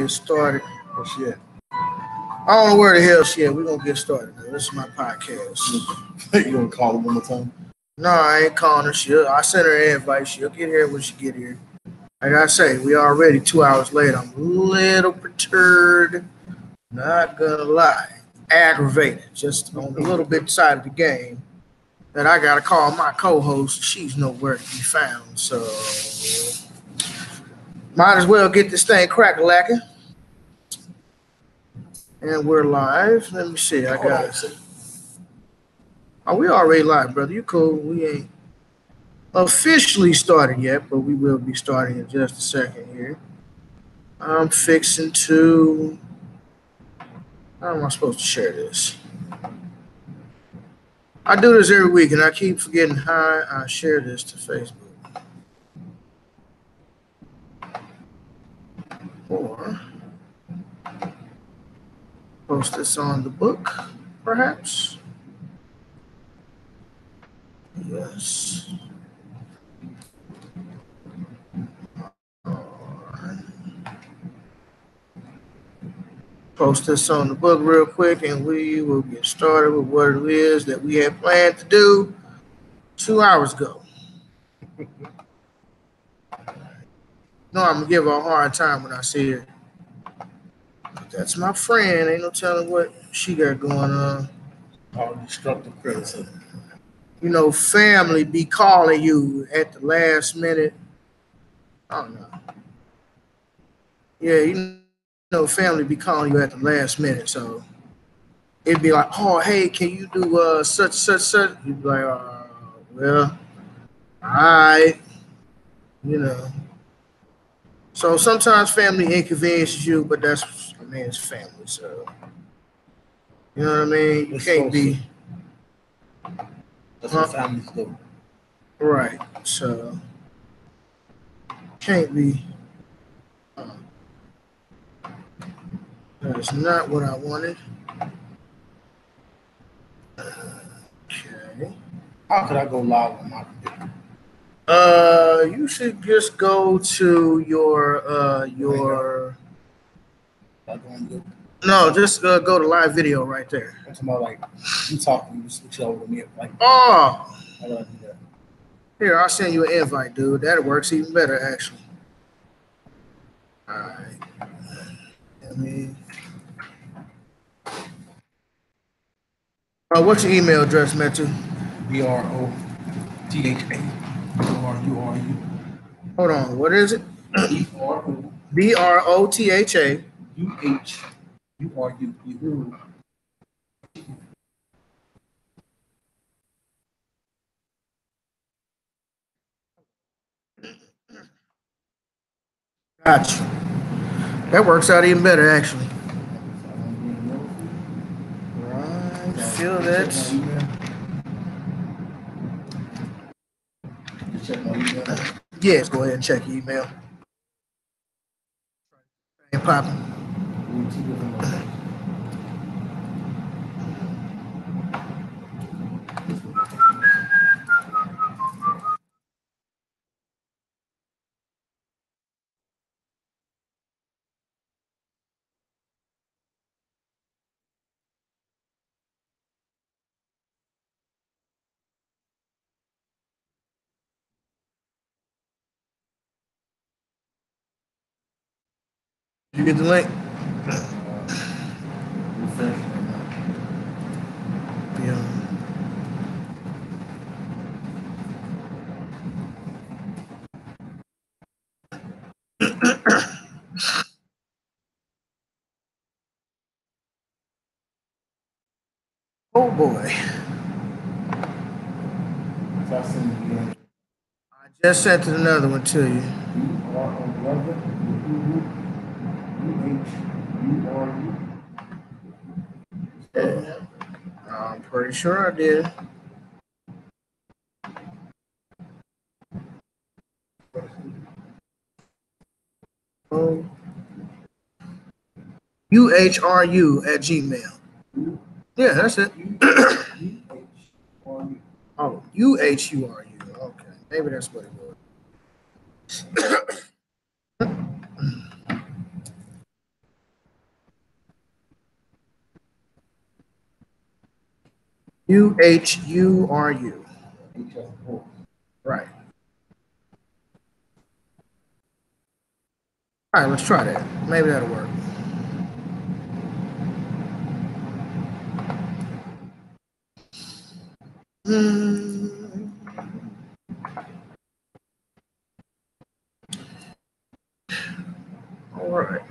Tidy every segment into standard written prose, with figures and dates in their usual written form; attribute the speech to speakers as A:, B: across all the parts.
A: get started.
B: Oh shit.
A: I don't know where the hell she at. We're gonna get started. Man. This is my podcast.
B: You gonna call her one more time?
A: No, I ain't calling her. I sent her an invite. She'll get here when she get here. Like I say, we already 2 hours late. I'm a little perturbed. Not gonna lie. Aggravated. Just on a little bit side of the game. That I gotta call my co-host. She's nowhere to be found. So might as well get this thing crack-a-lacking. And we're live. Let me see. I got it. Oh, we already live, brother. You cool. We ain't officially started yet, but we will be starting in just a second here. I'm fixing to... How am I supposed to share this? I do this every week, and I keep forgetting how I share this to Facebook. Or post this on the book, perhaps. Yes. Post this on the book real quick, and we will get started with what it is that we had planned to do 2 hours ago. No, I'm gonna give her a hard time when I see her. That's my friend. Ain't no telling what she got going on.
B: All destructive criticism.
A: You know, family be calling you at the last minute. I don't know. Yeah, you know, family be calling you at the last minute. So it'd be like, oh, hey, can you do such? You'd be like, well, all right, you know. So sometimes family inconveniences you, but that's, I mean, it's family. So, you know what I mean? You can't be.
B: That's what families do.
A: Right. So, can't be. That's not what I wanted. Okay.
B: How could I go live on my computer?
A: You should just go to your. No, just go to live video right there.
B: I'm talking about like you talking, you switch over to me like.
A: Oh.
B: How do I do that?
A: Here, I'll send you an invite, dude. That works even better, actually. All right. What's your email address, Metu?
B: BROTHA. URU.
A: Hold on. What is it? BROTHA.
B: UHURU.
A: Gotcha. That works out even better, actually. Right. Feel that. Yes, go ahead and check your email. Ain't popping. You get the link? Yeah. Oh boy. I just sent another one to you. Yeah. I'm pretty sure I did. Oh. UHRU@gmail. Yeah, that's it. Oh, UHURU. Okay, maybe that's what it was. UHURU. Right. All right, let's try that. Maybe that'll work. All right.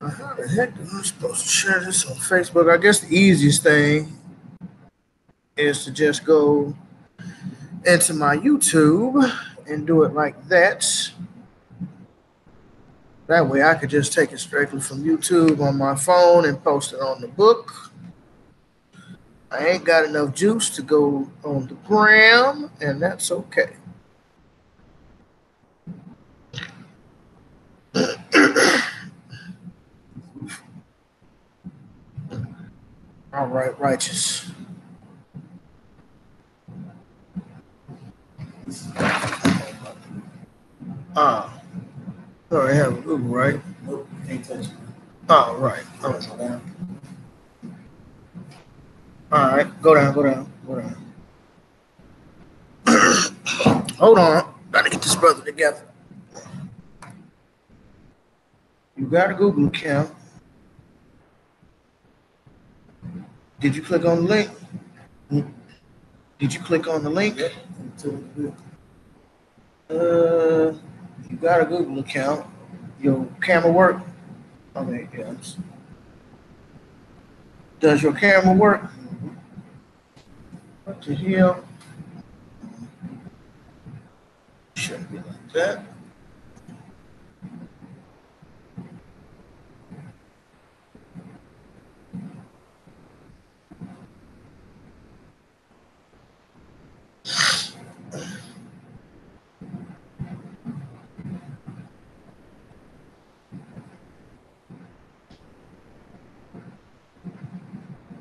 A: How the heck am I supposed to share this on Facebook? I guess the easiest thing is to just go into my YouTube and do it like that. That way I could just take it strictly from YouTube on my phone and post it on the book. I ain't got enough juice to go on the gram, and that's okay. All right, righteous. Sorry, I have a Google, right?
B: Nope, can't touch it.
A: Oh, right.
B: Oh.
A: All right, go down. Hold on. Gotta get this brother together. You got a Google account. Did you click on the link? Did you click on the link?
B: Yep.
A: You got a Google account. Your camera work? Okay, yes. Does your camera work? What the hell? Shouldn't be like that.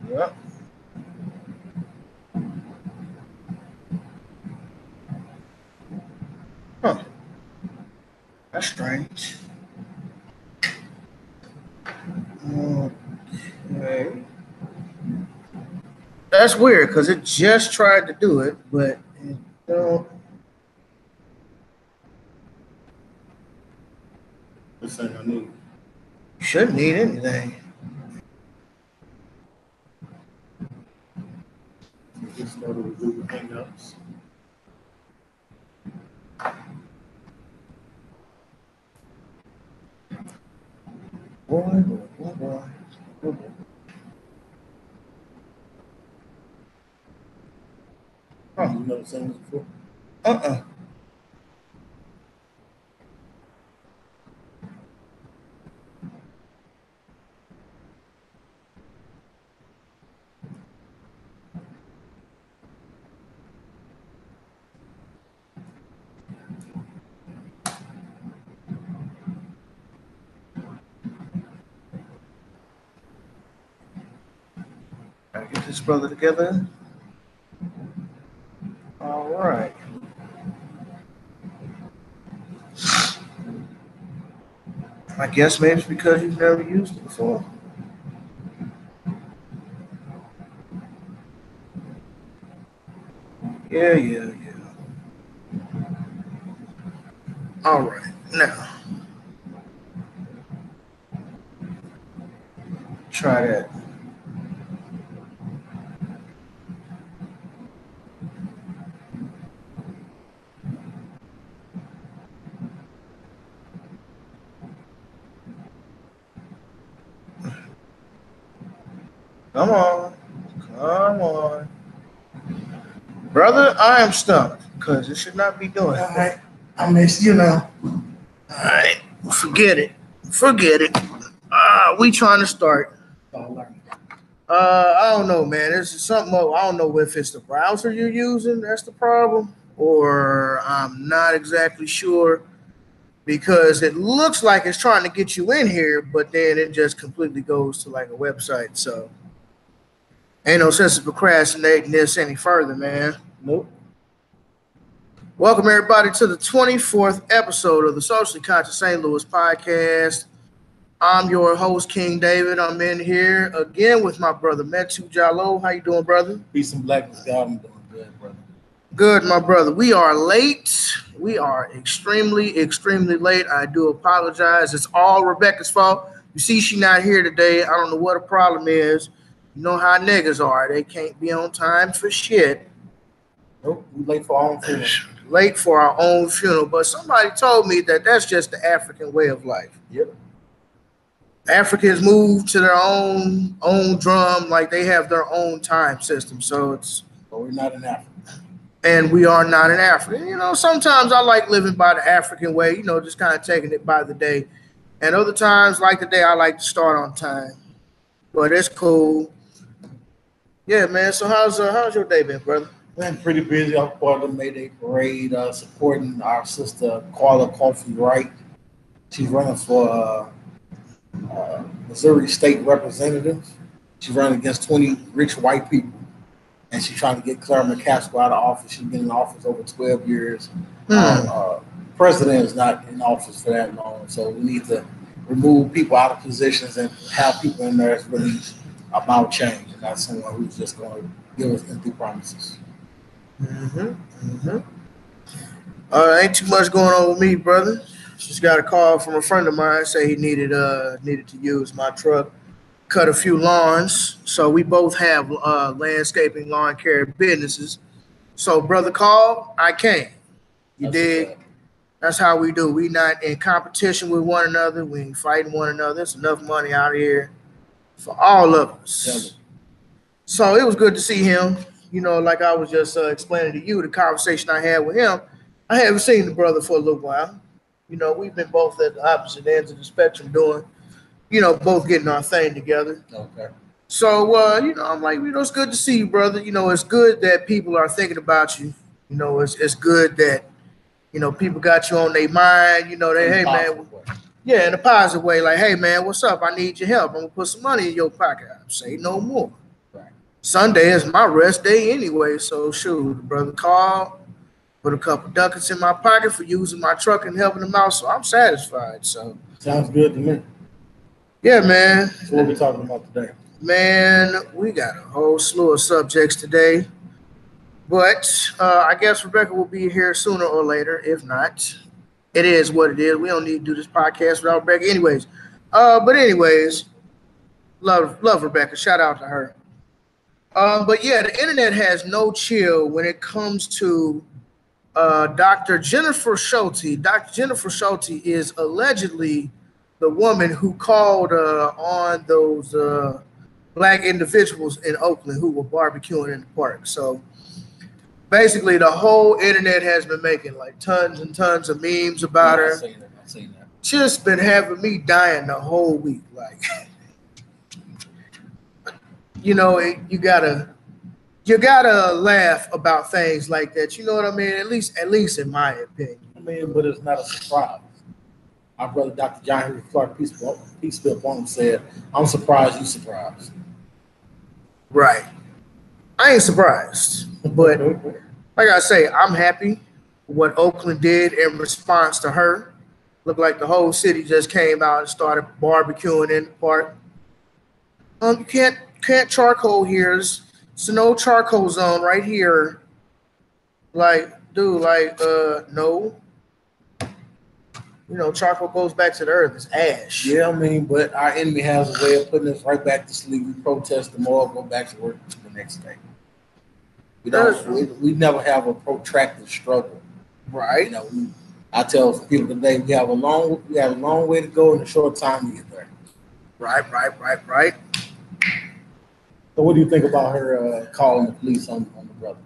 A: Yep. Huh. That's strange. Okay. That's weird because it just tried to do it, but it don't.
B: This ain't I need.
A: You shouldn't need anything.
B: Just go to the Google Hangouts.
A: Boy.
B: Oh, you never seen this before?
A: Gotta get this brother together. All right. I guess maybe it's because you've never used it before. Yeah. All right. Now, try that. Come on. Brother, I am stumped because it should not be doing it.
B: All right, I missed you now.
A: All right. Forget it. We trying to start. I don't know, man. This is something. I don't know if it's the browser you're using that's the problem, or I'm not exactly sure because it looks like it's trying to get you in here, but then it just completely goes to like a website. So ain't no sense of procrastinating this any further, man.
B: Nope.
A: Welcome everybody to the 24th episode of the Socially Conscious St. Louis podcast. I'm your host, King David. I'm in here again with my brother, Metu Jallo. How you doing, brother?
B: Peace and blackness, God. I'm doing good, brother.
A: Good, my brother. We are late. We are extremely late. I do apologize. It's all Rebecca's fault. You see, she not here today. I don't know what the problem is. You know how niggas are. They can't be on time for shit.
B: Nope, we late for our own funeral.
A: Late for our own funeral. But somebody told me that that's just the African way of life.
B: Yep.
A: Africans move to their own drum, like they have their own time system. So it's,
B: But we're not in Africa.
A: and we are not in Africa. You know, sometimes I like living by the African way, you know, just kind of taking it by the day. And other times, like the day, I like to start on time. But it's cool. Yeah, man. So how's your day been, brother?
B: Been pretty busy. I'm part of the Mayday Parade, supporting our sister Carla Coffee Wright. She's running for Missouri State Representative. She's running against 20 rich white people, and she's trying to get Clara McCaskill out of office. She's been in office over 12 years. President is not in office for that long, so we need to remove people out of positions and have people in there that's really about change, and not someone who's just going to give us empty promises.
A: Ain't too much going on with me, brother. Just got a call from a friend of mine, say he needed to use my truck, cut a few lawns. So we both have landscaping, lawn care businesses. So brother called, I came. You dig? That's how we do. We not in competition with one another. We ain't fighting one another. There's enough money out here for all of us. So it was good to see him. You know, like I was just explaining to you, the conversation I had with him. I haven't seen the brother for a little while. You know, we've been both at the opposite ends of the spectrum doing, you know, both getting our thing together.
B: Okay.
A: So, you know, I'm like, you know, it's good to see you, brother. You know, it's good that people are thinking about you. You know, it's good that, you know, people got you on their mind. You know, they, hey, man, yeah, in a positive way. Like, hey, man, what's up? I need your help. I'm going to put some money in your pocket. I say no more.
B: Right.
A: Sunday is my rest day anyway. So, shoot, the brother called. Put a couple ducats in my pocket for using my truck and helping them out, so I'm satisfied. So
B: sounds good to me.
A: Yeah, man.
B: So what are we talking about today?
A: Man, we got a whole slew of subjects today, but I guess Rebecca will be here sooner or later. If not, it is what it is. We don't need to do this podcast without Rebecca, anyways. But anyways, love Rebecca. Shout out to her. But yeah, the internet has no chill when it comes to Dr. Jennifer Schulte. Dr. Jennifer Schulte is allegedly the woman who called on those black individuals in Oakland who were barbecuing in the park. So basically, the whole internet has been making like tons and tons of memes about her.
B: I've seen that.
A: Just been having me dying the whole week. Like, you know, you gotta laugh about things like that. You know what I mean? At least in my opinion.
B: I mean, but it's not a surprise. Our brother, Dr. John Henry Clark, peace be upon him, said, "I'm surprised you surprised."
A: Right. I ain't surprised, but like I say, I'm happy what Oakland did in response to her. Looked like the whole city just came out and started barbecuing in the park. You can't charcoal here. It's a no charcoal zone right here. Like, dude, like, no. You know, charcoal goes back to the earth. It's ash.
B: Yeah, I mean, but our enemy has a way of putting us right back to sleep. We protest tomorrow, go back to work the next day. We never have a protracted struggle.
A: Right.
B: You know, I tell people today we have a long way to go and a short time to get there. Right. So what do you think about her calling the police on the brothers?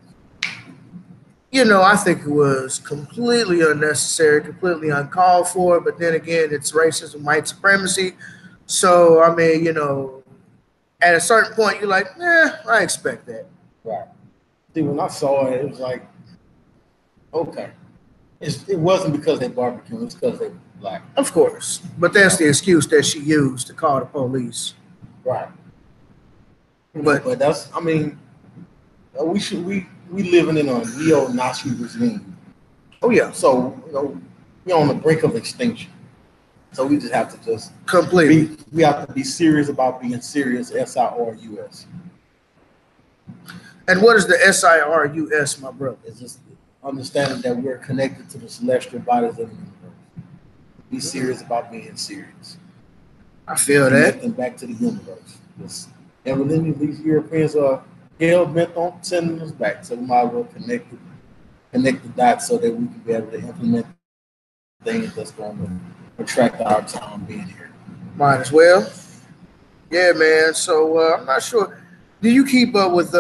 A: You know, I think it was completely unnecessary, completely uncalled for. But then again, it's racism, white supremacy. So, I mean, you know, at a certain point, you're like, I expect that.
B: Right. See, when I saw it, it was like, okay. It wasn't because they barbecue, it's because they were black.
A: Of course. But that's the excuse that she used to call the police.
B: Right. But that's, I mean, we living in a neo-Nazi regime.
A: Oh yeah.
B: So, you know, we're on the brink of extinction. So we just have to just
A: completely.
B: we have to be serious about being serious. SIRUS.
A: And what is the SIRUS, my brother?
B: It's just understanding that we're connected to the celestial bodies of the universe. Be serious about being serious.
A: I feel
B: Connecting back to the universe. Because evidently these Europeans are hell bent on sending us back. So we might as well connect the dots so that we can be able to implement things that's going to attract our time being here.
A: Might as well. Yeah, man. So I'm not sure. Do you keep up with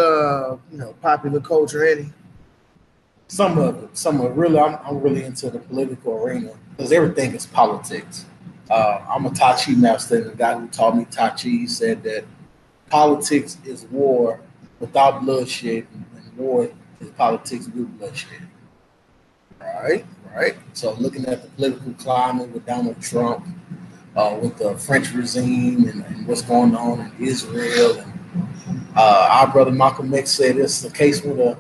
A: popular culture any?
B: Some of it. Really, I'm really into the political arena because everything is politics. I'm a Tai Chi master, and the guy who taught me Tai Chi said that politics is war without bloodshed, and war is politics with bloodshed.
A: Right, right.
B: So looking at the political climate with Donald Trump, with the French regime and what's going on in Israel, and our brother Malcolm X said it's the case where the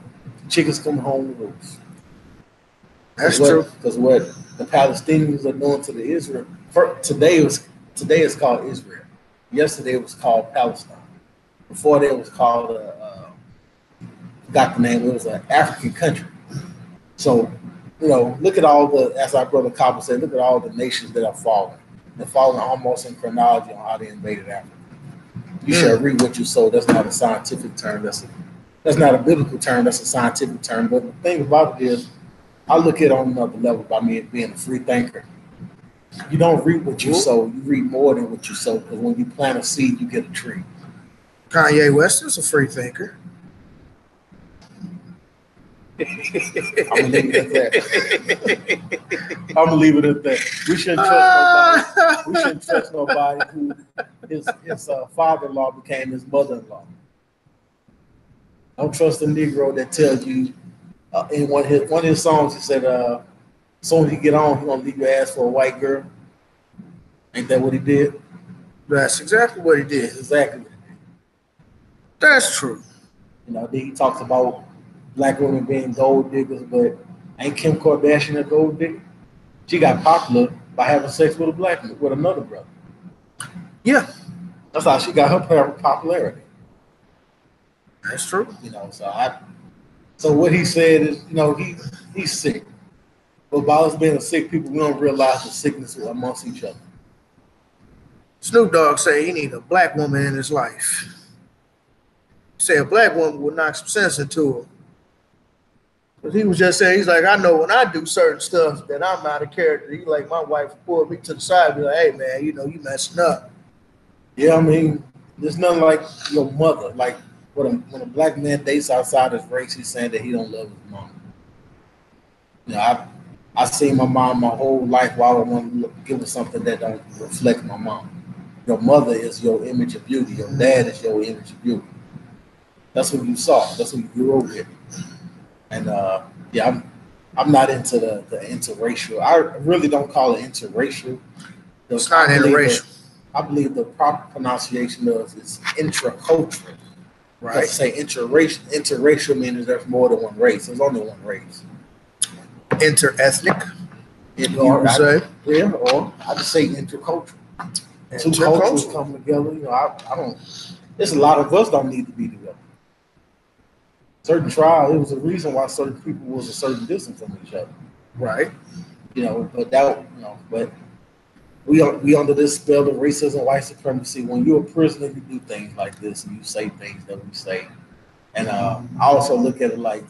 B: chickens come home to roost.
A: That's true.
B: Because what the Palestinians are doing to the Israel today is called Israel. Yesterday it was called Palestine. Before that it was called forgot the name. It was an African country. So look at all as our brother Copper said, look at all the nations that have fallen. They're falling almost in chronology on how they invaded Africa. You shall reap what you sow. That's not a scientific term. That's not a biblical term. That's a scientific term. But the thing about it is, I look at it on another level by me being a free thinker. You don't reap what you sow. You reap more than what you sow, because when you plant a seed, you get a tree.
A: Kanye West is a free thinker.
B: I'm gonna leave it at that. I'm gonna leave it at that. We shouldn't trust nobody. We shouldn't trust nobody who his father-in-law became his mother-in-law. Don't trust a Negro that tells you in one of his songs. He said, "As soon as you get on, he's gonna leave your ass for a white girl." Ain't that what he did?
A: That's exactly what he did.
B: That's exactly what he did.
A: That's true.
B: Then he talks about black women being gold diggers, but ain't Kim Kardashian a gold digger? She got popular by having sex with another brother.
A: Yeah,
B: that's how she got her popularity.
A: That's true.
B: So what he said is, he's sick. But by us being sick people, we don't realize the sickness amongst each other.
A: Snoop Dogg say he need a black woman in his life. Say a black woman would knock some sense into him. But he was just saying, he's like, I know when I do certain stuff that I'm out of character. He like, my wife pulled me to the side and be like, hey man, you messing up.
B: Yeah, I mean, there's nothing like your mother. Like when a black man dates outside his race, he's saying that he don't love his mom. I've seen my mom my whole life. Why would I want to give her something that don't reflect my mom? Your mother is your image of beauty. Your dad is your image of beauty. That's what you saw. That's what you grew up with. And I'm not into the interracial. I really don't call it interracial.
A: It's not interracial.
B: I believe the proper pronunciation of it is intracultural.
A: Right.
B: To say interracial means there's more than one race. There's only one race.
A: Interethnic.
B: Or I just say intercultural. Two cultures come together. I don't. There's a lot of us don't need to be together. Certain tribes, it was a reason why certain people was a certain distance from each other.
A: Right.
B: But we under this spell of racism, white supremacy. When you're a prisoner, you do things like this and you say things that we say. And I also look at it like,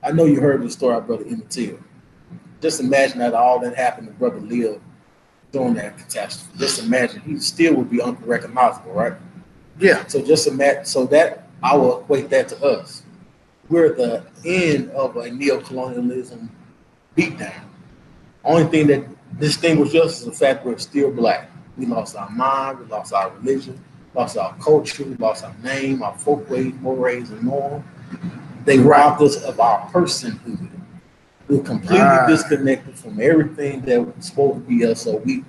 B: I know you heard the story of Brother Emmett Till. Just imagine that all that happened to Brother Leo during that catastrophe. Just imagine he still would be unrecognizable, right?
A: Yeah.
B: So just imagine. So that I will equate that to us. We're at the end of a neocolonialism beatdown. Only thing that distinguishes us is the fact we're still black. We lost our mind, we lost our religion, lost our culture, we lost our name, our folkways, mores, and norms. They robbed us of our personhood. We're completely disconnected from everything that was supposed to be us. So we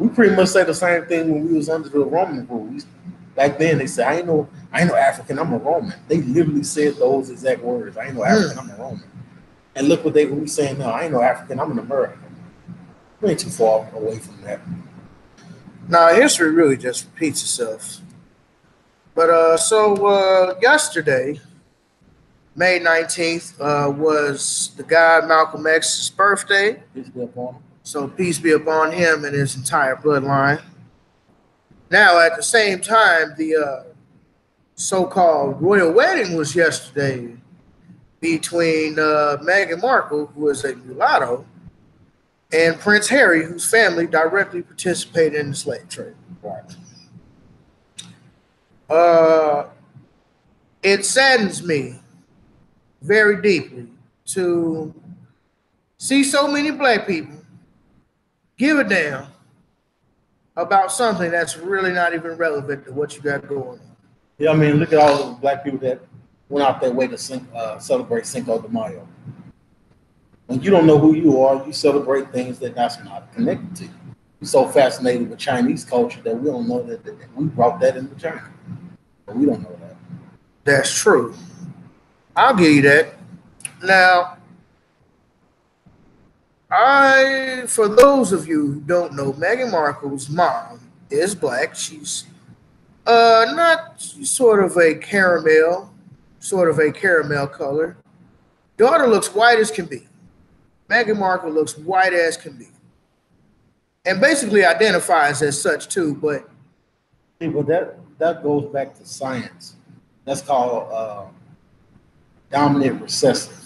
B: pretty much say the same thing when we was under the Roman rule. Back then they said, I ain't no African, I'm a Roman. They literally said those exact words. I ain't no African, I'm a Roman. And look what we saying now. I ain't no African, I'm an American. We ain't too far away from that.
A: Now, history really just repeats itself. But yesterday, May 19th, was the guy Malcolm X's birthday.
B: Peace be upon him.
A: So peace be upon him and his entire bloodline. Now, at the same time, the so-called royal wedding was yesterday between Meghan Markle, who is a mulatto, and Prince Harry, whose family directly participated in the slave trade.
B: Right.
A: It saddens me very deeply to see so many black people give a damn about something that's really not even relevant to what you got going on.
B: Yeah, I mean, look at all the black people that went out their way to celebrate Cinco de Mayo. When you don't know who you are, you celebrate things that's not connected to you. We're so fascinated with Chinese culture that we don't know that we brought that into China. But we don't know that.
A: That's true. I'll give you that. Now, for those of you who don't know, Meghan Markle's mom is black. She's not sort of a caramel color. Daughter looks white as can be. Meghan Markle looks white as can be. And basically identifies as such too, but
B: that goes back to science. That's called dominant recessive.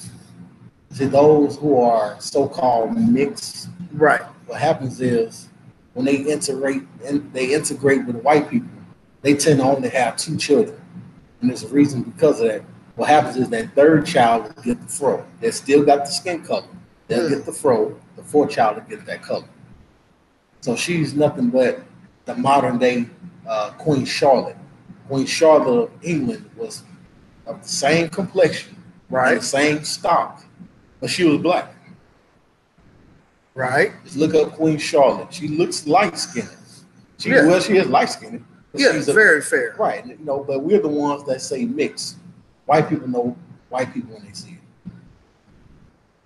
B: See, those who are so-called mixed,
A: right.
B: What happens is when they integrate with white people, they tend to only have 2 children. And there's a reason because of that. What happens is that third child will get the fro. They still got the skin color. They'll get the fro. The 4th child will get that color. So she's nothing but the modern day Queen Charlotte. Queen Charlotte of England was of the same complexion,
A: right,
B: the same stock, but she was black.
A: Right.
B: Just look up Queen Charlotte. She looks light-skinned. Well, she is light-skinned.
A: Yeah, she's very fair.
B: Right. But we're the ones that say mix. White people know white people when they see it.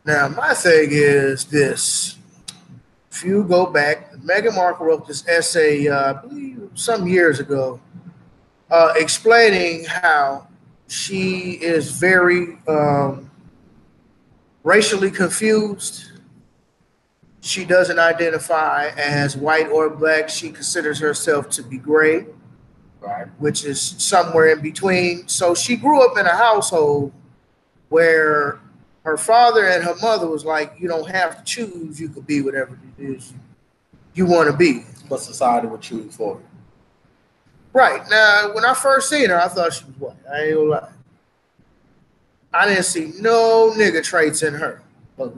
A: Now, my thing is this. If you go back, Meghan Markle wrote this essay, I believe some years ago, explaining how she is very racially confused. She doesn't identify as white or black. She considers herself to be gray,
B: right,
A: which is somewhere in between. So she grew up in a household where her father and her mother was like, you don't have to choose. You could be whatever it is you want to be.
B: But society would choose for you.
A: Right. Now, when I first seen her, I thought she was white. I ain't gonna lie. I didn't see no nigga traits in her.
B: But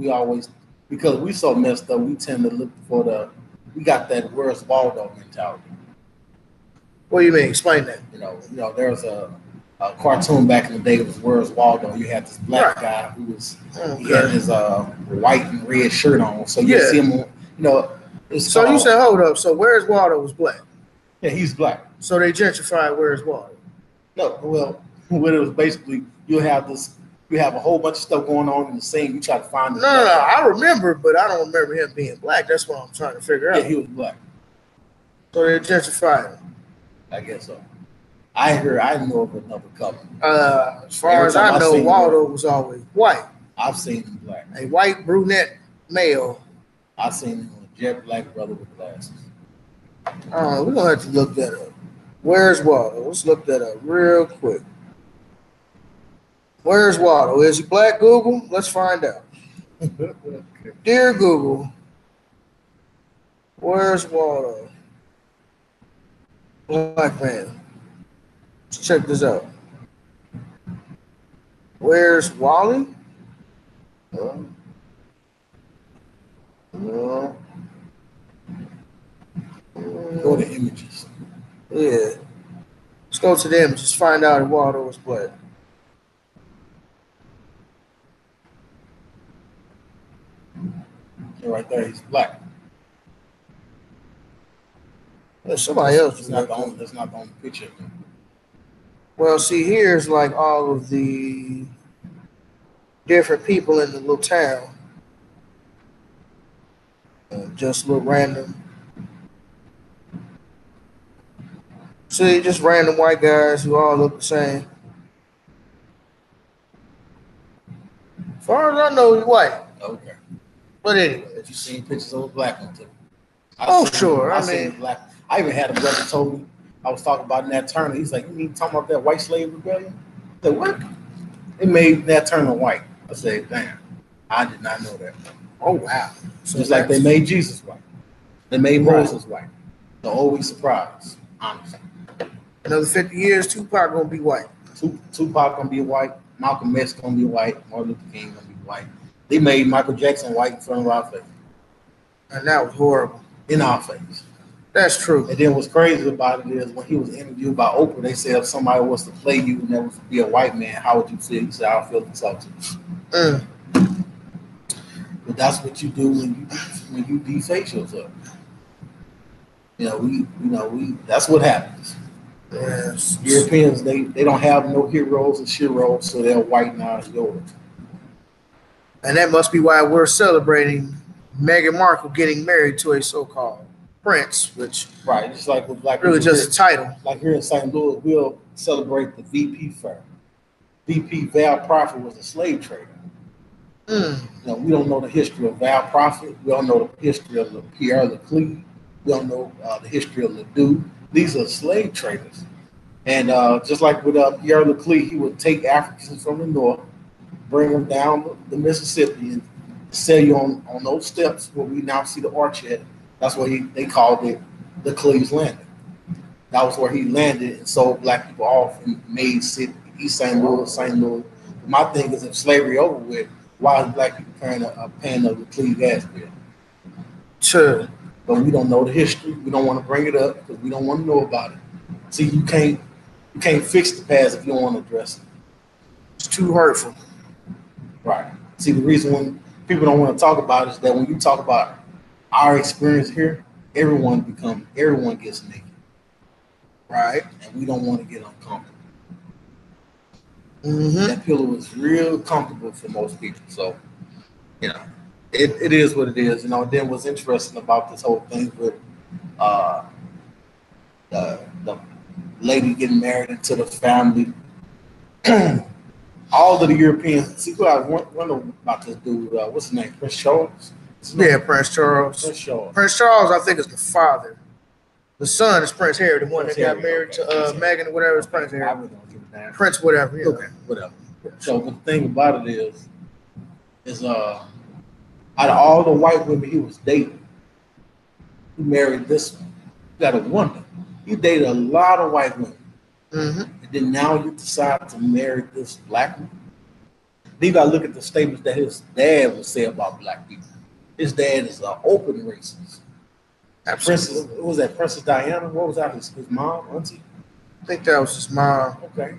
B: because we so messed up, we tend to look for we got that where's Waldo mentality.
A: What do you mean? Explain that.
B: There was a cartoon back in the day. It was Where's Waldo. You had this black guy who was he had his white and red shirt on. So you see him. So
A: you said, hold up. So Where's Waldo was black?
B: Yeah, he's black.
A: So they gentrified Where's Waldo?
B: No, well, what it was basically, you have a whole bunch of stuff going on in the scene. You try to find
A: No, I remember, but I don't remember him being black. That's what I'm trying to figure out.
B: Yeah, he was black.
A: So they gentrified him.
B: I guess so. I know of another color.
A: As far as I know, Waldo was always white.
B: I've seen him black.
A: A white brunette male.
B: I've seen him a jet black brother with glasses.
A: We're gonna have to look that up. Where's Waldo? Let's look that up real quick. Where's Waldo? Is he black, Google? Let's find out. Okay. Dear Google, where's Waldo? Black man. Let's check this out. Where's Wally? No.
B: Go to images.
A: Yeah. Let's go to the images. Find out if Waldo was black.
B: Right there, he's black.
A: There's somebody else.
B: That's not the only picture of him.
A: Well, see, here's like all of the different people in the little town. just little random. See, just random white guys who all look the same. As far as I know, he's white.
B: Okay.
A: But anyway.
B: But you seen pictures of a black one too.
A: Sure.
B: I seen black. I even had a brother told me, I was talking about Nat Turner. He's like, you mean talking about that white slave rebellion? I said, what? They made Nat Turner white. I said, damn, I did not know that.
A: Oh, wow.
B: So just like they made Jesus white. They made Moses white. They're always surprised, honestly.
A: Another 50 years, Tupac gonna be white.
B: Tupac gonna be white. Malcolm X gonna be white. Martin Luther King gonna be white. They made Michael Jackson white in front of our face.
A: And that was horrible.
B: In our face.
A: That's true.
B: And then what's crazy about it is when he was interviewed by Oprah, they said if somebody was to play you and that was to be a white man, how would you feel? He said, I feel insulted. But that's what you do when you deface yourself. We that's what happens.
A: Yes.
B: Europeans, they don't have no heroes and sheroes, so they're white out yours.
A: And that must be why we're celebrating Meghan Markle getting married to a so-called prince, which
B: just like with black
A: really just a title.
B: Like here in St. Louis, we'll celebrate the VP fair. VP Val Prophet was a slave trader. We don't know the history of Val Prophet. We don't know the history of Pierre Leclerc. We don't know the history of Ledoux. These are slave traders. And just like with Pierre Leclerc, he would take Africans from the north, bring them down the Mississippi, and sell you on those steps where we now see the arch at. That's what they called it Leclerc's Landing. That was where he landed and sold black people off and made city, East St. Louis. My thing is, if slavery over with, why is black people paying a Leclerc gas bill?
A: Sure.
B: But we don't know the history. We don't want to bring it up because we don't want to know about it. See, you can't fix the past if you don't want to address it.
A: It's too hurtful.
B: Right. See, the reason when people don't want to talk about it is that when you talk about our experience here, everyone gets naked. Right. And we don't want to get uncomfortable. That pillow is real comfortable for most people. So, it is what it is. Then what's interesting about this whole thing with the lady getting married into the family, all of the Europeans. See, I wonder about this dude. What's his name? Prince Charles.
A: Prince Charles. Prince Charles, I think, is the father. The son is Prince Harry, the one that got married to Meghan or whatever. Is Prince Harry. Prince whatever. Yeah.
B: Okay, whatever. So the thing about it is out of all the white women he was dating, he married this one. You gotta wonder. He dated a lot of white women. And then now you decide to marry this black one. Then you gotta look at the statements that his dad would say about black people. His dad is an open racist. Princess, what was that? Princess Diana? What was that? His mom, auntie?
A: I think that was his mom.
B: Okay.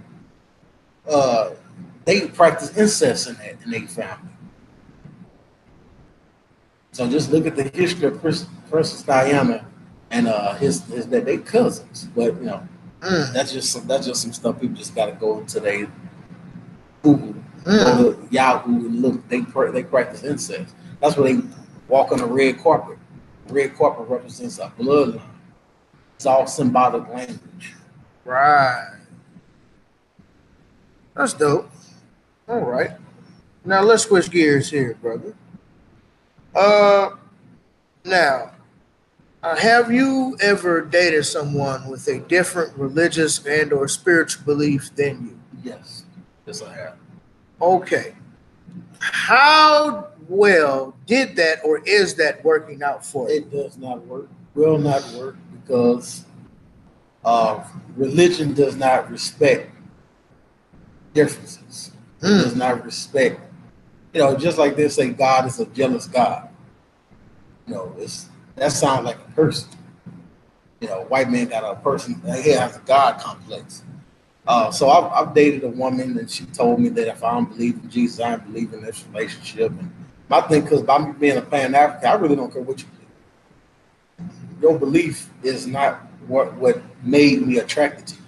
B: They practice incest in their family. So just look at the history of Princess Diana and that they cousins. But that's just some stuff people just got to go into their Google, go to Yahoo and look. They practice incest. That's where they walk on the red carpet. Red carpet represents a bloodline. It's all symbolic language.
A: Right. That's dope. All right. Now let's switch gears here, brother. Now, have you ever dated someone with a different religious and or spiritual belief than you?
B: Yes. Yes, I have.
A: Okay. How well did that or is that working out for you?
B: It does not work. Will not work because religion does not respect differences. It does not respect, just like they say God is a jealous God. That sounds like a person. White man got a person, he has a God complex. So I've dated a woman and she told me that if I don't believe in Jesus, I don't believe in this relationship. And my thing, because by me being a Pan-African, I really don't care what you believe. Your belief is not what made me attracted to you.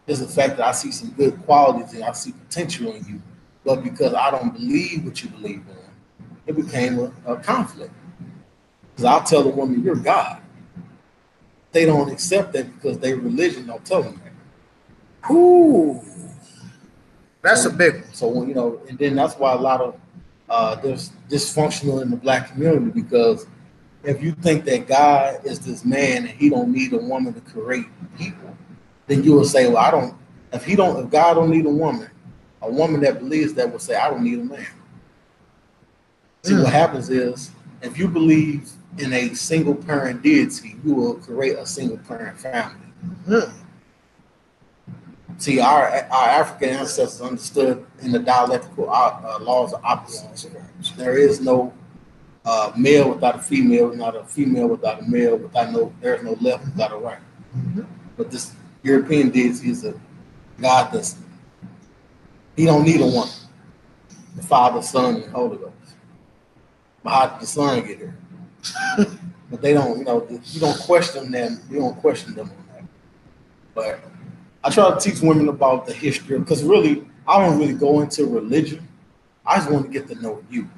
B: It's the fact that I see some good qualities and I see potential in you. But because I don't believe what you believe in, it became a conflict. Because I'll tell the woman, you're God. They don't accept that because their religion don't tell them that.
A: Ooh, that's
B: So,
A: a big one.
B: so when and then that's why a lot of there's dysfunctional in the black community, because if you think that God is this man and he don't need a woman to create people, then you will say, well, I don't. If God don't need a woman that believes that will say, I don't need a man. See, what happens is, if you believe in a single parent deity, you will create a single parent family. See, our African ancestors understood in the dialectical laws of opposites. There is no male without a female, not a female without a male, there is no left without a right. But this European deity is a God he don't need a woman. The Father, Son, and Holy Ghost. But how did the Son get here? But they don't, you don't question them. You don't question them on that. But I try to teach women about the history, because really, I don't really go into religion. I just want to get to know you.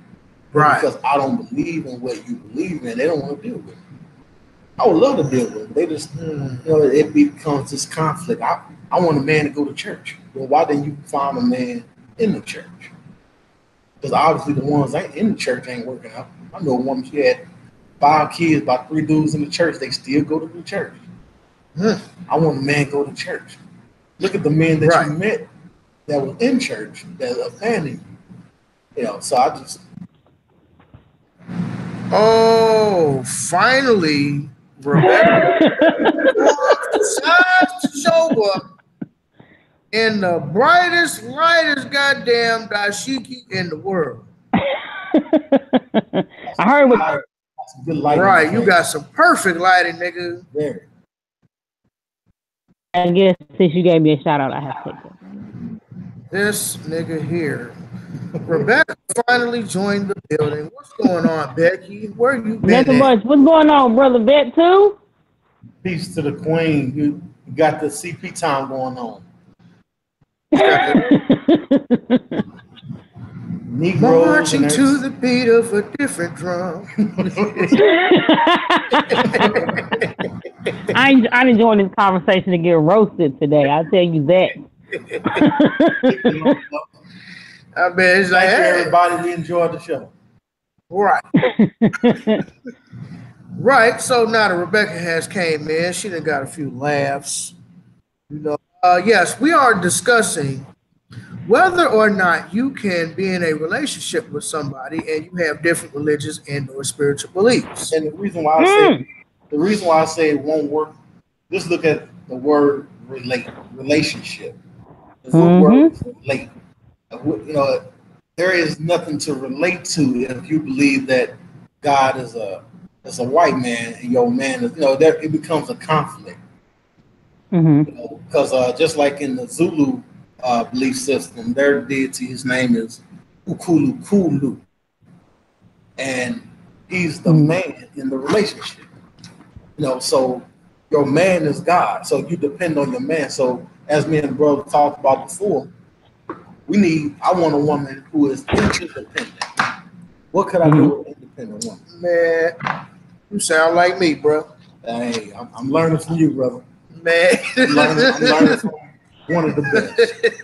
A: Right.
B: Because I don't believe in what you believe in, they don't want to deal with it. I would love to deal with it. They just, it becomes this conflict. I want a man to go to church. Well, why didn't you find a man in the church? Because obviously the ones in the church ain't working out. I know a woman, she had 5 kids, about 3 dudes in the church. They still go to the church. I want a man to go to church. Look at the men that you met that was in church that abandoned you. So I just.
A: Oh, finally, Rebecca decides to show up in the brightest, lightest goddamn dashiki in the world.
C: I heard what.
B: Good lighting.
A: Right, you got some perfect lighting, nigga.
B: Very.
C: I guess since you gave me a shout out, I have to take it.
A: This nigga here. Rebecca finally joined the building. What's going on, Becky? Where you been?
C: Nothing much. What's going on, brother Vet too?
B: Peace to the queen. You got the CP time going on.
A: Marching to the beat of a different drum.
C: I didn't join this conversation to get roasted today. I'll tell you that.
A: I bet it's like,
B: hey, everybody, we enjoyed the show.
A: Right. Right. So now that Rebecca has came in, she done got a few laughs. Yes, we are discussing whether or not you can be in a relationship with somebody and you have different religious and or spiritual beliefs.
B: And the reason why I say it won't work, just look at the word relationship. The word relate. There is nothing to relate to if you believe that God is a white man and your man is, it becomes a conflict. Because just like in the Zulu belief system, their deity, his name is Ukulu, and he's the man in the relationship. So your man is God, so you depend on your man. So as me and the brother talked about before, I want a woman who is interdependent. What could I do with an independent woman?
A: Man, you sound like me, bro.
B: Hey, I'm learning from you, brother.
A: Man,
B: I'm learning from one of the best.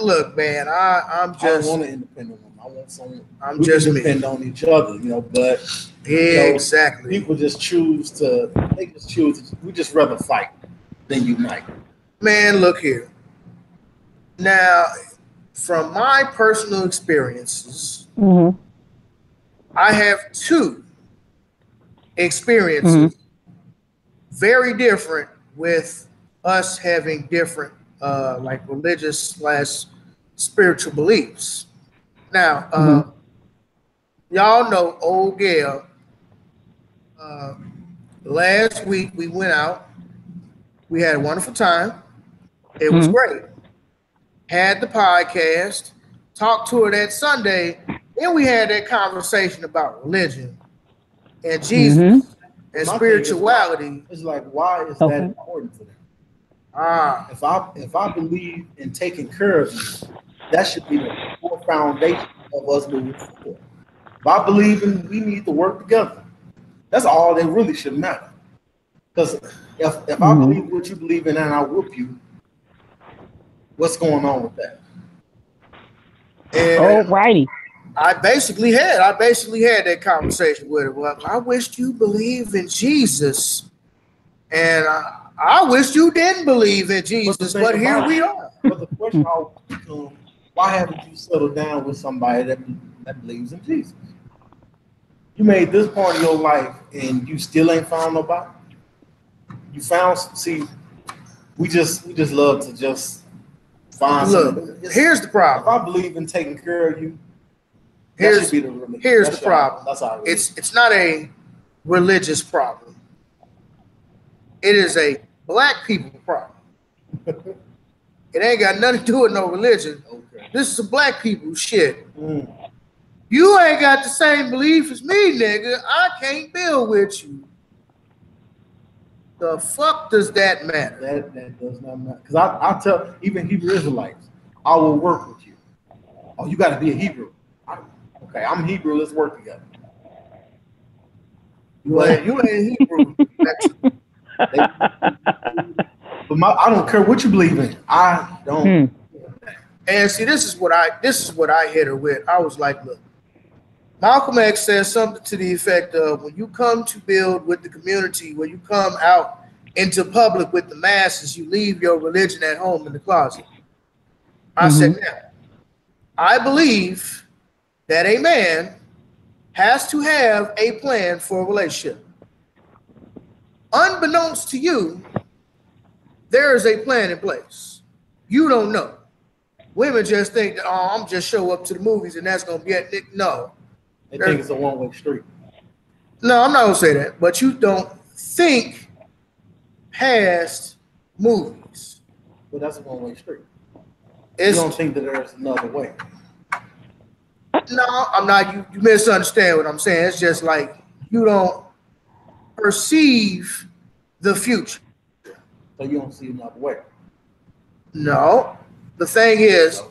A: Look, man, I don't
B: want an independent woman. I want someone.
A: I'm just
B: depend on each other, but
A: exactly.
B: People just choose to. We just rather fight than unite.
A: Man, look here. Now, from my personal experiences, I have 2 experiences very different with us having different like religious / spiritual beliefs. Now, y'all know old Gail. Last week we went out. We had a wonderful time. It was great. Had the podcast, talked to her that Sunday, then we had that conversation about religion and Jesus and spirituality.
B: It's like, why is that important to them? If I believe in taking care of you, that should be the core foundation of us moving forward. If I believe in, we need to work together. That's all that really should matter. Because if I believe what you believe in and I whoop you, what's going on with that?
A: And
C: Alrighty.
A: I basically had that conversation with her. Well, I wished you believed in Jesus, and I wished you didn't believe in Jesus, but here we are.
B: But the question always becomes, why haven't you settled down with somebody that believes in Jesus? You made this part of your life and you still ain't found nobody. You found, see, we just love to just find.
A: Look, here's the problem.
B: If I believe in taking care of you,
A: here's the problem.
B: That's how
A: it's not a religious problem. It is a black people problem. It ain't got nothing to do with no religion. Okay. This is a black people shit. You ain't got the same belief as me, nigga. I can't build with you. The fuck does that matter?
B: That does not matter. Because I tell even Hebrew Israelites, I will work with you. Oh, you got to be a Hebrew. Okay, I'm Hebrew. Let's work together.
A: You ain't Hebrew.
B: But I don't care what you believe in. I don't.
A: And see, this is what I hit her with. I was like, look, Malcolm X says something to the effect of, when you come to build with the community, when you come out into public with the masses, you leave your religion at home in the closet. I said, now, I believe that a man has to have a plan for a relationship. Unbeknownst to you, there is a plan in place. You don't know. Women just think that, oh, I'm just show up to the movies and that's going to be it. No.
B: They think it's a one-way street.
A: No, I'm not going to say that. But you don't think past movies.
B: But that's a one-way street. You don't think that there's another way.
A: No, I'm not. You misunderstand what I'm saying. It's just like you don't perceive the future.
B: So you don't see another way.
A: No. The thing is,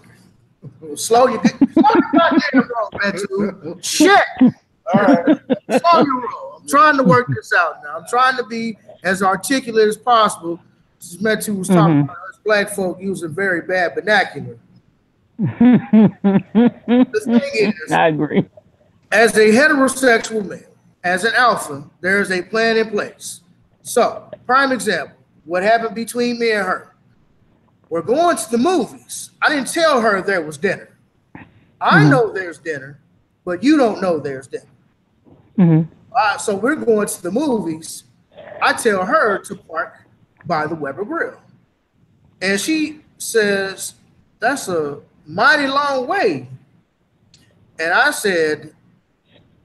A: slow your goddamn roll, man, too. Shit. All right. Slow your roll. I'm trying to work this out now. I'm trying to be as articulate as possible. Metu was talking about us black folk using very bad vernacular. The thing is,
C: I agree.
A: As a heterosexual male, as an alpha, there is a plan in place. So, prime example, what happened between me and her? We're going to the movies. I didn't tell her there was dinner. I know there's dinner, but you don't know there's dinner. So we're going to the movies. I tell her to park by the Weber Grill. And she says, that's a mighty long way. And I said,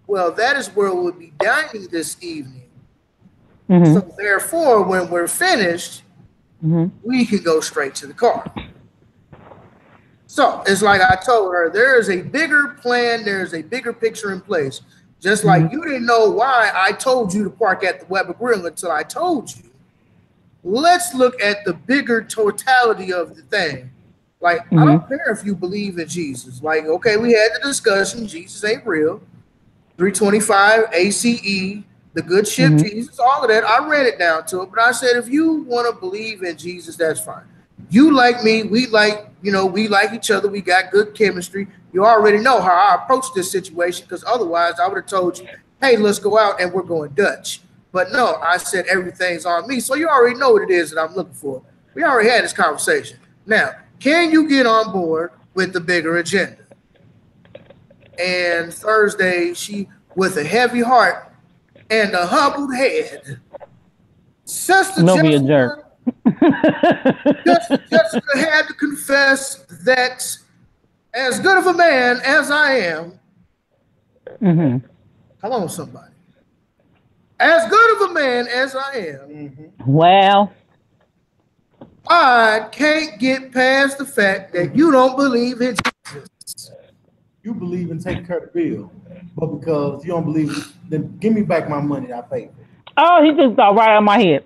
A: well, that is where we'll be dining this evening. So therefore, when we're finished, we can go straight to the car. So it's like I told her, there is a bigger plan, there's a bigger picture in place. Just like you didn't know why I told you to park at the Weber Grill until I told you. Let's look at the bigger totality of the thing. Like, I don't care if you believe in Jesus. Like, okay, we had the discussion, Jesus ain't real. 325 ACE, the good ship Jesus, all of that. I read it down to it, but I said, if you want to believe in Jesus, that's fine. You like me, we like each other, we got good chemistry. You already know how I approach this situation, because otherwise I would have told you, hey, let's go out and we're going Dutch. But no, I said everything's on me. So you already know what it is that I'm looking for. We already had this conversation. Now, can you get on board with the bigger agenda? And Thursday, she, with a heavy heart and a humbled head, Sister Jessica, Jessica had to confess that as good of a man as I am, come on, somebody. As good of a man as I am,
C: well,
A: I can't get past the fact that you don't believe in Jesus.
B: You believe in taking care of the bill, but because you don't believe, then give me back my money that I paid.
C: Oh, he just thought right out of my head.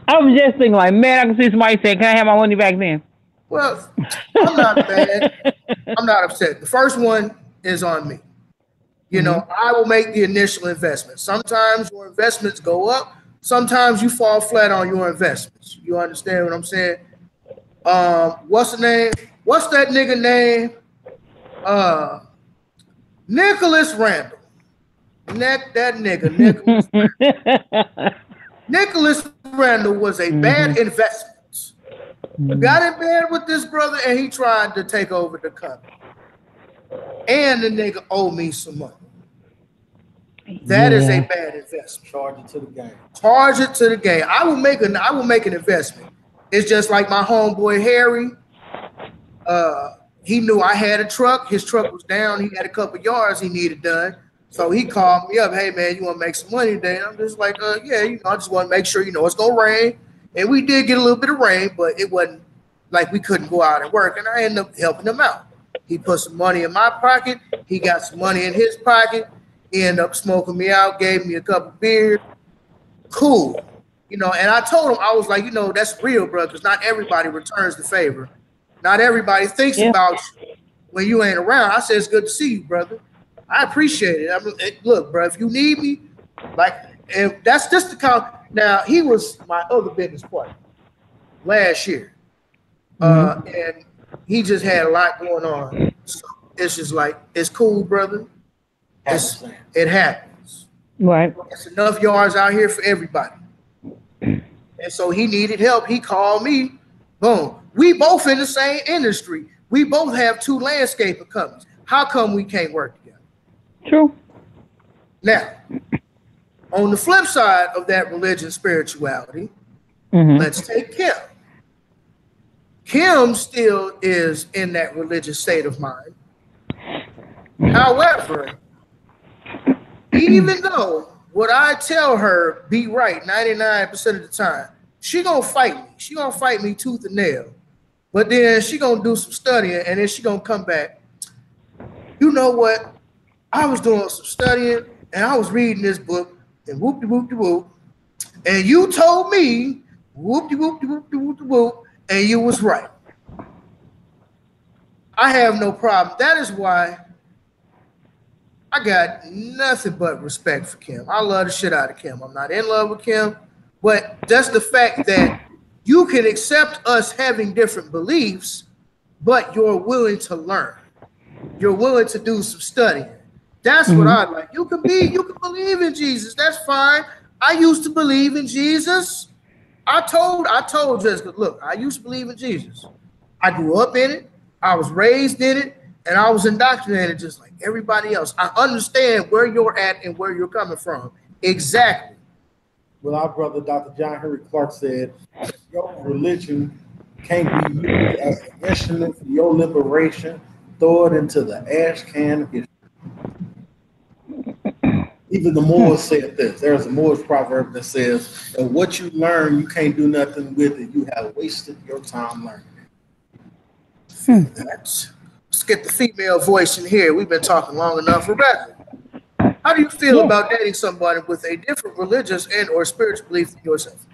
C: I was just thinking, like, man, I can see somebody saying, can I have my money back then?
A: Well, I'm not mad. I'm not upset. The first one is on me. You know, I will make the initial investment. Sometimes your investments go up. Sometimes you fall flat on your investments. You understand what I'm saying? What's the name? What's that nigga name? Nicholas Randall. That nigga, Nicholas Randall. Nicholas Randall was a bad investment. Got in bed with this brother and he tried to take over the company. And the nigga owed me some money. That is a bad investment.
B: Charge it to the game.
A: Charge it to the game. I will make an investment. It's just like my homeboy Harry. He knew I had a truck. His truck was down. He had a couple yards he needed done. So he called me up. Hey man, you want to make some money today? And I'm just like, yeah, you know, I just want to make sure you know it's gonna rain. And we did get a little bit of rain, but it wasn't like we couldn't go out and work. And I ended up helping him out. He put some money in my pocket. He got some money in his pocket. He ended up smoking me out, gave me a couple beers. Cool. You know, and I told him, I was like, you know, that's real, bro, because not everybody returns the favor. Not everybody thinks about you when you ain't around. I said, it's good to see you, brother. I appreciate it. I mean, look, bro, if you need me, like, if that's just the count. Now, he was my other business partner last year. And he just had a lot going on. So it's just like, it's cool, brother. It happens.
C: Right.
A: There's enough yards out here for everybody. And so he needed help. He called me. Boom. We both in the same industry. We both have 2 landscaping companies. How come we can't work together?
C: True.
A: Now, on the flip side of that religion spirituality, let's take Kim. Kim still is in that religious state of mind. However, even though what I tell her be right 99% of the time, she gonna fight me. She gonna fight me tooth and nail. But then she gonna do some studying and then she gonna come back. You know what? I was doing some studying and I was reading this book and whoop-de-whoop-de-whoop. And you told me whoop-de-whoop-de-whoop-de-whoop-de-whoop and you was right. I have no problem. That is why I got nothing but respect for Kim. I love the shit out of Kim. I'm not in love with Kim, but that's the fact that you can accept us having different beliefs, but you're willing to learn. You're willing to do some studying. That's what I like. You can believe in Jesus. That's fine. I used to believe in Jesus. I told Jessica, look, I used to believe in Jesus. I grew up in it. I was raised in it. And I was indoctrinated just like everybody else. I understand where you're at and where you're coming from. Exactly.
B: Well, our brother, Dr. John Henry Clark, said, your religion can't be used as an instrument for your liberation. Throw it into the ash can of history. Even the Moors said this. There's a Moorish proverb that says, what you learn, you can't do nothing with it. You have wasted your time learning it.
A: Let's get the female voice in here. We've been talking long enough. Rebecca, how do you feel about dating somebody with a different religious and or spiritual belief than yourself?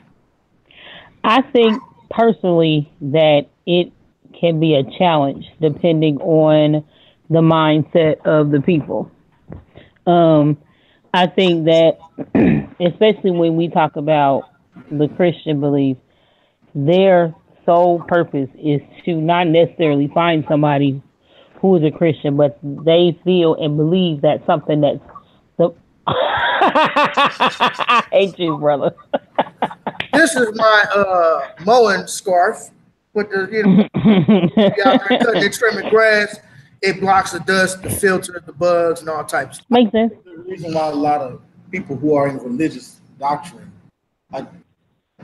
C: I think personally that it can be a challenge depending on the mindset of the people. I think that especially when we talk about the Christian belief, their sole purpose is to not necessarily find somebody who is a Christian, but they feel and believe that something that's the I hate you, brother.
A: This is my mowing scarf with the out there cutting and trimming grass. It blocks the dust, the filter, the bugs, and all types.
C: Makes sense.
B: The reason why a lot of people who are in religious doctrine, like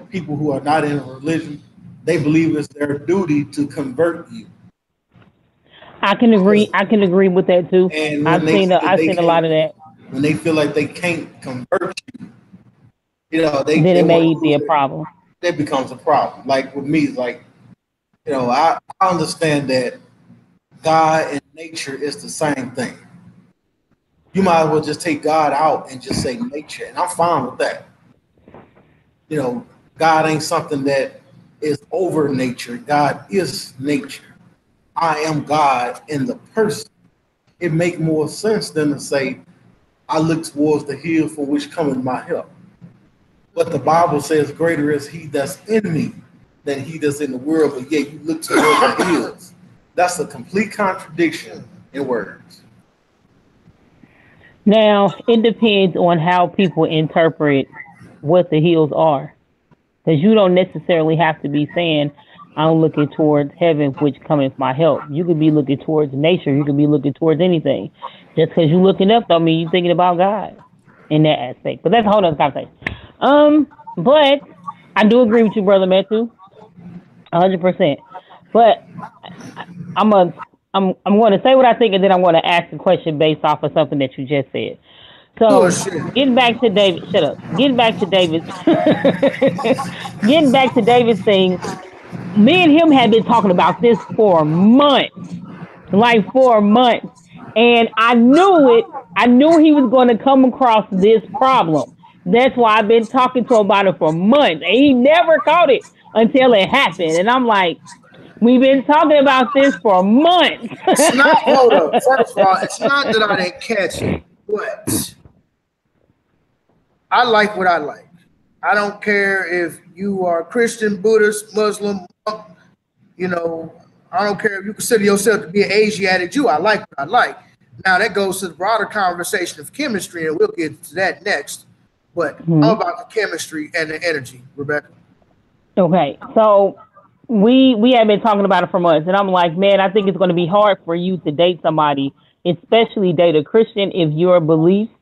B: people who are not in religion, they believe it's their duty to convert you.
C: I can agree. I can agree with that too.
B: And
C: I've seen a lot of that.
B: When they feel like they can't convert you, then
C: it may be a problem.
B: That becomes a problem. Like with me, like, I understand that God and nature is the same thing. You might as well just take God out and just say nature, and I'm fine with that. God ain't something that is over nature. God is nature. I am God in the person. It makes more sense than to say I look towards the hill for which cometh my help. But the Bible says, greater is he that's in me than he that's in the world, but yet you look towards the hills. That's a complete contradiction in words.
C: Now, it depends on how people interpret what the hills are. Because you don't necessarily have to be saying, I'm looking towards heaven, which cometh my help. You could be looking towards nature. You could be looking towards anything. Just because you're looking up don't mean you're thinking about God in that aspect. But that's a whole other conversation. But I do agree with you, Brother Matthew, 100%. But I'm going to say what I think, and then I'm going to ask a question based off of something that you just said. So, getting back to David, shut up. Getting back to David's, getting back to David's thing. Me and him had been talking about this for months, like 4 months, and I knew it. I knew he was going to come across this problem. That's why I've been talking to him about it for months, and he never caught it until it happened. And I'm like, we've been talking about this for months.
A: It's not, hold up. First of all, it's not that I didn't catch it, but I like what I like. I don't care if you are Christian, Buddhist, Muslim, you know, I don't care if you consider yourself to be an Asiatic Jew. I like what I like. Now that goes to the broader conversation of chemistry, and we'll get to that next. But how about the chemistry and the energy, Rebecca?
C: Okay, so we have been talking about it for months, and I'm like, man, I think it's going to be hard for you to date somebody, especially date a Christian, if your beliefs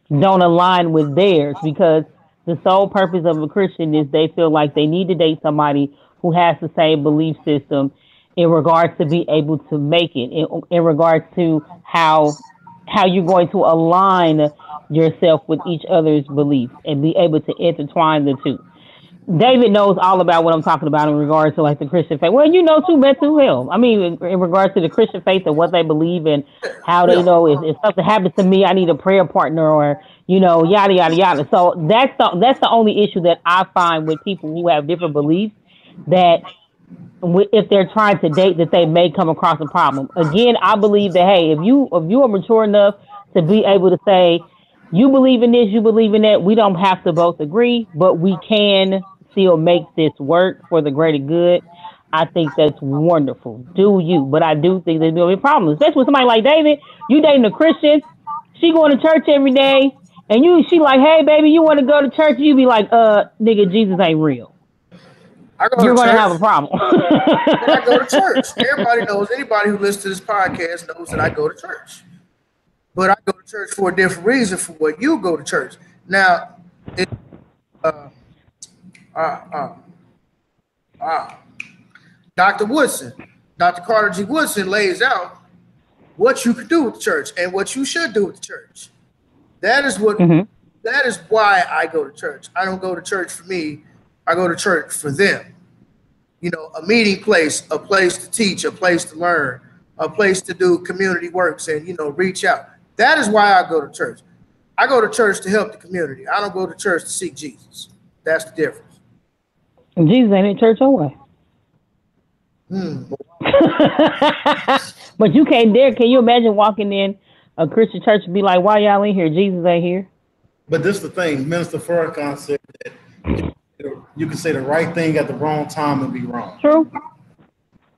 C: don't align with theirs, because the sole purpose of a Christian is they feel like they need to date somebody who has the same belief system in regards to be able to make it, in regards to how you're going to align yourself with each other's beliefs and be able to intertwine the two. David knows all about what I'm talking about in regards to like the Christian faith. Well, you know too, but too hell. I mean, in regards to the Christian faith and what they believe and how they know if something happens to me, I need a prayer partner or, you know, yada, yada, yada. So that's the only issue that I find with people who have different beliefs, that if they're trying to date, that they may come across a problem. Again, I believe that, hey, if you are mature enough to be able to say, you believe in this, you believe in that, we don't have to both agree, but we can still make this work for the greater good. I think that's wonderful. Do you? But I do think there's going to be problems, especially with somebody like David. You dating a Christian, she going to church every day, and she like, hey, baby, you want to go to church? You be like, nigga, Jesus ain't real. You're going to have a problem.
A: But I go to church. Everybody knows, anybody who listens to this podcast knows that I go to church. But I go to church for a different reason from what you go to church. Now, Dr. Woodson, Dr. Carter G. Woodson lays out what you can do with the church and what you should do with the church. That is what. That is why I go to church. I don't go to church for me. I go to church for them. You know, a meeting place, a place to teach, a place to learn, a place to do community works and, you know, reach out. That is why I go to church. I go to church to help the community. I don't go to church to seek Jesus. That's the difference.
C: And Jesus ain't in church anyway. But you can't dare. Can you imagine walking in a Christian church and be like, why y'all in here? Jesus ain't here.
B: But this is the thing. Minister Farrakhan said that you can say the right thing at the wrong time and be wrong.
C: True.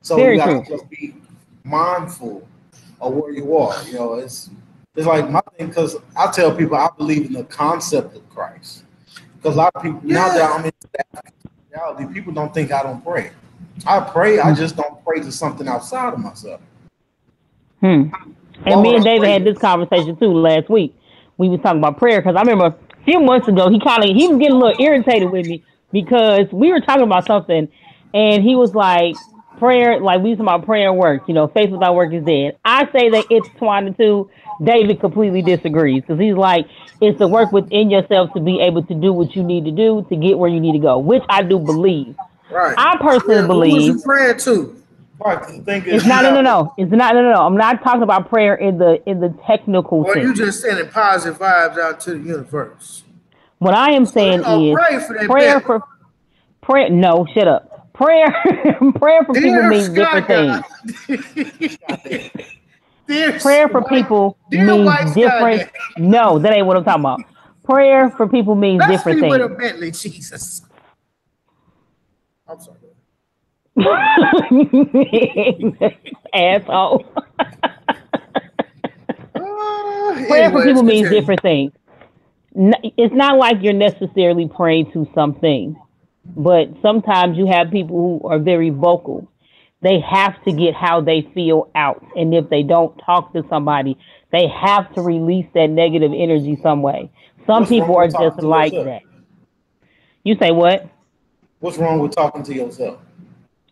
B: So you got to just be mindful of where you are. You know, it's like my thing, because I tell people I believe in the concept of Christ. Because a lot of people, now that I'm into that reality, people don't think I don't pray. I pray, I just don't pray to something outside of myself.
C: And me and David had this conversation too last week. We was talking about prayer, because I remember a few months ago he was getting a little irritated with me because we were talking about something, and he was like, prayer, like we was talking about prayer works, you know, faith without work is dead. I say that it's twined the two. David completely disagrees, because he's like, it's the work within yourself to be able to do what you need to do to get where you need to go, which I do believe.
A: Right.
C: I personally believe.
A: Who's you praying to?
C: It's not no. It's not no. I'm not talking about prayer in the technical sense.
A: Well, you just sending positive vibes out to the universe.
C: What I am saying is prayer for prayer. No, shut up. Prayer for people means different things. Prayer for people means different. No, that ain't what I'm talking about. Prayer for people means different things.
A: With a Bentley, Jesus. I'm sorry.
C: Asshole. Prayer for people means different things. It's not like you're necessarily praying to something, but sometimes you have people who are very vocal. They have to get how they feel out, and if they don't talk to somebody, they have to release that negative energy some way. Some people are just like that. You say what?
B: What's wrong with talking to yourself?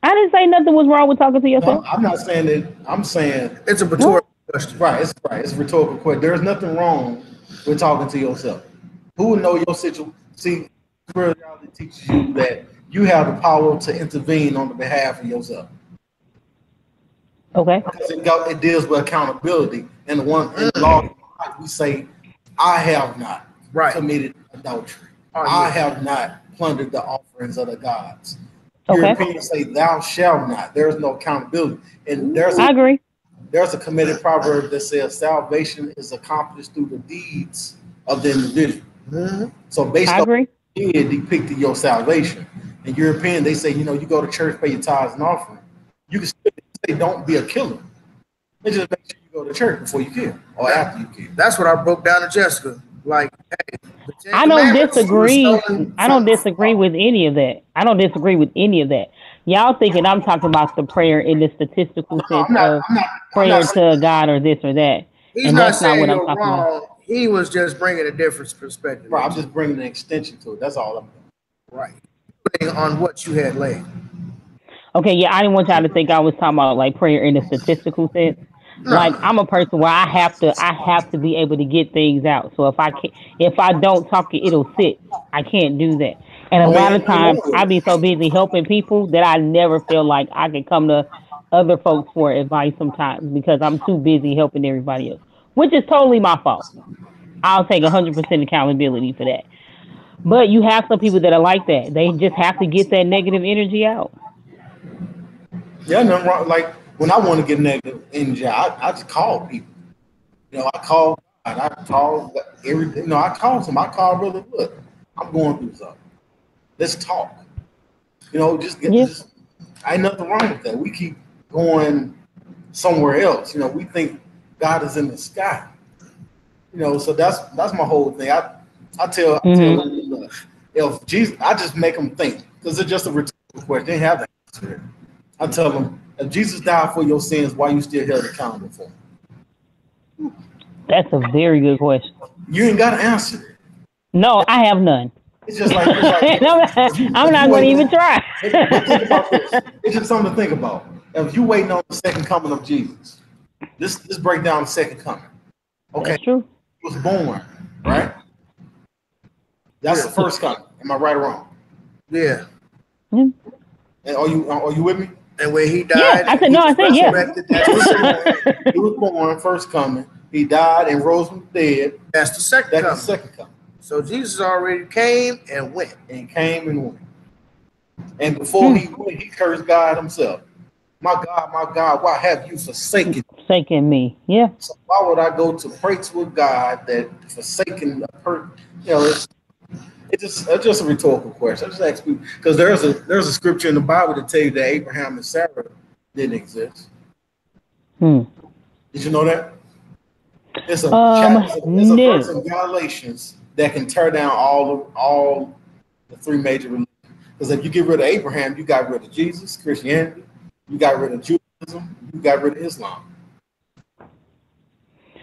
C: I didn't say nothing was wrong with talking to yourself.
B: No, I'm not saying that. I'm saying
A: it's a rhetorical question.
B: Right. It's a rhetorical question. There's nothing wrong with talking to yourself. Who would know your situation? See, spirituality teaches you that you have the power to intervene on the behalf of yourself.
C: Okay.
B: Because it deals with accountability. And in the law, we say, I have not committed adultery. I have not plundered the offerings of the gods. Europeans say, thou shalt not. There is no accountability. And
C: I agree.
B: There's a committed proverb that says salvation is accomplished through the deeds of the individual. Mm-hmm. So based on what you did, depicted your salvation. In European, they say, you go to church, pay your tithes and offering. You can still say, don't be a killer. They just make sure you go to church before you kill or after you kill.
A: That's what I broke down to Jessica. Like, hey,
C: I don't disagree. I don't disagree with any of that. I don't disagree with any of that. Y'all thinking I'm talking about the prayer in the statistical sense of prayer to God or this or that.
A: He's not saying you're wrong. He was just bringing a different perspective.
B: Right, I'm just bringing an extension to it. That's all I'm doing.
A: Right. Putting on what you had laid.
C: Okay, yeah, I didn't want y'all to think I was talking about like prayer in the statistical sense. No. Like I'm a person where I have to be able to get things out. So if I don't talk it, it'll sit. I can't do that. And a lot of times I be so busy helping people that I never feel like I can come to other folks for advice sometimes because I'm too busy helping everybody else, which is totally my fault. I'll take 100% accountability for that. But you have some people that are like that. They just have to get that negative energy out.
B: Yeah, nothing wrong. Like when I want to get negative energy, I just call people. I call God. I call everything. I call some. I call Brother Wood. I'm going through something. Let's talk. Just ain't nothing wrong with that. We keep going somewhere else. We think God is in the sky. So that's my whole thing. I tell them, if Jesus, I just make them think because it's just a rhetorical question. They have the answer. I tell them, if Jesus died for your sins, why you still held accountable for him?
C: That's a very good question.
B: You ain't got to answer it.
C: No, I have none.
B: It's just like
C: I'm not going to even try.
B: But think about this. It's just something to think about. If you waiting on the second coming of Jesus, this break down the second coming. Okay,
C: that's true.
B: He was born, right? That's the first coming. Am I right or wrong?
A: Yeah.
B: And are you with me?
A: And when he died,
C: yeah, I said yeah.
B: He was born, first coming. He died and rose from the dead.
A: That's the second coming.
B: That's the second coming.
A: So Jesus already came and went.
B: And before he went, he cursed God himself. My God, why have you forsaken
C: me? Yeah.
B: So why would I go to pray to a God that forsaken a person? It's just a rhetorical question. I just ask people because there's a scripture in the Bible that tell you that Abraham and Sarah didn't exist. Did you know that? It's a verse in Galatians that can tear down all the three major religions. Because if you get rid of Abraham, you got rid of Jesus, Christianity, you got rid of Judaism, you got rid of Islam.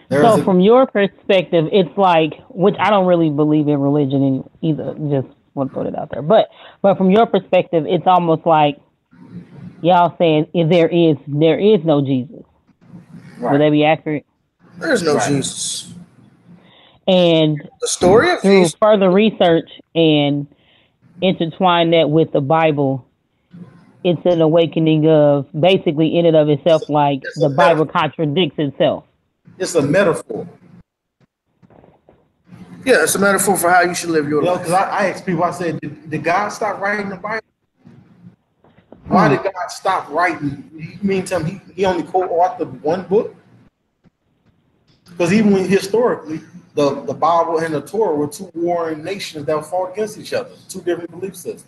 C: So from your perspective, it's like, which I don't really believe in religion either, just want to put it out there. But from your perspective, it's almost like y'all saying if there is no Jesus. Right. Would that be accurate?
A: There's no Jesus.
C: And
A: the story of
C: through
A: Jesus.
C: Further research and intertwine that with the Bible, it's an awakening of basically in and of itself, like the Bible contradicts itself.
B: It's a metaphor.
A: Yeah, it's a metaphor for how you should live your life.
B: Because I asked people, I said, did God stop writing the Bible? Why did God stop writing? You mean tell me he only co-authored one book? Because even when historically, the Bible and the Torah were two warring nations that fought against each other, two different belief systems.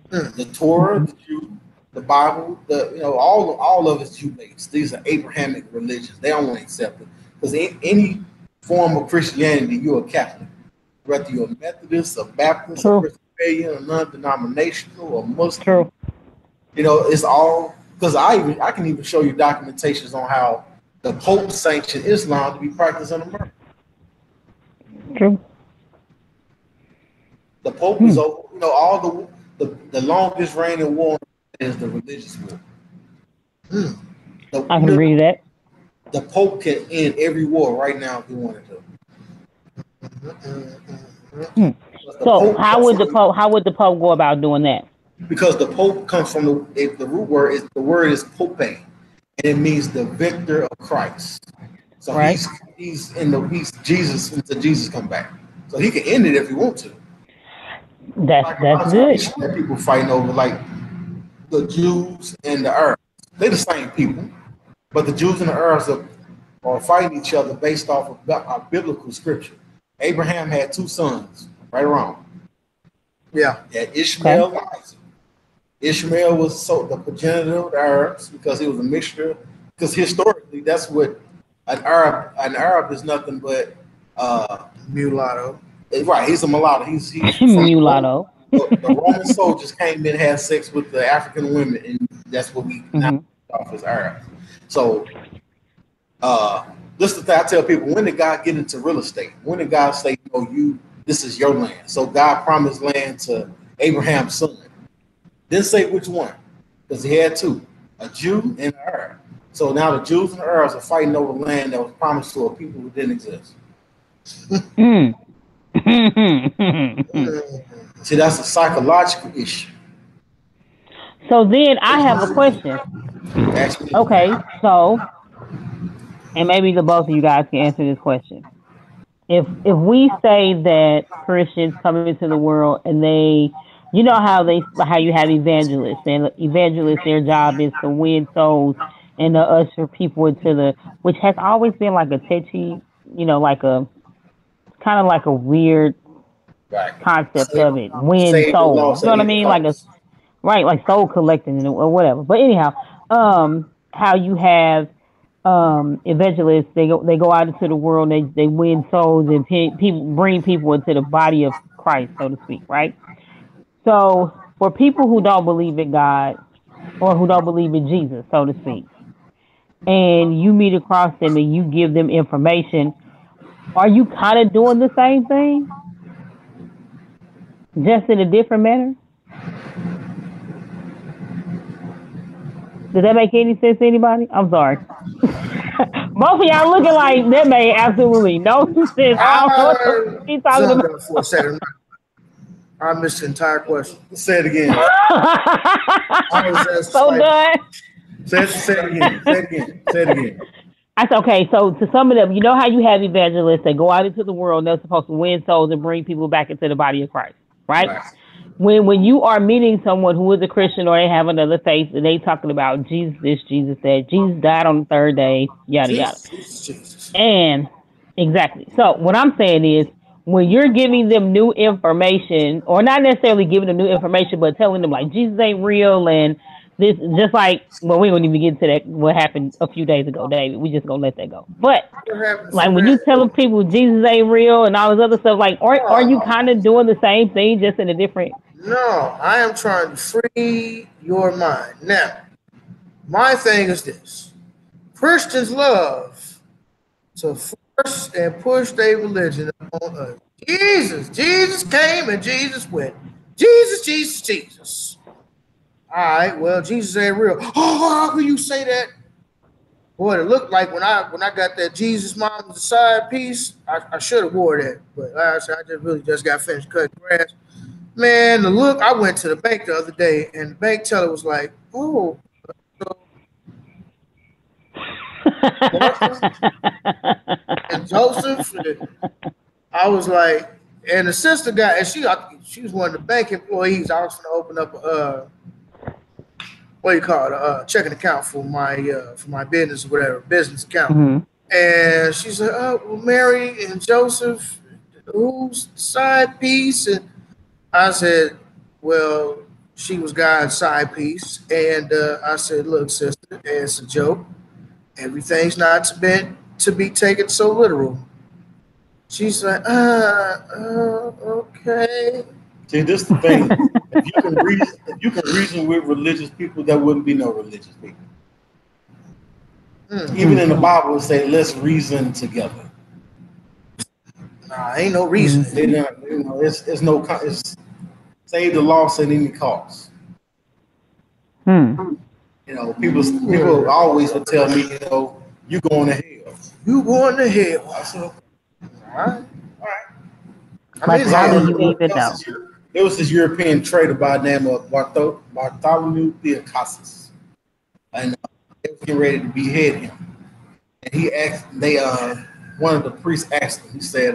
B: The Torah, the Jew, the Bible, all of it's Jew-based. These are Abrahamic religions. They don't want to accept it because any form of Christianity, you're a Catholic, whether you're a Methodist, a Baptist, a Presbyterian, a non-denominational, or Muslim.
C: True.
B: It's all because I can even show you documentations on how the Pope sanctioned Islam to be practiced in America.
C: True.
B: The Pope is over, all the longest reigning war is the religious war.
C: I can agree with that.
B: The Pope can end every war right now if he wanted to.
C: So how would the Pope go about doing that?
B: Because the Pope comes from the root word is Pope, and it means the victor of Christ. So he's Jesus until Jesus come back. So he can end it if he wants to.
C: That's good.
B: People fighting over like the Jews and the Arabs. They're the same people, but the Jews and the Arabs are fighting each other based off of biblical scripture. Abraham had two sons, right or wrong.
A: Yeah.
B: He had Ishmael and Isaac. Ishmael was the progenitor of the Arabs because he was a mixture. Because historically, that's what an Arab is nothing but
A: mulatto.
B: Right, he's a mulatto. He's
C: mulatto.
B: The Roman soldiers came in, had sex with the African women, and that's what we now off as Arabs. So, this is the thing I tell people: when did God get into real estate? When did God say, this is your land? So God promised land to Abraham's son. Didn't say which one, because he had two, a Jew and an Arab. So now the Jews and the Arabs are fighting over land that was promised to a people who didn't exist. See, that's a psychological issue.
C: So then I have a question. Okay, so, and maybe the both of you guys can answer this question. If we say that Christians come into the world and they, how you have evangelists, and evangelists, their job is to win souls and to usher people into which has always been like a touchy, like a kind of like a weird concept of it. Win souls. You know what I mean? Like soul collecting or whatever. But anyhow, how you have evangelists, they go out into the world, they win souls and bring people into the body of Christ, so to speak, right? So for people who don't believe in God or who don't believe in Jesus, so to speak, and you meet across them and you give them information, are you kind of doing the same thing, just in a different manner? Does that make any sense to anybody? I'm sorry. Both of y'all looking like that made absolutely no sense. I don't know what he's talking about.
A: For a second. I missed the entire question.
B: Say it again.
C: So done.
B: Say it again.
C: That's okay. So to sum it up, you know how you have evangelists that go out into the world and they're supposed to win souls and bring people back into the body of Christ, right? When you are meeting someone who is a Christian or they have another faith and they talking about Jesus this, Jesus that, Jesus died on the third day, yada yada. And exactly. So what I'm saying is, when you're giving them new information, or not necessarily giving them new information, but telling them like Jesus ain't real and this, just like, well, we won't even get into that, what happened a few days ago, David. We just gonna let that go. But like when you telling people Jesus ain't real and all this other stuff, like, are you kind of doing the same thing just in a different?
A: No, I am trying to free your mind. Now, my thing is this: Christians love to force and push their religion on us. Jesus came and Jesus went. Jesus. All right, well, Jesus ain't real. Oh, how can you say that? Boy, it looked like when I got that Jesus Mom's side piece, I should have wore that. But like I said, I just got finished cutting grass. Man, the look, I went to the bank the other day, and the bank teller was like, oh. And Joseph, I was like, and the sister got, and she was one of the bank employees. I was going to open up a checking account for my business or whatever, business account. And she said, "Oh, well, Mary and Joseph, who's side piece?" And I said, "Well, she was God's side piece." And I said, "Look, sister, it's a joke. Everything's not to be taken so literal." She's like, okay.
B: See, this is the thing. If you can reason with religious people, there wouldn't be no religious people. Even in the Bible, it say, "Let's reason together."
A: Nah, ain't no reason.
B: They don't, it's no. It's save the loss at any cost. People always would tell me, you going to hell.
A: You going to hell.
B: I said,
A: all right.
C: But how do you even know?
B: There was this European trader by the name of Bartholomew Theocasus, and they were getting ready to behead him. And he asked, one of the priests asked him. He said,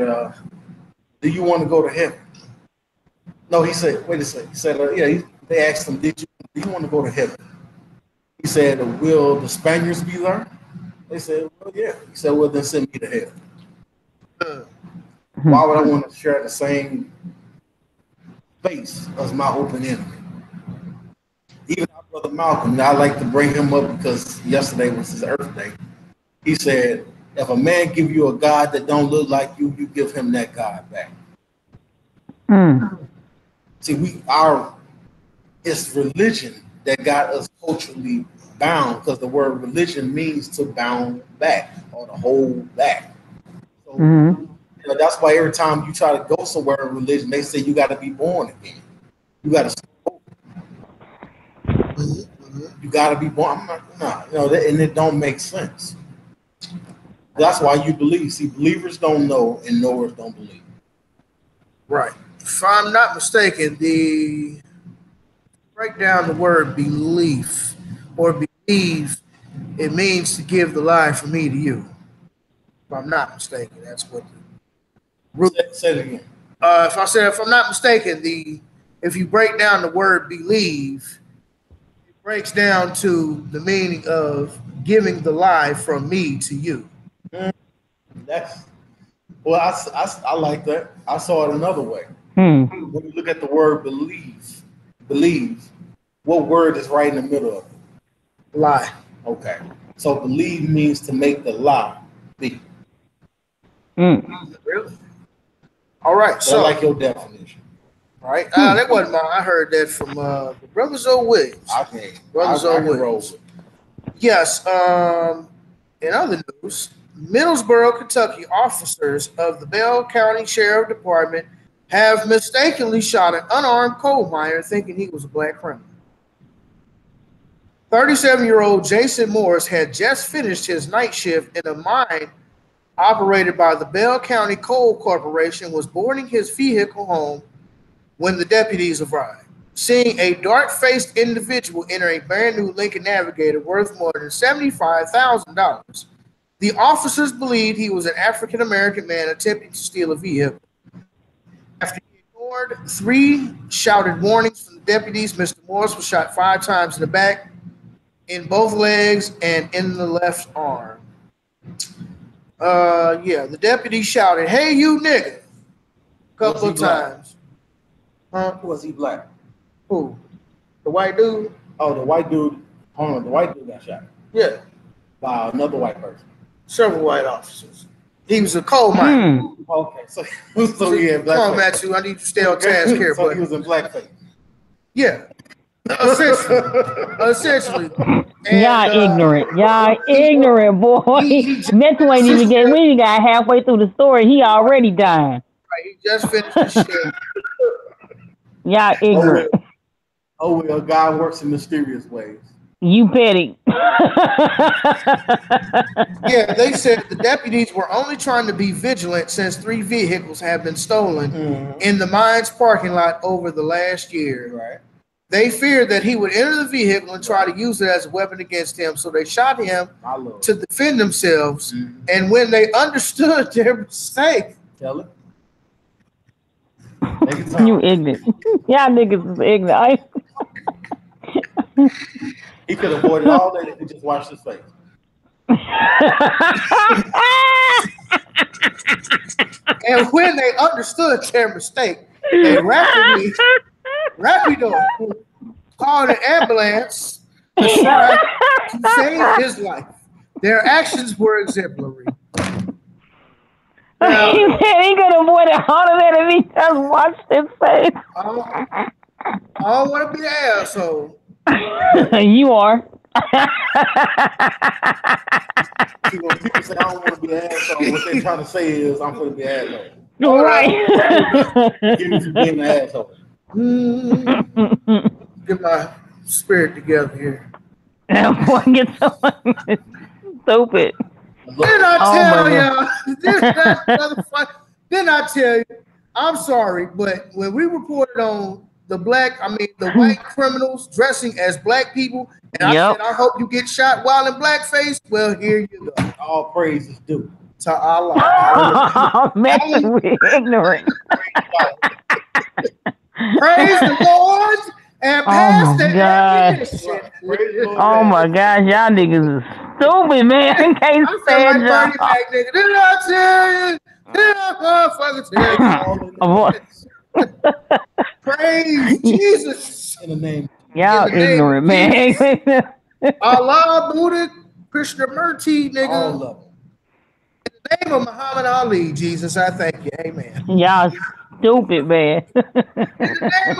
B: "Do you want to go to heaven?" No, he said, "Wait a second." He said, "Yeah." They asked him, "Do you want to go to heaven?" He said, "Will the Spaniards be there?" They said, "Well, yeah." He said, "Well, then send me to hell." Why would I want to share the same face as my open enemy? Even our brother Malcolm, I like to bring him up because yesterday was his Earth Day. He said, "If a man give you a God that don't look like you, you give him that God back." See, it's religion that got us culturally bound, because the word religion means to bound back or to hold back. So that's why every time you try to go somewhere in religion, they say you got to be born again. You got to start over. You got to be born. I'm like, nah, and it don't make sense. That's why you believe. See, believers don't know, and knowers don't believe.
A: Right. If I'm not mistaken, break down the word belief or believe, it means to give the lie from me to you. If I'm not mistaken, that's what the root.
B: Say it again.
A: If I'm not mistaken, if you break down the word believe, it breaks down to the meaning of giving the lie from me to you.
B: I like that. I saw it another way. When you look at the word believe, what word is right in the middle of it?
A: Lie.
B: Okay. So believe means to make the lie be.
A: Really? All right. So
B: I like your definition.
A: Right. That wasn't mine. I heard that from the Brothers O. Williams.
B: Okay.
A: Brothers O. Williams. Yes. In other news, Middlesboro, Kentucky officers of the Bell County Sheriff Department have mistakenly shot an unarmed coal miner thinking he was a black criminal. 37-year-old Jason Morris had just finished his night shift in a mine operated by the Bell County Coal Corporation, was boarding his vehicle home when the deputies arrived. Seeing a dark-faced individual enter a brand new Lincoln Navigator worth more than $75,000, the officers believed he was an African-American man attempting to steal a vehicle. After he ignored 3 shouted warnings from the deputies, Mr. Morris was shot 5 times in the back, in both legs, and in the left arm. The deputy shouted, "Hey, you nigga," a couple of times.
B: Was he black?
A: Who? The white dude?
B: Oh, the white dude. Hold on, the white dude got shot.
A: Yeah.
B: By another white person.
A: Several white officers. He was a coal miner.
B: Okay, so he had black.
A: Come on, Matthew. I need you to stay on task here,
B: so
A: buddy.
B: He was in blackface.
A: Yeah. Essentially. And,
C: y'all ignorant. Y'all ignorant, boy. Mental ain't even getting. We ain't got halfway through the story. He already died.
A: Right, he just finished the shit.
C: Y'all ignorant.
B: Oh well, God works in mysterious ways.
C: You petty.
A: Yeah, they said the deputies were only trying to be vigilant since 3 vehicles have been stolen in the mine's parking lot over the last year.
B: Right.
A: They feared that he would enter the vehicle and try to use it as a weapon against him, so they shot him to defend themselves. And when they understood their mistake,
B: tell it.
C: You ignorant. Y'all niggas is ignorant.
B: He could have avoided all that if he just washed his face.
A: And when they understood their mistake, they rapidly called an ambulance to try to save his life. Their actions were exemplary. Now,
C: he said he could avoid a heart attack if he just watched his face.
A: I don't want to be an asshole.
C: You are.
B: See, when people say I don't want to be an asshole, what they're trying to say is I'm going to be an asshole.
C: Right.
B: Give me from being an asshole.
A: Get my spirit together here.
C: That boy gets so stupid.
A: Didn't I tell y'all? Didn't I tell you? I'm sorry, but when we reported on the white criminals dressing as black people, and I said, I hope you get shot while in blackface. Well, here you go.
B: All praise is due
A: to Allah.
C: Messing with ignorant.
A: Praise the Lord and pass the
C: ammunition. Oh my gosh, y'all niggas is stupid, man. I can't stand y'all.
A: Didn't I tell you? Didn't I motherfucker tell you? Praise Jesus.
B: In the name.
C: Y'all ignorant, man.
A: Allah, Buddha, Krishnamurti, nigga.
B: All of them.
A: In the name of Muhammad Ali, Jesus, I thank you. Amen.
C: Y'all stupid, man.
A: In the name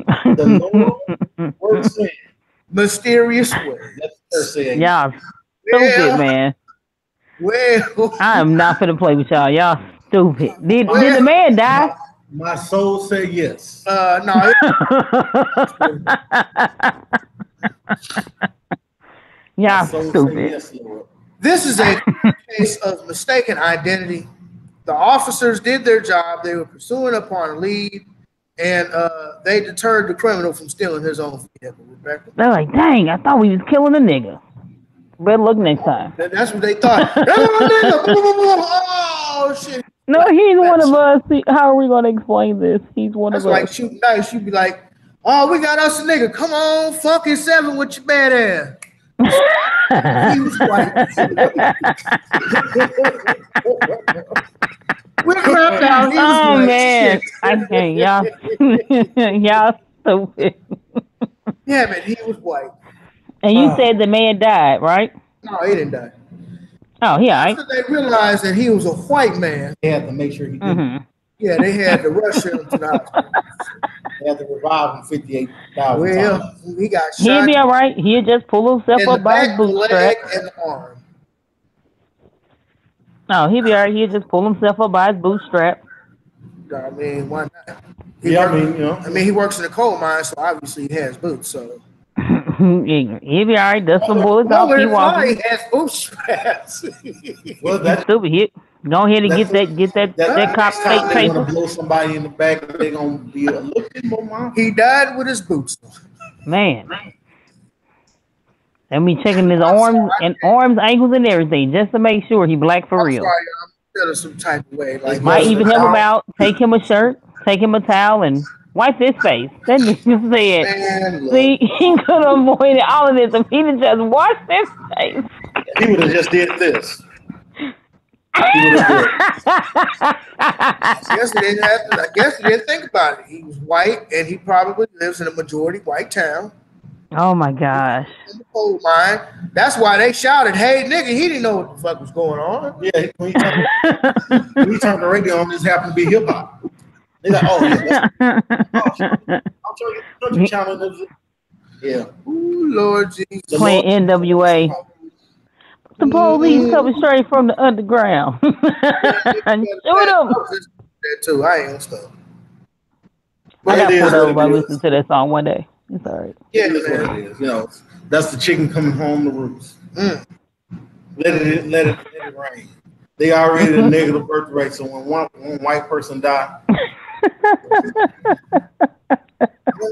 A: of
B: the Lord works in
A: mysterious way.
C: Y'all stupid, man.
A: Well,
C: I am not finna play with y'all. Y'all stupid. Did the man die?
B: My soul said yes.
A: No.
C: Y'all stupid.
B: Yes, Lord.
A: This is a case of mistaken identity. The officers did their job. They were pursuing upon a lead, and they deterred the criminal from stealing his own vehicle. Rebecca.
C: They're like, dang, I thought we was killing a nigga. Better look next time.
A: That's what they thought. Oh, shit.
C: No, he's one of us. How are we going to explain this? He's one of us.
A: That's like shooting dice. You'd be like, oh, we got us a nigga. Come on, fucking 7 with your bad ass. He was white. We crapped out. He was
C: oh,
A: white.
C: man. I can't. Y'all stupid.
A: Yeah, man, he was white.
C: And you said the man died, right?
A: No, he didn't die.
C: Oh, yeah.
A: After they realized that he was a white man,
B: they had to make sure he did.
C: Mm-hmm.
A: Yeah, they had to rush him to the hospital.
B: They had to revive him 58,000
A: well,
B: times.
A: He got shot.
C: He'll be all right. He'll just pull himself up by his bootstrap.
A: And the arm.
C: Oh, he'll be all right. He'll just pull himself up by his bootstrap.
A: I mean, why not?
B: He
A: works in a coal mine, so obviously he has boots. So
C: he'll be all right. Dust some bullets off. He
A: has bootstraps.
B: Well, that's
C: stupid. Go ahead and get that cop fake paper.
B: They want to blow somebody in the back. They're gonna be looking for mom.
A: He died with his boots.
C: Man. And me checking his arms, ankles, and everything, just to make sure he black for real.
A: Sorry, I'm feeling some type of way. Like
C: might even help him out. Take him a shirt, take him a towel, and wipe his face. That nigga said, see, he could have avoided all of this if he'd have just washed his face.
B: He would have just did this.
A: I guess he didn't think about it. He was white, and he probably lives in a majority white town.
C: Oh my gosh!
A: In the coal mine. That's why they shouted, "Hey, nigga!" He didn't know what the fuck was going on.
B: Yeah, when he turned the radio on, this happened to be hip hop. They're like, "Oh, yeah, I'll show you channel." Yeah.
A: Ooh, Lord Jesus.
C: Playing NWA. The police coming straight from the underground. Shoot them.
A: That too. I ain't gonna stop.
C: I got pulled over by listening to that song one day. It's all right.
B: Yeah, that's what it is. You know, that's the chicken coming home to roost. Let it rain. They already the negative birth rate, so when one white person die.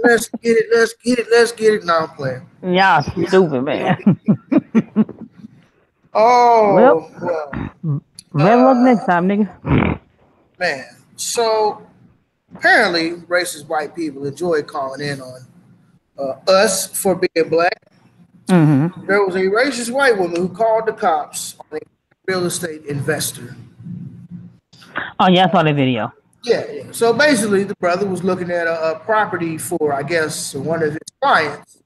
A: Let's get it. No, I'm playing.
C: Y'all stupid, man.
A: Well,
C: better luck next time, nigga.
A: Man, so apparently racist white people enjoy calling in on us for being black.
C: Mm-hmm.
A: There was a racist white woman who called the cops on a real estate investor.
C: Oh yeah, I saw the video.
A: Yeah, yeah. So basically, the brother was looking at a property for, I guess, one of his clients,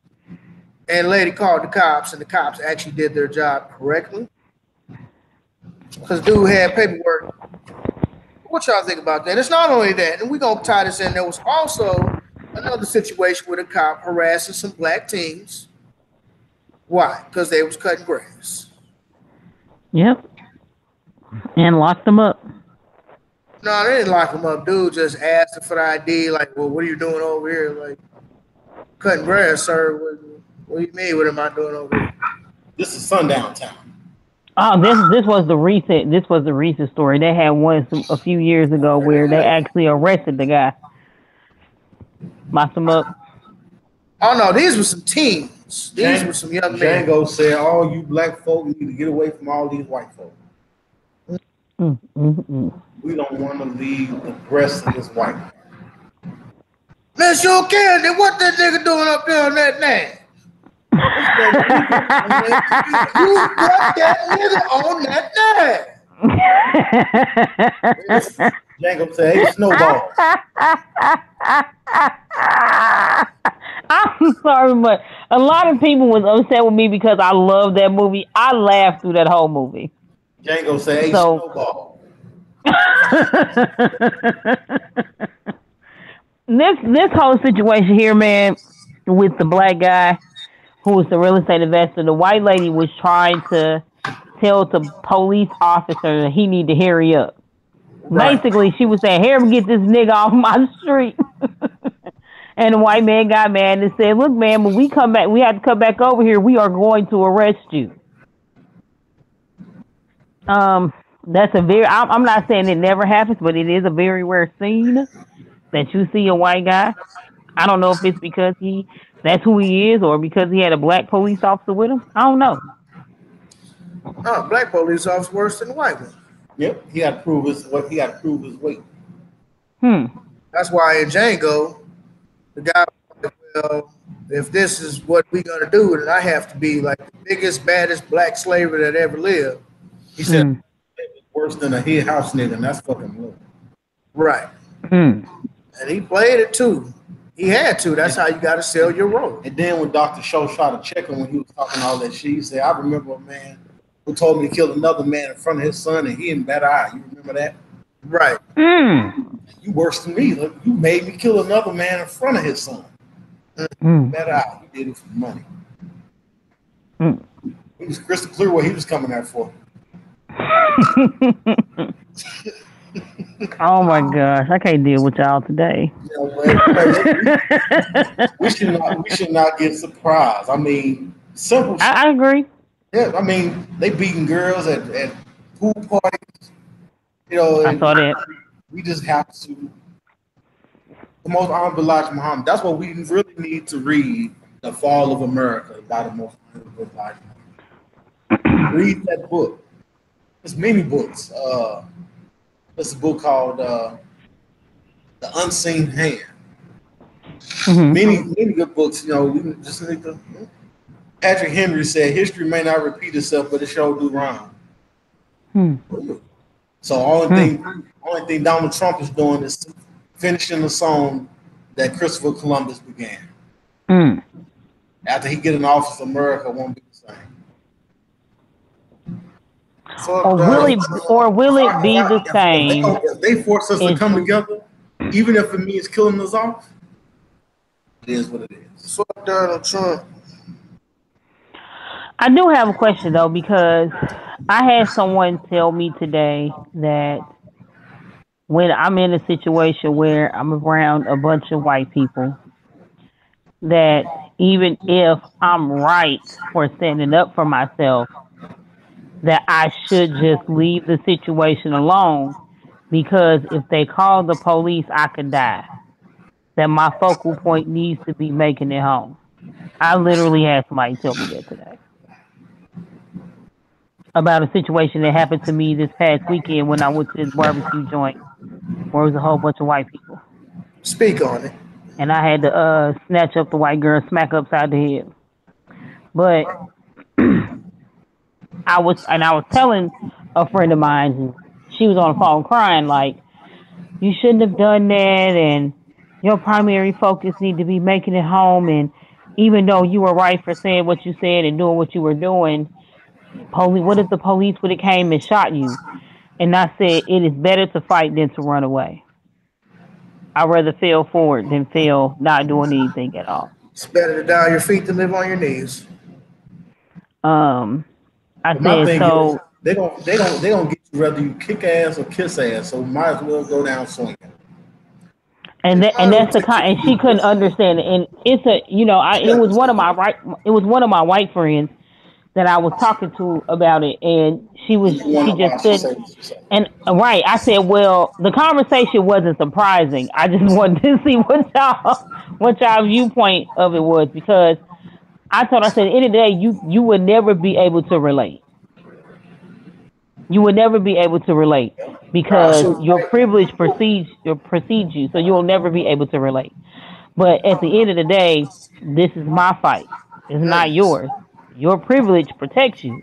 A: and the lady called the cops, and the cops actually did their job correctly because dude had paperwork. What y'all think about that? It's not only that, and we're gonna tie this in. There was also another situation with a cop harassing some black teens. Why? Because they was cutting grass.
C: Yep. And locked them up.
A: No, they didn't lock him up. Dude just asked him for the ID. Like, well, what are you doing over here? Like, cutting grass, sir. What do you mean? What am I doing over here?
B: This is sundown time.
C: Oh, this was the recent story. They had one a few years ago where they actually arrested the guy, locked him up.
A: Oh no, these were some teens. These were some young men.
B: Django said, "All you black folk need to get away from all these white folk. We don't want to leave the rest of this white."
A: Man, sure can. Then what that nigga doing up there on that name? You got that nigga on that name.
B: Django said, "Hey, Snowball."
C: I'm sorry, but a lot of people was upset with me because I love that movie. I laughed through that whole movie.
B: Django said, "Hey, Snowball."
C: This whole situation here, man, with the black guy who was the real estate investor, the white lady was trying to tell the police officer that he need to hurry up. Right. Basically, she was saying, "Here, get this nigga off my street." And the white man got mad and said, "Look, man, when we come back, we have to come back over here. We are going to arrest you." That's a very. I'm not saying it never happens, but it is a very rare scene that you see a white guy. I don't know if it's because that's who he is, or because he had a black police officer with him. I don't know.
A: Oh, black police officer worse than the white one.
B: Yep, he had to prove his weight.
A: That's why in Django, the guy was like, well, if this is what we're gonna do, then I have to be like the biggest, baddest black slaver that ever lived.
B: He said it was worse than a head house nigga, and that's fucking low.
A: Right. And he played it too. He had to. That's how you got to sell your role.
B: And then when Dr. Show tried to check him when he was talking all that shit, he said, "I remember a man who told me to kill another man in front of his son, and he didn't bat an eye. You remember that?"
A: Right.
B: You worse than me. Look, you made me kill another man in front of his son. Bat an eye. You did it for money. It was crystal clear what he was coming there for.
C: Oh my gosh, I can't deal with y'all today.
B: We should not get surprised. I mean, simple.
C: I agree.
B: Yeah, I mean, they beating girls at pool parties. You know,
C: I saw that.
B: We just have to. The most honorable Elijah Muhammad. That's what we really need to read. The Fall of America by the most honorable Elijah Muhammad. Read that book. There's many books. There's a book called The Unseen Hand. Many good books. You know, we just need to. Patrick Henry said, "History may not repeat itself, but it sure do rhyme." So only thing Donald Trump is doing is finishing the song that Christopher Columbus began. After he get in office, America won't be the same.
C: Or will it be the same?
B: If they force us to come together, even if it means killing us off, it is what it is.
A: Fuck Donald Trump.
C: I do have a question though, because I had someone tell me today that when I'm in a situation where I'm around a bunch of white people, that even if I'm right for standing up for myself, that I should just leave the situation alone, because if they call the police, I could die. That my focal point needs to be making it home. I literally had somebody tell me that today about a situation that happened to me this past weekend when I went to this barbecue joint where it was a whole bunch of white people.
A: Speak on it.
C: And I had to snatch up the white girl, smack her upside the head. But I was telling a friend of mine, and she was on the phone crying, like, you shouldn't have done that, and your primary focus need to be making it home. And even though you were right for saying what you said and doing what you were doing, what if the police would have came and shot you? And I said, it is better to fight than to run away. I'd rather fail forward than fail not doing anything at all.
A: It's better to die on your feet than live on your knees.
C: Um, I
B: But my
C: said,
B: thing is,
C: so,
B: they gonna get you whether you kick ass or kiss ass. So might as well go down swinging.
C: and
A: It
C: that,
A: might
C: and
A: as well
C: that's the
A: take
C: kind,
A: you
C: and
A: to
C: she
A: do
C: couldn't
A: this.
C: understand it. And it's it was one of my it was one of my white friends that I was talking to about it, and
B: You
C: she
B: wonder
C: just
B: why she
C: couldn't.
B: said what she said.
C: And right, I said, well, the conversation wasn't surprising. I just wanted to see what y'all viewpoint of it was, because I said, at the end of the day, you would never be able to relate. You would never be able to relate
A: Nah,
C: because
A: she was
C: your
A: right.
C: privilege precedes you, so you'll never be able to relate. But at the end of the day, this is my fight. It's not
A: Thanks.
C: yours. Your privilege protects you.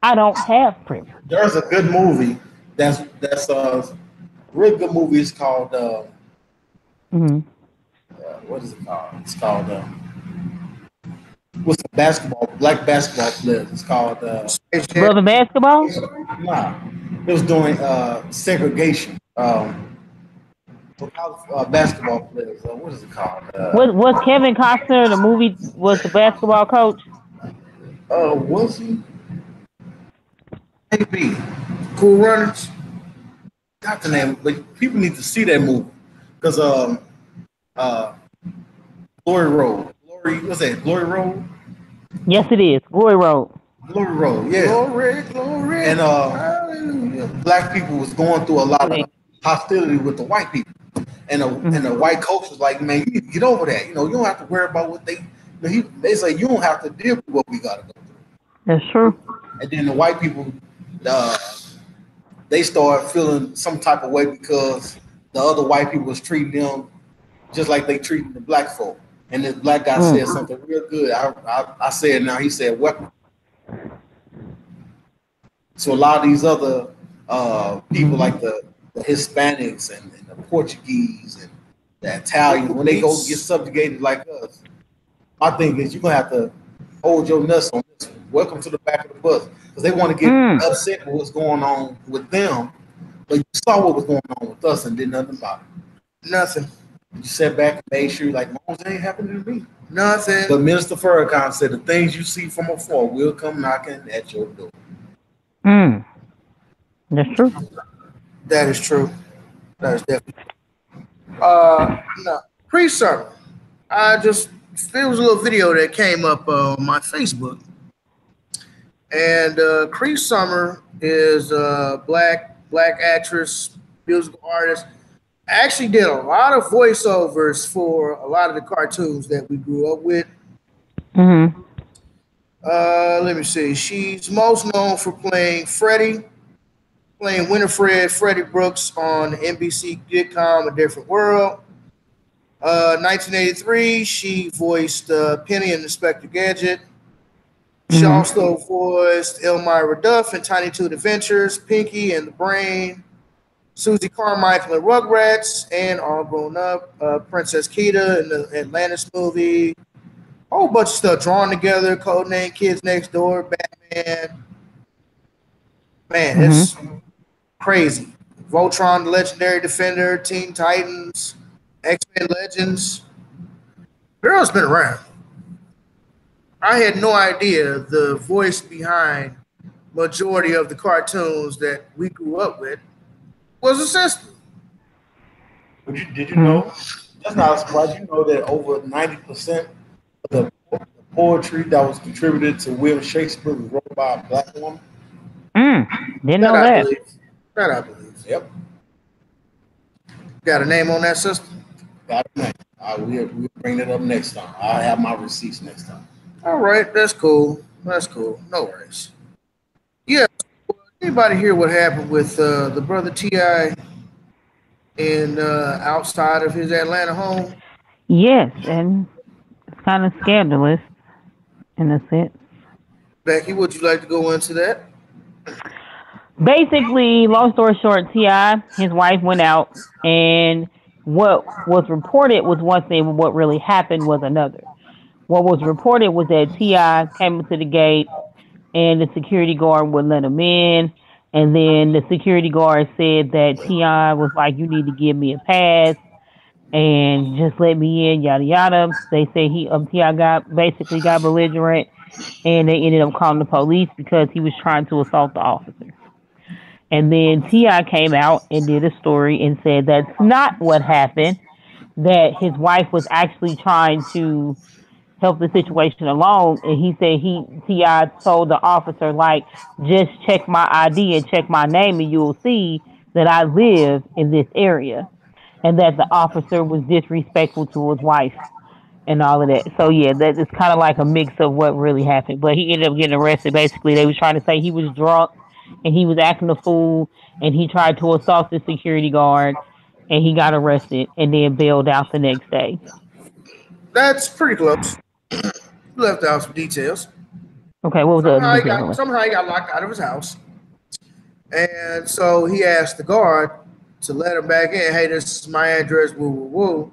C: I don't have privilege.
B: There's a good movie that's a real good movie. It's called
C: Hmm.
B: what is it called? It's called what's the black basketball players. It's called
A: Space Jam.
C: Love and basketball.
B: nah. It was doing segregation. For college basketball players. What is it called?
C: What was Kevin Costner? The movie was the basketball coach.
B: Was he?
A: Maybe. Cool Runners.
B: Got the name, but people need to see that movie because uh, Glory Road, Glory, what's that? Glory Road,
C: Yes, it is. Glory Road.
B: Glory Road, yeah.
A: Glory, glory.
B: And
A: Hallelujah.
B: black people was going through a lot of hostility with the white people, and
C: Mm-hmm.
B: the white coach was like, man, you need to get over that. You don't have to worry about what they say. You don't have to deal with what we got to go through.
C: That's true.
B: And then the white people, uh, they start feeling some type of way because the other white people was treating them just like they treating the black folk. And this black guy said
C: Mm.
B: something real good. I said now he said welcome. So a lot of these other people like the Hispanics and the Portuguese and the Italians, when they go get subjugated like us, my thing is you're gonna have to hold your nuts on this one. Welcome to the back of the bus. Because they want to get
C: Mm.
B: upset with what's going on with them, but you saw what was going on with us and did nothing about it.
A: Nothing.
B: You sat back and made sure, like, no, that ain't happening to me.
A: Nothing.
B: But Minister Farrakhan said, the things you see from afar will come knocking at your door.
C: Mm. That's true.
A: That is true. That is definitely. No. Pre-summer. There was a little video that came up on my Facebook, and Cree Summer is a black actress, musical artist. Actually, did a lot of voiceovers for a lot of the cartoons that we grew up with.
C: Mm-hmm.
A: Let me see. She's most known for playing Winifred Freddie Brooks on NBC sitcom A Different World. 1983, she voiced Penny and Inspector Gadget. She
C: Mm-hmm.
A: also voiced Elmira Duff in Tiny Toon Adventures, Pinky and the Brain, Susie Carmichael in Rugrats, and All Grown Up, Princess Keita in the Atlantis movie. A whole bunch of stuff drawn together, Codename Kids Next Door, Batman. Man, it's
C: Mm-hmm.
A: crazy. Voltron, the Legendary Defender, Teen Titans, X-Men Legends. Girl's been around. I had no idea the voice behind majority of the cartoons that we grew up with was a sister.
B: But did you
C: Mm-hmm.
B: know? That's not a surprise. You know that over 90% of the poetry that was contributed to William Shakespeare was wrote by a black woman?
C: Mm. Didn't
A: That
C: know
A: I
C: that.
A: believe. That I believe.
B: Yep.
A: Got a name on that sister?
B: Got it, man. We'll bring it up next time. I'll have my receipts next time.
A: All right, that's cool. That's cool. No worries. Yeah. Anybody hear what happened with the brother Ti in outside of his Atlanta home?
C: Yes, and it's kind of scandalous. in a sense.
A: Becky, would you like to go into that?
C: Basically, long story short, Ti, his wife went out, and what was reported was one thing, but what really happened was another. What was reported was that Ti came to the gate, and the security guard would let him in, and then the security guard said that Ti was like, "You need to give me a pass." And just let me in, yada yada. They say Ti got belligerent, and they ended up calling the police because he was trying to assault the officer. And then Ti came out and did a story and said that's not what happened. That his wife was actually trying to help the situation along, and he said Ti told the officer like, just check my ID and check my name, and you'll see that I live in this area, and that the officer was disrespectful to his wife and all of that. So yeah, that is kind of like a mix of what really happened. But he ended up getting arrested. Basically, they was trying to say he was drunk and he was acting a fool, and he tried to assault the security guard, and he got arrested and then bailed out the next day.
A: That's pretty close. Left out some details.
C: Okay, what was the other detail?
A: Somehow he got locked out of his house, and so he asked the guard to let him back in. Hey, this is my address. Woo woo woo.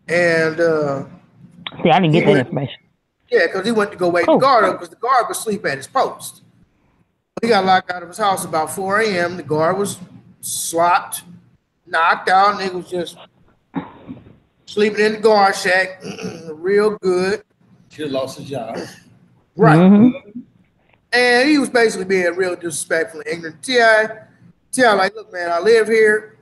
A: And
C: see, I didn't get that information.
A: Yeah, because he went to go wake the guard up because the guard was asleep at his post. He got locked out of his house about 4 a.m. The guard was slopped, knocked out, and he was just sleeping in the guard shack, real good.
B: Should have lost his job.
A: Right. Mm-hmm. And he was basically being real disrespectful and ignorant. Ti, like, look, man, I live here.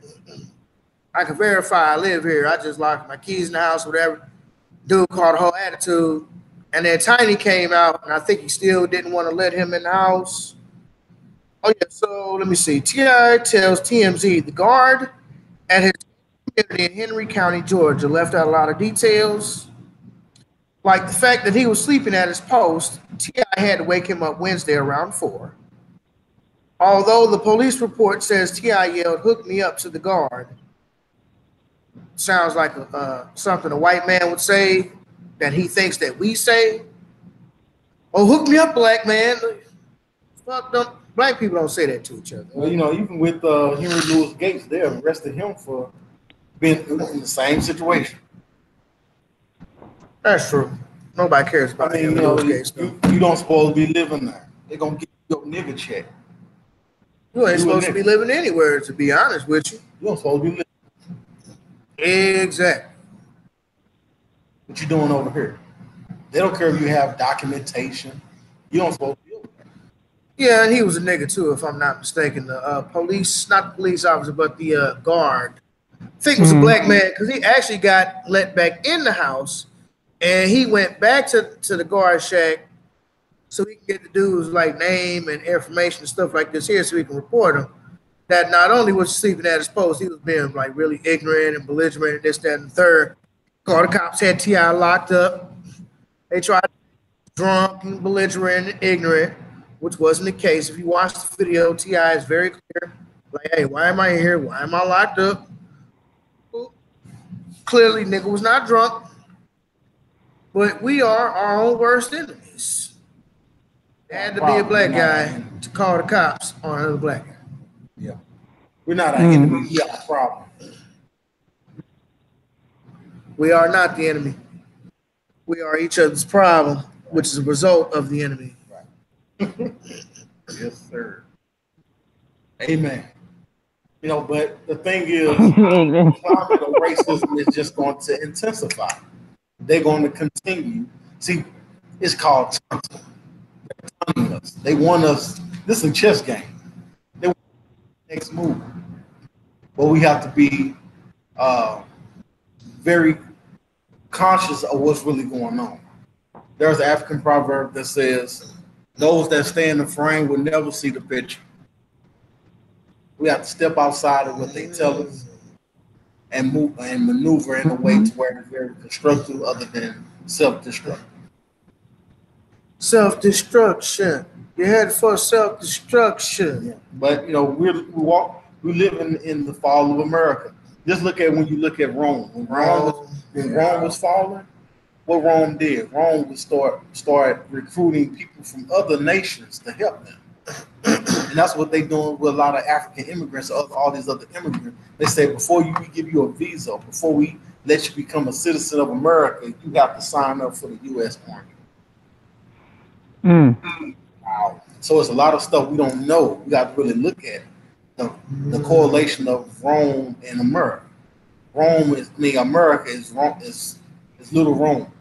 A: I can verify I live here. I just locked my keys in the house, whatever. Dude called a whole attitude. And then Tiny came out, and I think he still didn't want to let him in the house. Oh, yeah, so let me see. Ti tells TMZ the guard at his community in Henry County, Georgia, left out a lot of details. Like the fact that he was sleeping at his post, Ti had to wake him up Wednesday around 4. Although the police report says Ti yelled, "Hook me up," to the guard. Sounds like something a white man would say that he thinks that we say. Oh, hook me up, black man. Fuck them. Black people don't say that to each other.
B: Well, even with Henry Louis Gates, they arrested him for being in the same situation.
A: That's true. Nobody cares about Henry Louis Gates.
B: You don't supposed to be living there. They're going to give you your nigga check.
A: You ain't supposed to be living anywhere, to be honest with you.
B: You don't supposed to be living.
A: Exactly.
B: What you doing over here? They don't care if you have documentation. You don't supposed to be over there.
A: Yeah, and he was a nigga too, if I'm not mistaken. The police, not the police officer, but the guard. I think it was a black man because he actually got let back in the house, and he went back to the guard shack so he can get the dude's like name and information and stuff like this here, so he can report him. That not only was he sleeping at his post, he was being like really ignorant and belligerent and this, that, and the third. Called the cops, had Ti locked up. They tried drunk and belligerent and ignorant, which wasn't the case. If you watch the video, Ti is very clear. Like, hey, why am I here? Why am I locked up? Clearly, nigga was not drunk. But we are our own worst enemies. There had to be a black guy to call the cops on another black guy.
B: Yeah. We're not an enemy, we are a problem.
A: We are not the enemy. We are each other's problem, which is a result of the enemy.
B: Right. Yes, sir. Amen. But the thing is, the climate of racism is just going to intensify. They're going to continue. See, it's called taunting. They're taunting us. They want us. This is a chess game. They want the next move. But we have to be very conscious of what's really going on. There's an African proverb that says, "Those that stay in the frame will never see the picture." We have to step outside of what they tell us and move and maneuver in a way to where it's very constructive, other than self-destruct.
A: Self-destruction. You're headed for self-destruction.
B: Yeah. But we live in the fall of America. Just look at when you look at Rome. When Rome was falling, what Rome did. Rome would start recruiting people from other nations to help them. And that's what they're doing with a lot of African immigrants, all these other immigrants. They say before we give you a visa, before we let you become a citizen of America, you have to sign up for the U.S. Army. Wow. So it's a lot of stuff we don't know. We got to really look at the correlation of Rome and America. America is Rome, is little Rome,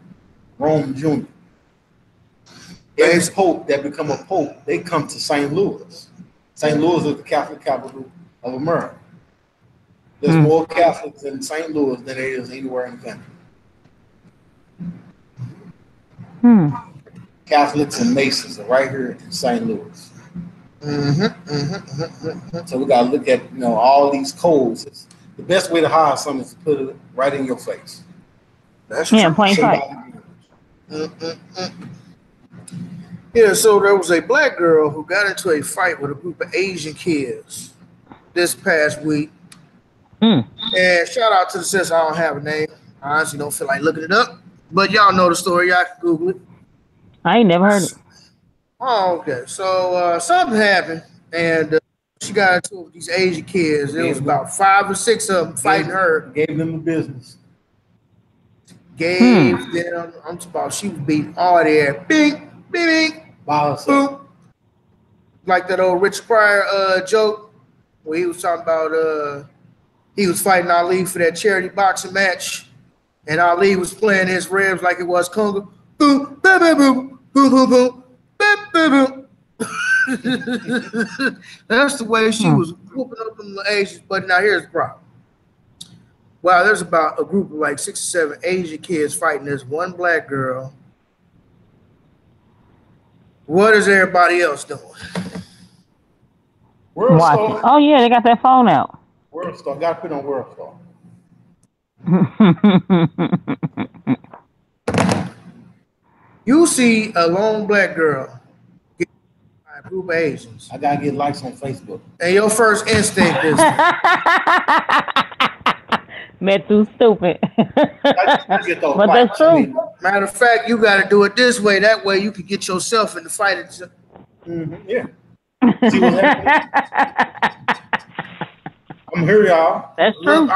B: Rome Jr. Every pope that become a pope, they come to St. Louis. St. Louis is the Catholic capital of America. There's more Catholics in St. Louis than there is anywhere in the country. Catholics and Masons are right here in St. Louis. So we got to look at all these codes. The best way to hide something is to put it right in your face.
A: That's
C: plain sight.
A: Yeah, so there was a black girl who got into a fight with a group of Asian kids this past week. And shout out to the sister, I don't have a name. I honestly don't feel like looking it up. But y'all know the story. Y'all can Google it.
C: I ain't never heard it.
A: Oh, okay. So something happened, and she got into it with these Asian kids. There was about 5 or 6 of them fighting her.
B: Gave them the business.
A: Gave them, I'm talking about, she was beating all their bing, bing, boom. Like that old Richard Pryor joke where he was talking about he was fighting Ali for that charity boxing match, and Ali was playing his ribs like it was conga. Boom, boom, boom, boom, boom, boom, boom, boom, boom. That's the way she was whooping up them Asians. But now here's the problem. Wow, there's about a group of like 6 or 7 Asian kids fighting this one black girl. What is everybody else doing?
B: World Star.
C: Oh yeah, they got that phone out.
B: World Star. Got to put on World Star.
A: You see a lone black girl get by a group of Asians.
B: I gotta get likes on Facebook.
A: And your first instinct is
C: met through stupid. But that's true.
A: Matter of fact, you gotta do it this way. That way you can get yourself in the fight.
B: Yeah. See what happens? I'm here, y'all.
C: That's true.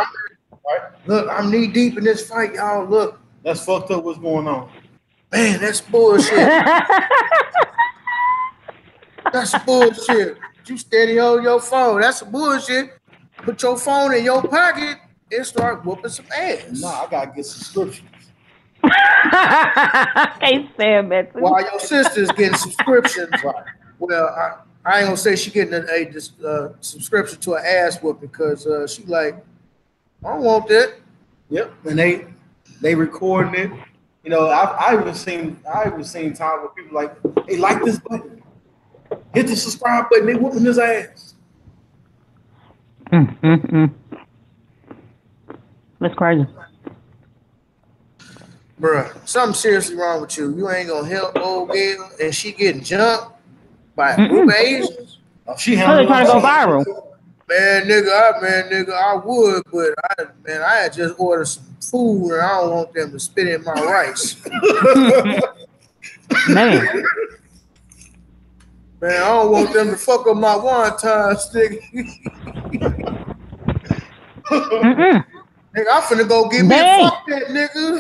A: Look, I'm knee deep in this fight, y'all. Look.
B: That's fucked up. What's going on?
A: Man, that's bullshit. That's bullshit. You steady on your phone. That's bullshit. Put your phone in your pocket and start whooping some ass.
B: Nah, I gotta get subscriptions.
C: Can't stand that.
A: While your sister's getting subscriptions, well, I ain't gonna say she getting a subscription to an ass whooping because she like, I don't want that.
B: Yep, and they recording it. I even seen times where people like, hey, like this button, hit the subscribe button. They whooping his ass.
C: That's crazy.
A: Bruh, something seriously wrong with you. You ain't gonna help old girl and she getting jumped by a group of Asians.
B: Oh, she
C: trying to go viral.
A: Man, nigga, I would, but I had just ordered some food and I don't want them to spit in my rice.
C: Man,
A: I don't want them to fuck up my wonton stick. Nigga, I'm finna go get me a fuck that nigga.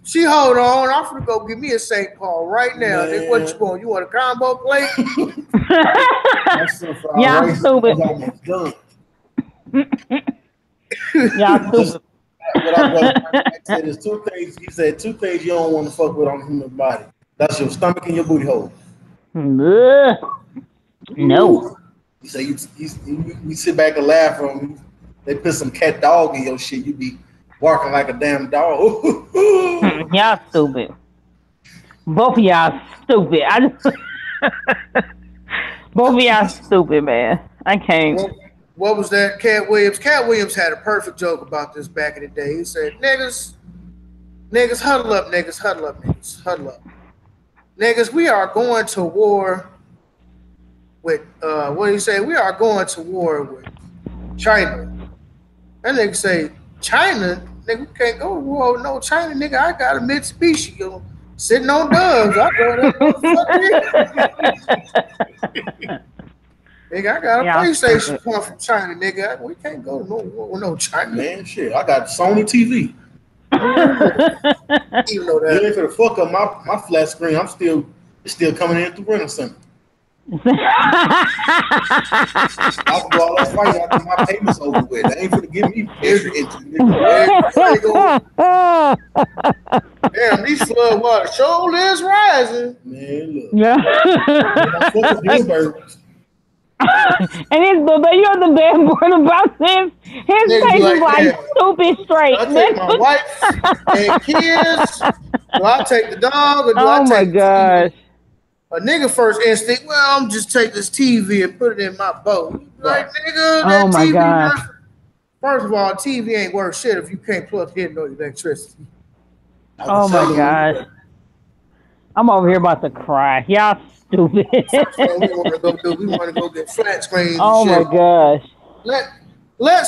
A: She hold on, I'm finna go get me a St. Paul right now. Nigga, what you want? You want a combo plate?
C: Y'all stupid. Y'all stupid.
B: What I said is 2 things. He said 2 things you don't want to fuck with on the human body. That's your stomach and your booty hole.
C: No.
B: He said you sit back and laugh from you. They put some cat dog in your shit. You be barking like a damn dog.
C: Y'all stupid. Both of y'all stupid. Both of y'all stupid, man. I can't.
A: What was that? Cat Williams. Cat Williams had a perfect joke about this back in the day. He said, niggas, huddle up, niggas, huddle up, niggas, huddle up. Niggas, we are going to war with, what do you say? We are going to war with China. That nigga say, China? nigga, we can't go to war with no China, nigga. I got a Mitsubishi, yo, sitting on dubs. I go that motherfucker. Nigga, I got a PlayStation point from China, nigga. We can't go to no war with no China.
B: Man, shit, I got Sony TV.
A: Even though that.
B: Even for the fuck up my flat screen, it's still coming in through Rental Center. I can do all that fighting after my payments over with. That ain't gonna give me pleasure into
A: Damn, these flood water show is rising.
B: Man, look.
C: Yeah. And you're the bad part about this. His face is like stupid straight.
A: I take my wife and kids. Do I take the dog or do I take
C: my gosh.
A: A nigga first instinct, well, I'm just take this TV and put it in my boat. Like, nigga, that
C: my
A: TV.
C: God.
A: First of all, TV ain't worth shit if you can't plug in no electricity.
C: Oh my gosh. I'm over here about to cry. Y'all stupid.
A: We want to go get flat screens.
C: Oh my gosh.
A: Let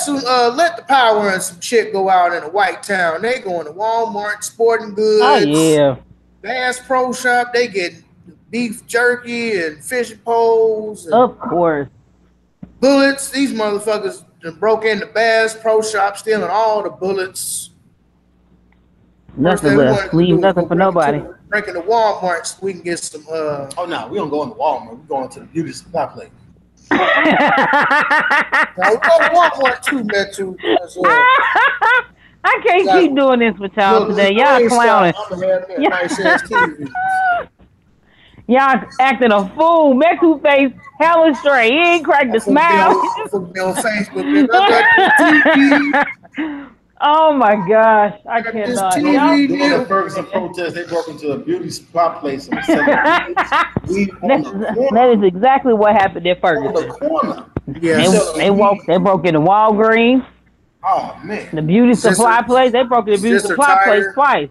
A: the power and some shit go out in a white town. They going to Walmart, Sporting Goods.
C: Oh yeah.
A: Bass Pro Shop. They get beef jerky and fishing poles. And
C: of course.
A: Bullets. These motherfuckers broke into Bass Pro Shop, stealing all the bullets.
C: Nothing left. Leave nothing for nobody.
A: Breaking the Walmart so we can get some.
B: Oh no, we don't go into Walmart. We're going to the beauty supply place.
A: Now we go to Walmart too, man.
C: I can't keep doing this with y'all today. Y'all clowning. Y'all acting a fool. Metu face hella straight. He ain't cracked a smile. Oh my gosh. I cannot.
B: During the Ferguson protest, they broke into a beauty supply place and
C: that is exactly what happened at Ferguson.
B: On the corner.
A: Yeah.
C: They broke into Walgreens.
B: Oh man.
C: The beauty supply place. They broke into the beauty supply place twice.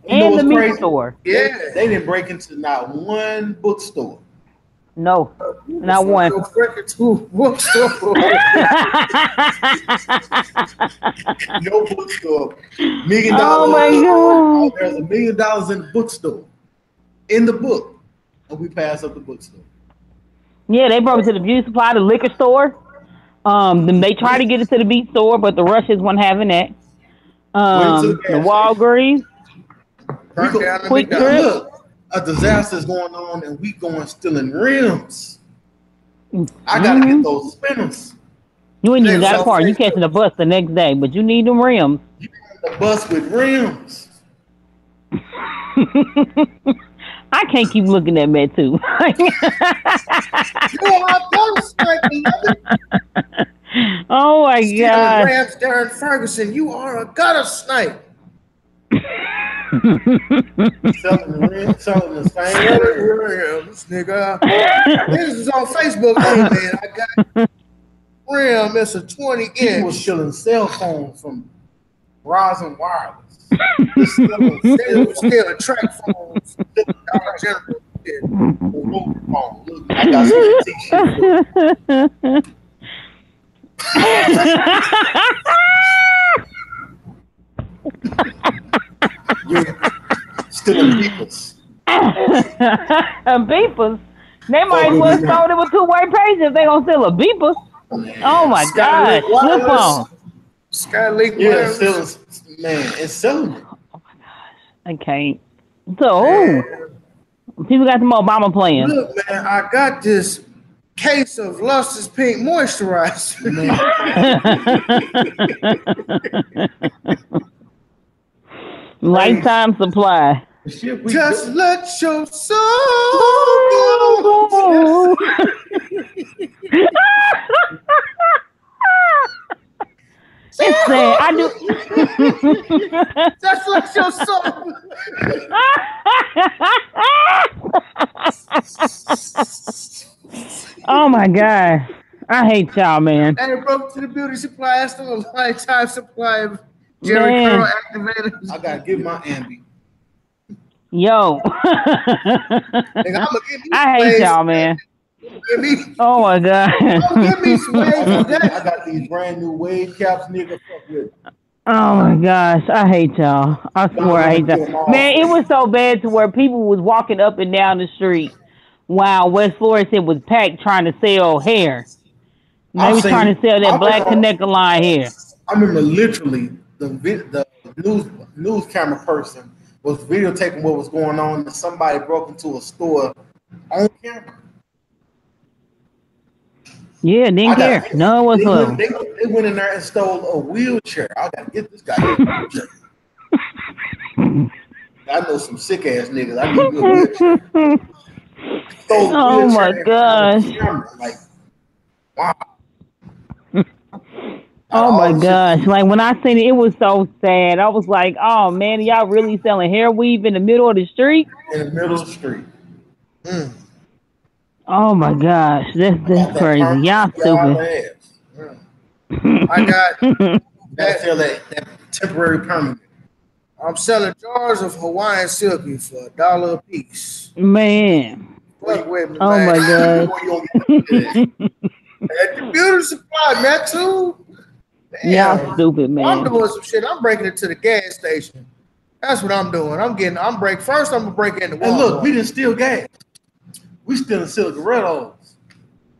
C: And the meat store.
A: Yeah.
B: They didn't break into not one bookstore.
C: No, not one.
B: No bookstore. $1 million.
C: Oh my God.
B: There's $1 million in the bookstore. In the book. And we pass up the bookstore.
C: Yeah, they broke into the beauty supply, the liquor store. They tried to get it to the meat store, but the Russians weren't having that. The Walgreens.
B: Quick Trip. Look, a disaster is going on, and we going stealing rims. I gotta get those spinners.
C: You ain't even got a car. You catching the bus the next day, but you need them rims.
B: You need the bus with rims.
C: I can't keep looking at Matt too. Oh my God.
A: Rams, Darren Ferguson, you are a gutter snipe.
B: selling the same
A: rims, nigga. This is on Facebook. Hey man, I got rim. It's a 20 inch.
B: People was stealing cell phones from Verizon Wireless.
A: Still track phones.
B: Look, I got some t-shirts. You're stealing beepers.
C: Beepers? They might as well stole it with two-way pages if they gonna steal a beeper. Oh my God. Flip on.
A: Skylink.
B: Yeah, it's selling it.
C: Oh my gosh. I can't. So, people got some Obama plans.
A: Look, man, I got this case of Lustrous Pink moisturizer.
C: Lifetime supply.
A: Just let your soul go.
C: It's sad. I do.
A: Just let your soul.
C: Oh my God. I hate y'all, man.
A: And it broke to the beauty supply. That's still a lifetime supply of Jerry Curl activators.
B: I gotta give my Ambi.
C: Yo.
A: Nigga,
C: I hate y'all, man. Oh my God.
A: Give me some waves for that.
B: I got these brand new wave caps, nigga. Fuck with.
C: Oh my gosh, I hate y'all. I swear I hate y'all. Man, it was so bad to where people was walking up and down the street while West Florissant was packed trying to sell hair. They was trying to sell that black connector line hair.
B: I remember literally the news camera person was videotaping what was going on, and somebody broke into a store on camera.
C: Yeah, didn't care. No, what's up?
B: They went in there and stole a wheelchair. I gotta get this guy a wheelchair. I know some sick ass niggas. I need a wheelchair.
C: Oh my gosh.
B: Like, wow.
C: Oh my gosh. Like when I seen it, it was so sad. I was like, oh man, y'all really selling hair weave in the middle of the street?
B: In the middle of the street. Mm.
C: Oh my gosh. That's crazy. Y'all stupid.
A: I got
B: that temporary permanent.
A: I'm selling jars of Hawaiian Silky for $1 a piece.
C: Man.
A: Wait, man.
C: Oh my god.
A: At the beauty supply, man, too.
C: Y'all stupid, man.
A: I'm doing some shit. I'm breaking it to the gas station. That's what I'm doing. I'm gonna break into Walmart.
B: And look, we didn't steal gas. We stealing cigarettos.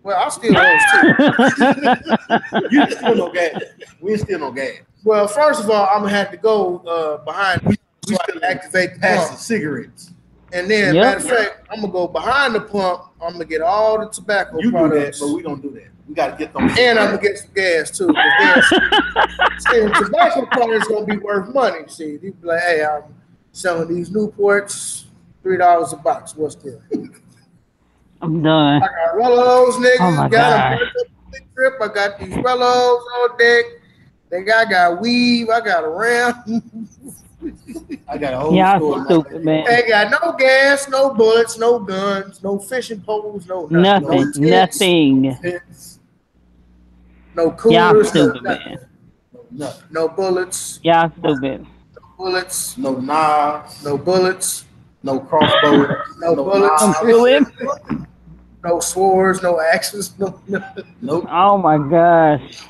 A: Well, I'll steal those too.
B: You didn't steal no gas. We didn't steal no gas.
A: Well, first of all, I'm gonna have to go behind so I can activate the
B: past
A: pump.
B: the cigarettes.
A: And then, matter of fact, I'm gonna go behind the pump. I'm gonna get all the tobacco products.
B: Do that, but we don't do that. We gotta get them.
A: And I'm gonna get some gas too. See, tobacco products gonna be worth money. See, you be like, hey, I'm selling these Newports, $3 a box. What's good?
C: I'm done.
A: I got Rellos, niggas.
C: Oh my
A: got a trip. I got these Rellos on deck. I got weave. I got a ram.
B: I got a whole
C: store. Stupid, man.
A: Ain't got no gas, no bullets, no guns, no fishing poles, no
C: nothing. Nothing.
A: No coolers.
C: Y'all stupid, man.
A: No bullets.
C: Y'all stupid.
A: No bullets.
B: No knives.
A: No bullets.
B: No crossbows.
A: No bullets. No swords. No axes. No nothing.
B: Nope.
C: Oh my gosh.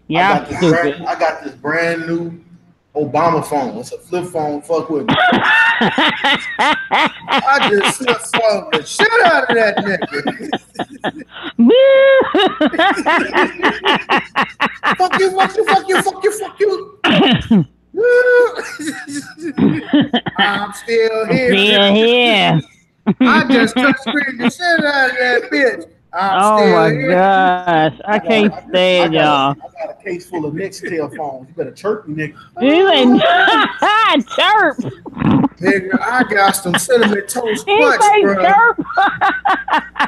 C: Yeah, stupid.
B: I got this brand new Obama phone. It's a flip phone. Fuck with me.
A: I just flip the shit out of that nigga. Fuck you, fuck you, fuck you, fuck you, fuck you. I'm still here.
C: Still here.
A: I just touch screen the shit out of that bitch.
C: Oh my gosh. I can't stand y'all.
B: I got a case full of Nextel phones. You better chirp me, nigga.
C: You ain't chirp.
A: Nigga, I got some cinnamon toast punch, bro. Chirp.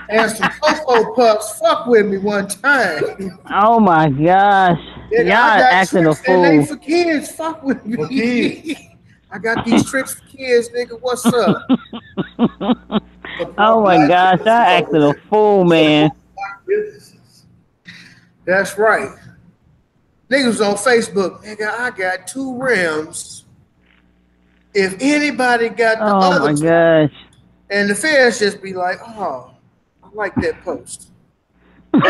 A: And some Cocoa Puffs. Fuck with me one time.
C: Oh my gosh. Nigga, y'all acting a fool.
A: And they for kids. Fuck with me.
B: For kids.
A: I got these tricks for kids, nigga. What's up?
C: Oh my gosh, I acted a fool, man.
A: That's right. Niggas on Facebook, nigga, I got 2 rims. If anybody got the other,
C: oh my gosh.
A: And the feds just be like, oh, I like that post. We're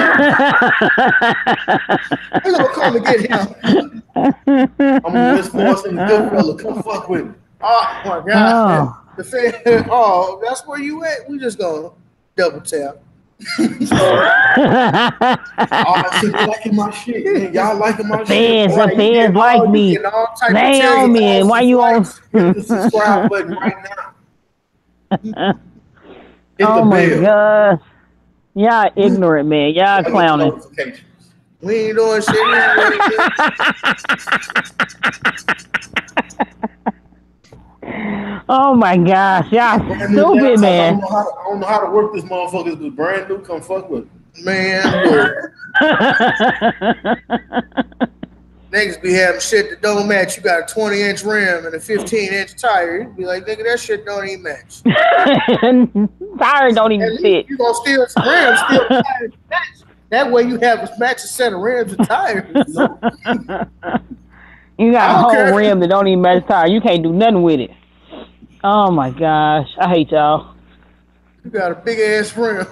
A: gonna come and get him.
B: I'm gonna miss force and the good fella. Come fuck with me.
A: Oh my god. Oh. The Fed, oh, that's where you at? We just gonna double tap.
B: Oh, so liking my shit, man. Y'all liking my shit.
C: The feds like me. They on me, and why you on?
B: Hit the subscribe button right now.
C: Oh my gosh. Y'all ignorant, man. Y'all clowning.
A: We ain't doing shit.
C: Oh my gosh, y'all stupid, man.
B: I don't know how to work this motherfucker. It's brand new. Come fuck with me.
A: Man. Niggas be having shit that don't match. You got a 20-inch rim and a 15-inch tire. You'd be like, nigga, that shit don't even match.
C: Tire don't even fit.
A: You gonna steal some rims, steal tires match. That way you have a match a set of rims and tires.
C: You got a whole rim that don't even match tire. You can't do nothing with it. Oh my gosh, I hate y'all.
A: You got a big ass rim.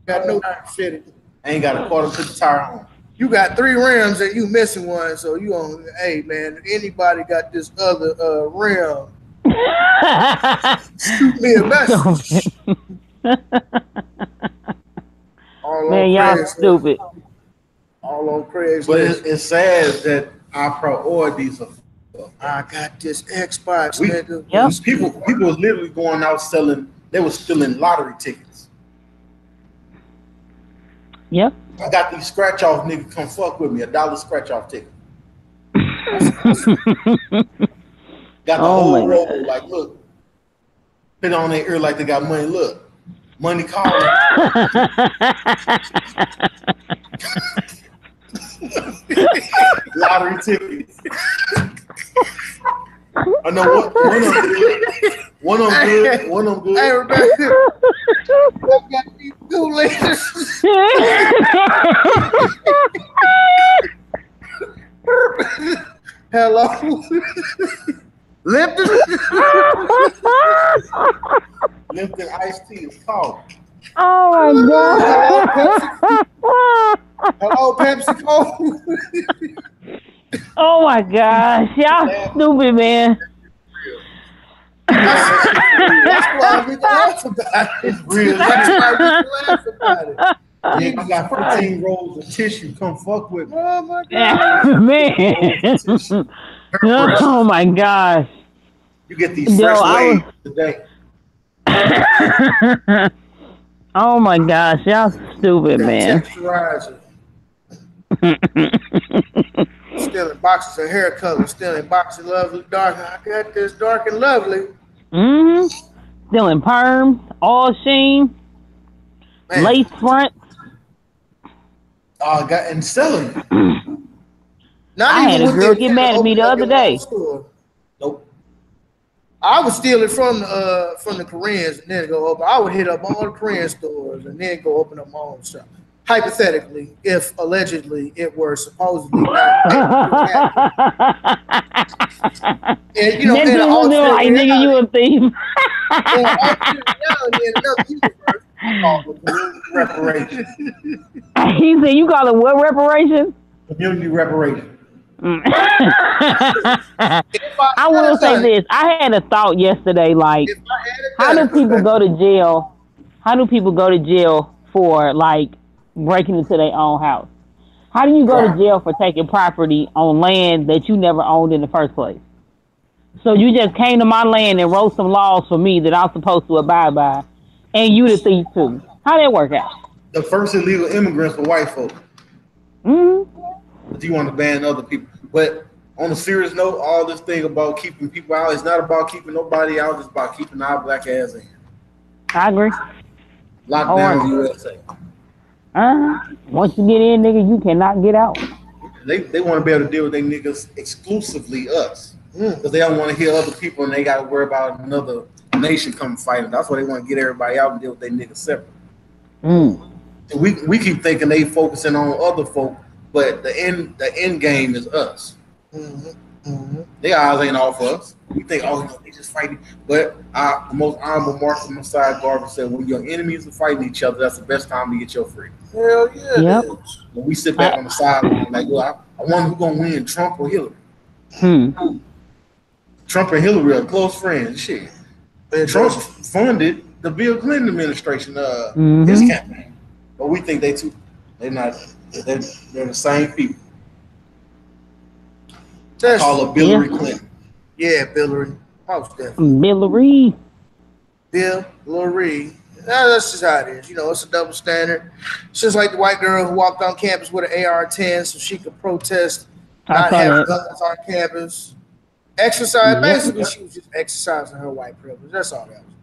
A: Got no tire fitted.
B: I ain't got a quarter to the tire on.
A: You got 3 rims and you missing one, so you on. Hey man, if anybody got this other rim, shoot me a message. All
C: Man,
A: on
C: y'all
A: Craigslist.
C: stupid.
A: All on Craigslist.
B: But it's sad that our priorities are.
A: I got this Xbox, nigga.
C: Yep.
B: People was literally going out selling. They were stealing lottery tickets.
C: Yep.
B: I got these scratch off niggas come fuck with me. $1 scratch off ticket. Got the whole roll. Like, look, put it on their ear like they got money. Look, money calling. Lottery tickets. I know one of them good. One of them good.
A: Hey, Rebecca, I got these 2 liters. Hello. Lipton.
B: Lipton iced tea is called.
C: Oh my god.
A: Hello, Pepsi Cola.
C: Oh my gosh. Y'all stupid, man.
A: That's why we laugh about it.
B: It's real.
A: That's why we laugh about it.
B: Yeah, I got 15 rolls of tissue. Come fuck with me.
A: Oh my god.
C: Man. Oh my gosh.
B: You get these fresh waves today.
C: Oh my gosh, y'all stupid, man.
A: Texturizer. Still in boxes of hair color. Still in boxes of lovely dark. I got this dark and lovely.
C: Still in perm, all sheen,
A: Man.
C: lace front.
B: Got and selling.
C: I had a girl get mad at me the other day.
B: Nope.
A: I would steal it from the Koreans and then go open. I would hit up all the Korean stores and then go open up my own shop. Hypothetically, if allegedly it were supposedly not. And you know, in an alternate
C: like, nigga, you a thief.
A: in another universe, I call it
B: Reparation.
C: He said, "You call it what reparation?"
B: Community reparation.
C: I will say this. I had a thought yesterday, like, how do people go to jail? How do people go to jail for, like, breaking into their own house? How do you go to jail for taking property on land that you never owned in the first place? So you just came to my land and wrote some laws for me that I'm supposed to abide by, and you the thief too. How that work out?
B: The first illegal immigrants were white folk. But you want to ban other people. But on a serious note, all this thing about keeping people out, it's not about keeping nobody out, it's about keeping our black ass in.
C: I agree.
B: Lock down the USA.
C: Once you get in, nigga, you cannot get out.
B: They want to be able to deal with their niggas exclusively us. Because they don't want to hear other people and they got to worry about another nation coming fighting. That's why they want to get everybody out and deal with their niggas separate. We keep thinking they focusing on other folk, but the end game is us. Their eyes ain't off us. We think, oh, they just fighting. But the most honorable Martin Messiah Garvey said, when your enemies are fighting each other, that's the best time to get your freedom.
A: Hell yeah.
C: Yep.
B: When we sit back on the sideline, like, well, I wonder who's gonna win, Trump or Hillary. Trump and Hillary are close friends. Shit. And Trump funded the Bill Clinton administration, his campaign. But we think they're not. They're the same people. Call her Hillary Clinton.
A: Yeah, Hillary. Most definitely. Hillary. That's just how it is. You know, it's a double standard. It's just like the white girl who walked on campus with an AR-10 so she could protest not having guns on campus. Exercise. Basically, she was just exercising her white privilege. That's all that was.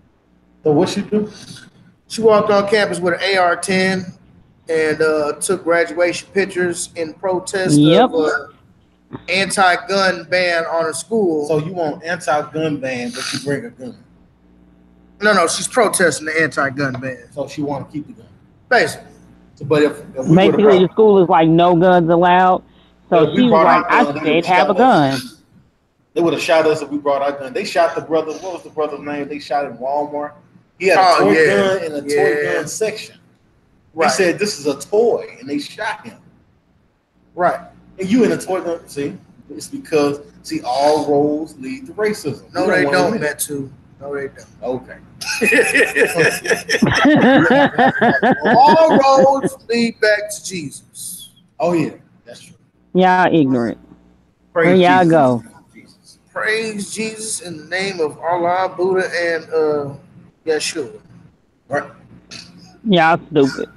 B: So what she do?
A: She walked on campus with an AR-10 and took graduation pictures in protest of anti-gun ban on her school.
B: So you want anti-gun ban, but you bring a gun?
A: No, she's protesting the anti-gun ban.
B: So she want to keep the gun?
A: Basically.
B: So, but if
C: basically the school is like no guns allowed. So she was like, I should have a gun.
B: They would have shot us if we brought our gun. They shot the brother. What was the brother's name? They shot in Walmart. He had a toy gun in a toy gun section. They said this is a toy, and they shot him.
A: Right.
B: And you in the toilet, see? It's because, see, all roads lead to racism.
A: No, they don't, Metu. No, they don't.
B: Okay.
A: All roads lead back to Jesus.
B: Oh, yeah. That's true.
C: Y'all ignorant.
B: Praise
C: Where y'all
B: Jesus.
C: go?
B: Jesus.
A: Praise Jesus in the name of Allah, Buddha, and Yeshua.
B: Right.
C: Y'all stupid.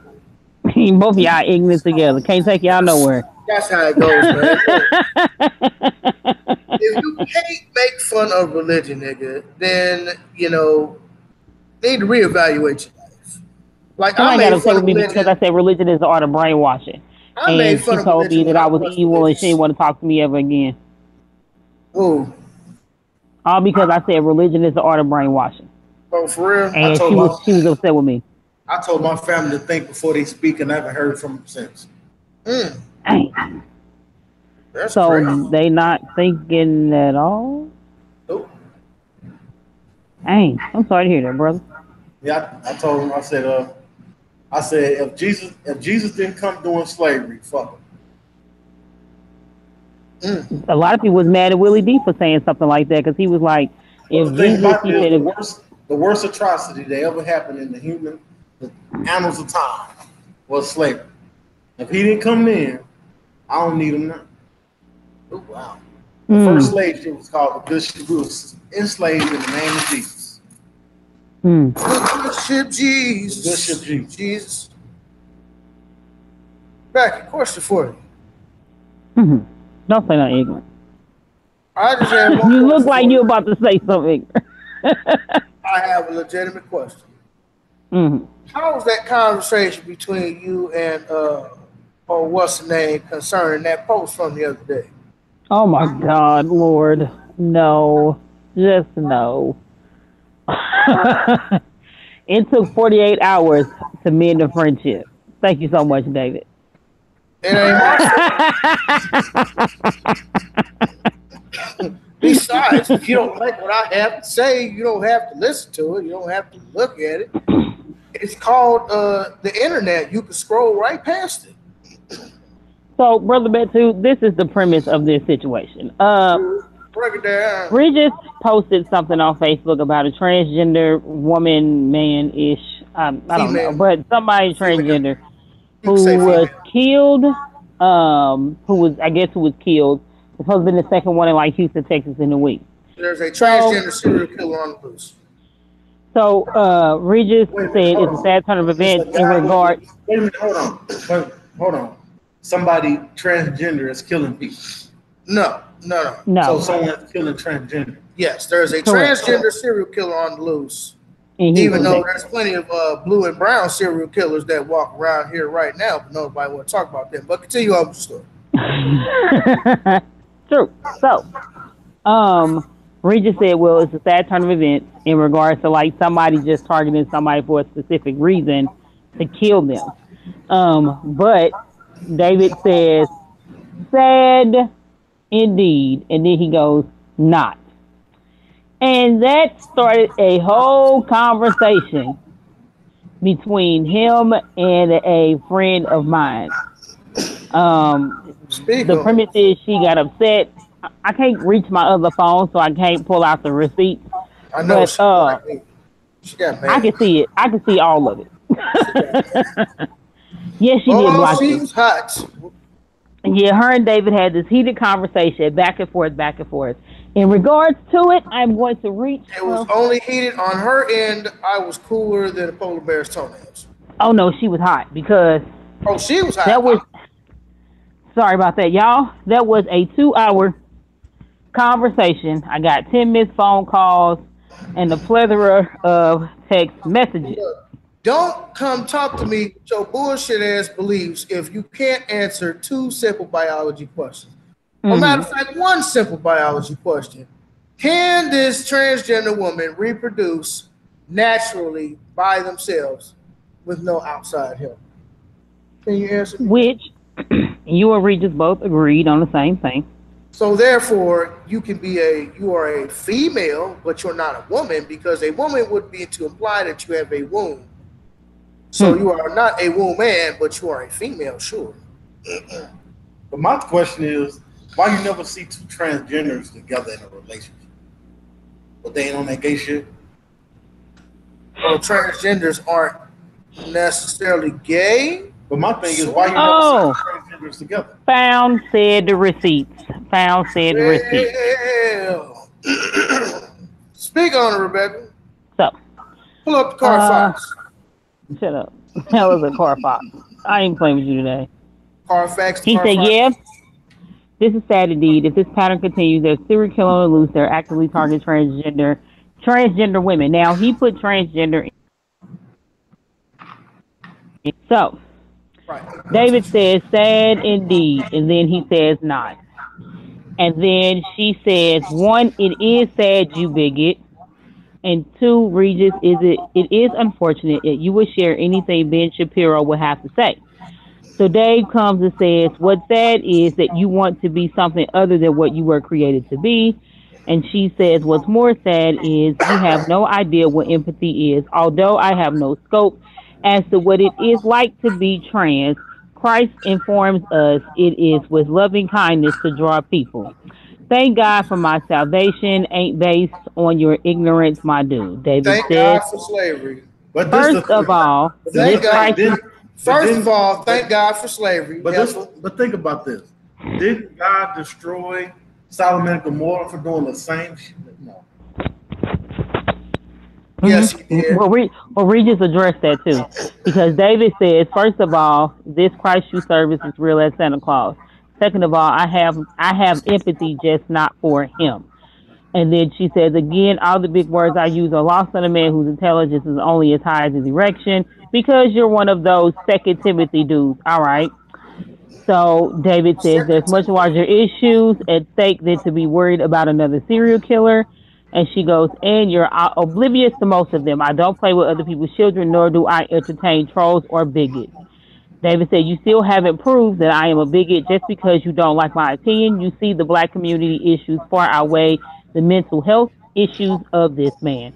C: Both of y'all ignorant together. Can't take y'all nowhere.
A: That's how it goes, man. If you can't make fun of religion, nigga, then you need to reevaluate your life. Like
C: Somebody
A: I
C: got
A: made
C: upset
A: fun of
C: with me because I
A: religion.
C: said religion is the art of brainwashing.
A: I made
C: And she
A: fun of
C: told me
A: religion
C: that
A: when
C: I
A: I
C: was
A: was
C: evil and she
A: religious.
C: didn't want to talk to me ever again.
A: Ooh.
C: All because I said religion is the art of brainwashing.
A: Oh, for real?
C: And she was upset with me.
B: I told my family to think before they speak, and I haven't heard from them since.
C: Dang.
A: That's
C: So
A: crazy.
C: they not thinking at all?
B: Nope.
C: Dang. I'm sorry to hear that, brother.
B: Yeah, I told them. I said, if Jesus didn't come during slavery, fuck him.
C: A lot of people was mad at Willie D for saying something like that because he was like,
B: Well,
C: if
B: the thing
C: Jesus,
B: about
C: he
B: it
C: said,
B: is the worst atrocity that ever happened in the annals of time was slavery. If he didn't come in, I don't need him now. Oh, wow. The first slave ship was called the Good Ship. We was enslaved in the name of Jesus.
A: The good ship Jesus.
B: The good ship Jesus.
A: Jesus. Back, a question for you.
C: Don't say nothing ignorant.
A: I just have one
C: You
A: question
C: look like
A: for
C: you're about to say something.
A: I have a legitimate question. How was that conversation between you and what's the name concerning that post from the other day?
C: Oh my God, Lord. No. Just no. It took 48 hours to mend the friendship. Thank you so much, David.
A: It ain't my fault. Besides, if you don't like what I have to say, you don't have to listen to it. You don't have to look at it. It's called the internet. You can scroll right past it.
C: So, Brother Betu, this is the premise of this situation.
A: Break it down.
C: Regis posted something on Facebook about a transgender woman, man-ish. I don't know, but somebody transgender who was killed. Who was killed. Supposed to be the second one in like Houston, Texas, in a week.
A: There's a transgender serial killer on the loose.
C: So, Regis said it's a sad turn of events in regard.
B: Wait a minute, hold on. Somebody transgender is killing people.
A: No.
B: So someone's killing transgender.
A: Yes, there's a
C: Correct.
A: transgender serial killer on the loose. Even though there's plenty of blue and brown serial killers that walk around here right now, but nobody want to talk about them. But continue on with the story.
C: True. So, Regis said, well, it's a sad turn of events in regards to like somebody just targeting somebody for a specific reason to kill them. But David says, sad indeed. And then he goes, not. And that started a whole conversation between him and a friend of mine. The premise is she got upset. I can't reach my other phone, so I can't pull out the receipt.
A: I know,
C: but
A: she got mad.
C: I can see it. I can see all of it. Yes, she did block
A: she
C: you.
A: was hot.
C: Yeah, her and David had this heated conversation, back and forth. In regards to it, I'm going to reach.
A: It was only heated on her end. I was cooler than a polar bear's toenails.
C: Oh no, she was hot because.
A: Oh, she was hot.
C: That was. Sorry about that, y'all. That was a 2-hour conversation. I got 10 missed phone calls and a plethora of text messages.
A: Don't come talk to me with your bullshit ass beliefs if you can't answer 2 simple biology questions. Or matter of fact, 1 simple biology question. Can this transgender woman reproduce naturally by themselves with no outside help? Can you answer me?
C: Which you and Regis both agreed on the same thing.
A: So therefore, you are a female, but you're not a woman, because a woman would be to imply that you have a womb. So you are not a woman, but you are a female, sure.
B: But my question is, why you never see two transgenders together in a relationship? But they ain't on that gay shit.
A: Well, transgenders aren't necessarily gay.
B: But my thing is, why you never see two transgenders together?
C: Found said the receipts. Found said the receipts.
A: Well, speak on it, Rebecca.
C: So,
A: pull up the Carfax.
C: Shut up. That was a Carfax. I ain't playing with you today.
A: Carfax.
C: He said, yeah. This is sad indeed. If this pattern continues, there's serial killer on the loose. They're actively targeting transgender women. Now, he put transgender in. So, right. David says, sad indeed. And then he says, not. And then she says, one, it is sad, you bigot. And two, Regis, it is unfortunate that you would share anything Ben Shapiro would have to say. So Dave comes and says, what's sad is that you want to be something other than what you were created to be. And she says, what's more sad is you have no idea what empathy is. Although I have no scope as to what it is like to be trans, Christ informs us it is with loving kindness to draw people. Thank God for my salvation ain't based on your ignorance, my dude. David
A: Thank
C: says,
A: God for slavery.
B: But
C: first of all,
A: thank God for slavery.
B: But think about this. Didn't God destroy Solomon and Gomorrah for doing the same shit? No.
A: Yes, he did.
C: Well, Regis addressed that too. Because David says, first of all, this Christ you serve is as real as Santa Claus. Second of all, I have empathy, just not for him. And then she says, again, all the big words I use are lost on a man whose intelligence is only as high as his erection, because you're one of those Second Timothy dudes. All right. So David says there's much larger issues at stake than to be worried about another serial killer. And she goes, and you're oblivious to most of them. I don't play with other people's children, nor do I entertain trolls or bigots. David said, you still haven't proved that I am a bigot just because you don't like my opinion. You see, the black community issues far outweigh the mental health issues of this man.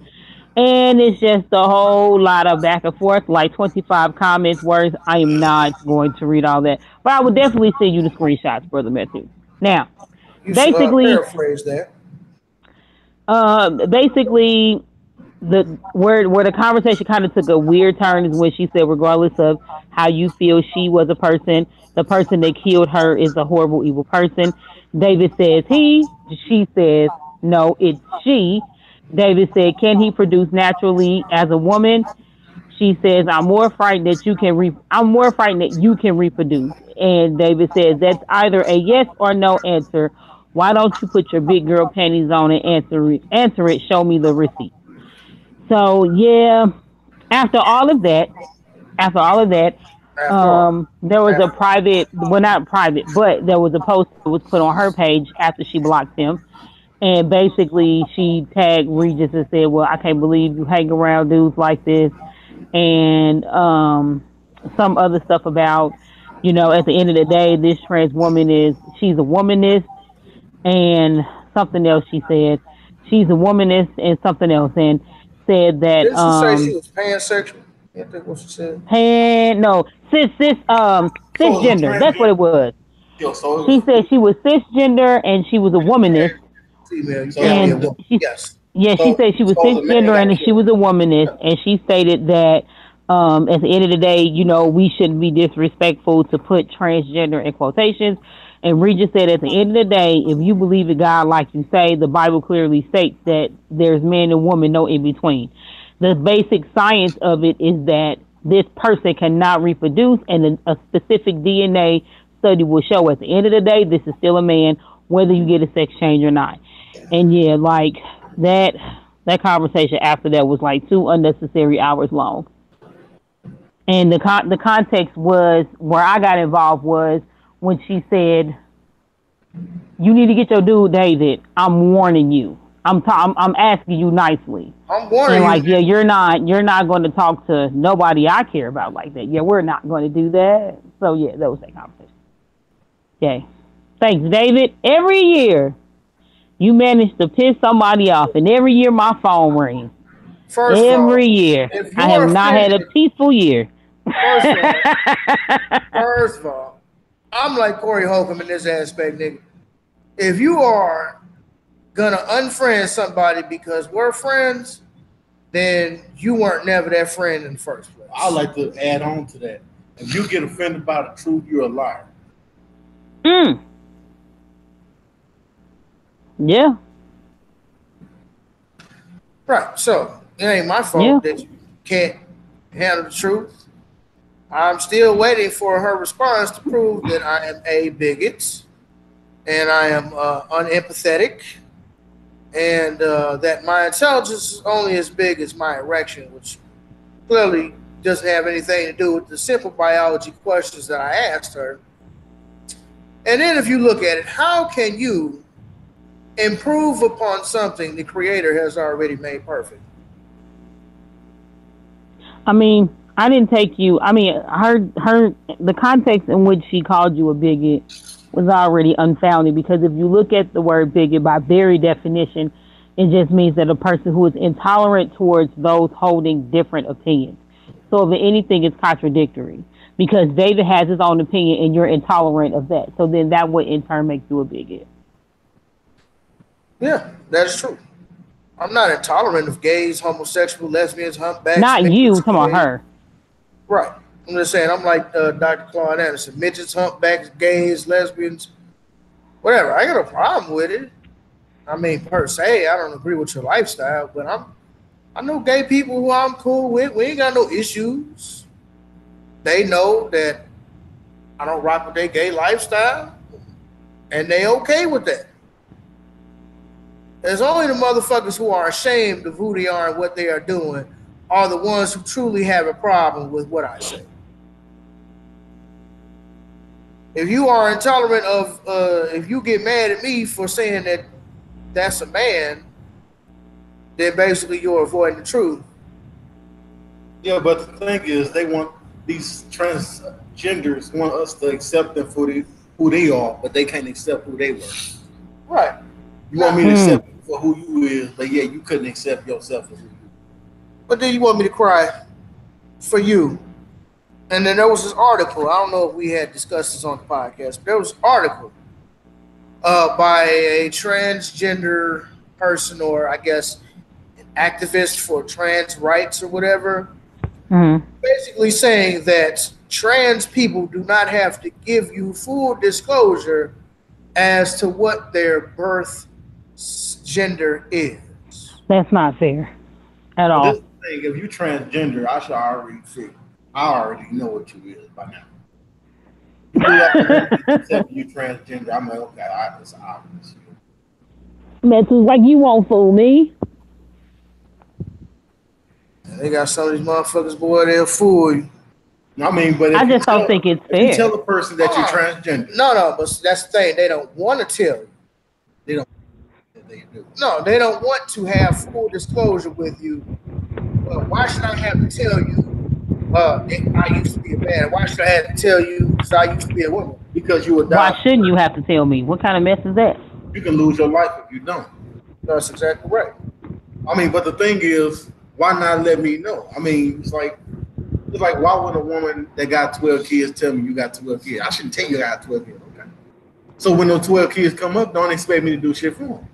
C: And it's just a whole lot of back and forth, like 25 comments worth. I am not going to read all that. But I would definitely send you the screenshots, Brother Matthew. Now,
A: you basically, paraphrase that.
C: Basically, where the conversation kind of took a weird turn is when she said, regardless of how you feel she was a person, the person that killed her is a horrible, evil person. David says he, she says no, it's she. David said, can he produce naturally as a woman? She says, I'm more frightened that you can reproduce. And David says, that's either a yes or no answer. Why don't you put your big girl panties on and answer it? Show me the receipt. So yeah, after all of that, there was a private, well, not private, but there was a post that was put on her page after she blocked him. And basically she tagged Regis and said, well, I can't believe you hang around dudes like this. And some other stuff about, at the end of the day, this trans woman she's a womanist, and something else she said. She's a womanist and something else. And said that
A: did she say she was pansexual? I think what she said.
C: Cisgender. That's what it was. She said she was cisgender and she was a womanist. She said she was cisgender and she was a womanist, and she stated that at the end of the day, we shouldn't be disrespectful to put transgender in quotations. And Regis said, at the end of the day, if you believe in God, like you say, the Bible clearly states that there's man and woman, no in between. The basic science of it is that this person cannot reproduce, and a specific DNA study will show at the end of the day, this is still a man, whether you get a sex change or not. And yeah, like that conversation after that was like 2 unnecessary hours long. And the context was, where I got involved was when she said, you need to get your dude, David. I'm warning you. I'm asking you nicely.
A: I'm warning you.
C: Like, yeah, you're not going to talk to nobody I care about like that. Yeah, we're not going to do that. So yeah, that was that conversation. Okay. Thanks, David. Every year you manage to piss somebody off, and every year my phone rings. Every year. I have not had a peaceful year.
A: First of all, I'm like Corey Holcomb in this aspect, nigga. If you are gonna unfriend somebody because we're friends, then you weren't never that friend in the first place.
B: I like to add on to that. If you get offended by the truth, you're a liar.
C: Yeah.
A: Right. So it ain't my fault that you can't handle the truth. I'm still waiting for her response to prove that I am a bigot and I am unempathetic and that my intelligence is only as big as my erection, which clearly doesn't have anything to do with the simple biology questions that I asked her. And then if you look at it, how can you improve upon something the creator has already made perfect?
C: I mean, I didn't take you. I mean, the context in which she called you a bigot was already unfounded because if you look at the word bigot by very definition, it just means that a person who is intolerant towards those holding different opinions. So if anything, it's contradictory because David has his own opinion and you're intolerant of that. So then that would in turn make you a bigot.
A: Yeah, that's true. I'm not intolerant of gays, homosexual, lesbians, humpbacks.
C: Not you, come on her.
A: Right. I'm just saying, I'm like Dr. Claude Anderson. Midgets, humpbacks, gays, lesbians, whatever. I ain't got no problem with it. I mean, per se, I don't agree with your lifestyle, but I know gay people who I'm cool with. We ain't got no issues. They know that I don't rock with their gay lifestyle, and they okay with that. There's only the motherfuckers who are ashamed of who they are and what they are doing are the ones who truly have a problem with what I say. If you are intolerant of, if you get mad at me for saying that that's a man, then basically you're avoiding the truth.
B: Yeah, but the thing is, they want these transgenders want us to accept them for who they are, but they can't accept who they were.
A: Right.
B: You want me to accept you for who you is, but yeah, you couldn't accept yourself for who you is.
A: But then you want me to cry for you. And then there was this article. I don't know if we had discussed this on the podcast, but there was an article by a transgender person, or I guess an activist for trans rights or whatever, basically saying that trans people do not have to give you full disclosure as to what their birth gender is.
C: That's not fair at all.
B: This thing, if you transgender, I should already figure. I already know what you is by now. You transgender, I'm like, okay, it's obvious.
C: That's like you won't fool me.
A: They got some of these motherfuckers, boy, they'll fool you.
B: I mean, but
C: I just don't think it's fair.
B: If you tell a person that you're transgender.
A: No, but that's the thing. They don't want to tell you.
B: They don't. They do.
A: No, they don't want to have full disclosure with you. Well, why should I have to tell you I used to be a man? Why should I have to tell you because I used to be a woman?
B: Because you adopted.
C: Why shouldn't you have to tell me? What kind of mess is that?
B: You can lose your life if you don't.
A: That's exactly right.
B: I mean, but the thing is, why not let me know? I mean, it's like why would a woman that got 12 kids tell me you got 12 kids? I shouldn't tell you I got 12 kids. Okay. So when those 12 kids come up, don't expect me to do shit for them.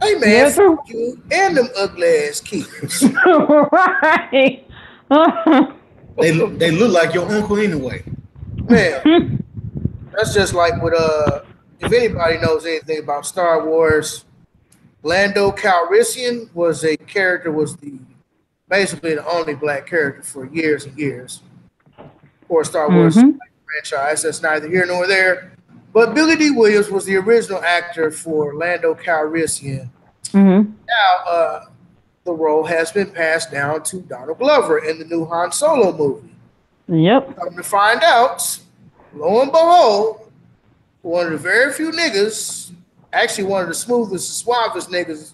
A: Hey man, fuck you and them ugly ass kids.
C: Right.
B: They look like your uncle anyway.
A: Man, that's just like with if anybody knows anything about Star Wars, Lando Calrissian was basically the only black character for years and years for Star Wars franchise. That's neither here nor there. But Billy D. Williams was the original actor for Lando Calrissian. Now, the role has been passed down to Donald Glover in the new Han Solo movie.
C: Yep.
A: Come to find out, lo and behold, one of the very few niggas, actually one of the smoothest and suavest niggas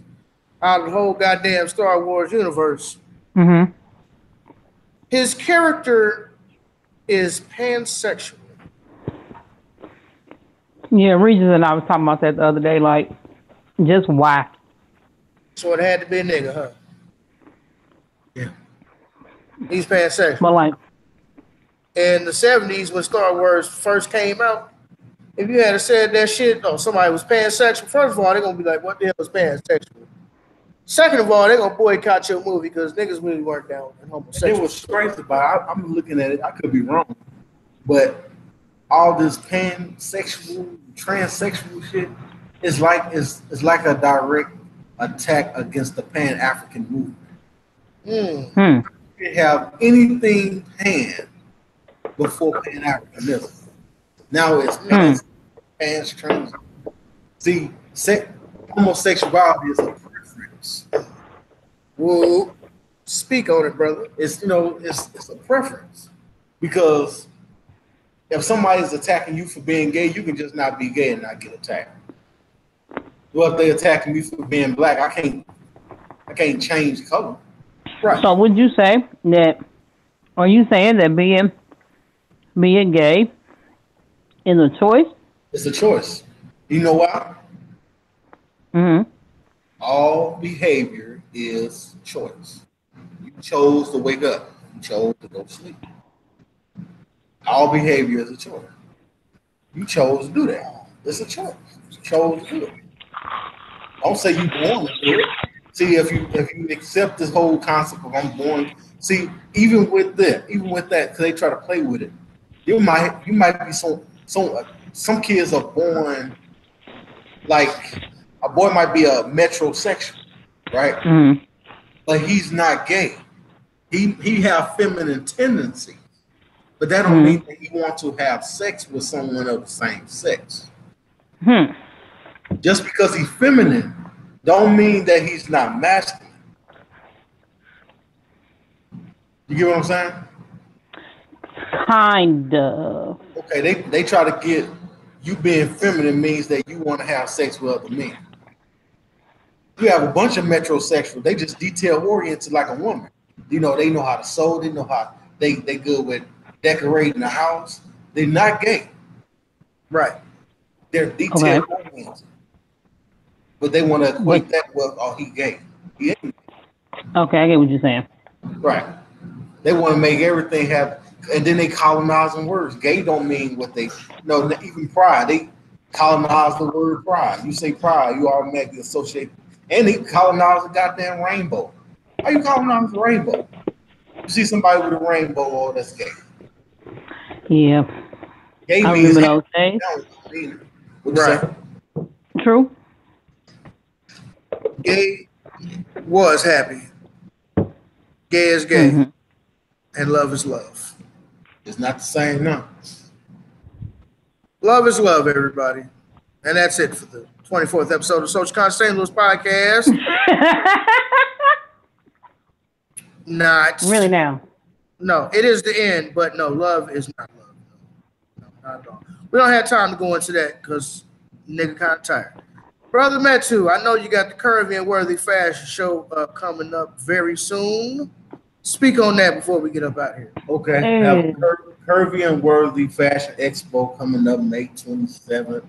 A: out of the whole goddamn Star Wars universe. His character is pansexual.
C: Yeah, Regis and I was talking about that the other day. Like, just why?
A: So it had to be a nigga, huh?
B: Yeah.
A: He's pansexual.
C: But like
A: In the 70s, when Star Wars first came out, if you had said that shit, oh, somebody was pansexual, first of all, they're going to be like, what the hell is pansexual? Second of all, they're going to boycott your movie because niggas really weren't down with homosexual.
B: It was crazy about it. I'm looking at it. I could be wrong. But all this pansexual, transsexual shit is like a direct attack against the Pan-African movement. You have anything pan before Pan-Africanism. Now it's trans. See, homosexuality is a preference.
A: Whoa, speak on it, brother.
B: It's it's a preference because if somebody's attacking you for being gay, you can just not be gay and not get attacked. Well, if they're attacking me for being black, I can't change color.
C: Right. So would you say that? Are you saying that being gay is a choice?
B: It's a choice. You know why? All behavior is choice. You chose to wake up. You chose to go to sleep. All behavior is a choice. You chose to do that. It's a choice. You chose to do it. Don't say you born to do it. See, if you accept this whole concept of I'm born, see, even with that, because they try to play with it, you might be some kids are born like a boy might be a metrosexual, right? But he's not gay. He have feminine tendencies, but that don't mean that he wants to have sex with someone of the same sex. Just because he's feminine don't mean that he's not masculine. You get what I'm saying?
C: Kind of.
B: Okay, they try to get you being feminine means that you want to have sex with other men. You have a bunch of metrosexuals. They just detail oriented like a woman. They know how to sew. They know how they good with decorating the house. They're not gay.
A: Right.
B: They're detail oriented. But they want to equate that with, oh, he gay. He ain't gay.
C: Okay, I get what you're saying.
B: Right. They want to make everything have, and then they colonizing words. Gay don't mean what they, no, even pride. They colonize the word pride. You say pride, you automatically associate, and they colonize the goddamn rainbow. How you colonize the rainbow? You see somebody with a rainbow, oh, that's gay.
C: Yeah.
B: Gay
C: I
B: means
C: remember those days.
B: Right.
C: True.
A: Gay was happy. Gay is gay. And love is love.
B: It's not the same now.
A: Love is love, everybody. And that's it for the 24th episode of Social Conscious St. Louis Podcast. Not.
C: Really now?
A: No, it is the end, but no, love is not love. No, not at all. We don't have time to go into that because nigga kind of tired. Brother Metu, I know you got the Curvy and Worthy Fashion Show coming up very soon. Speak on that before we get up out here.
B: Okay. Have Curvy and Worthy Fashion Expo coming up May 27th,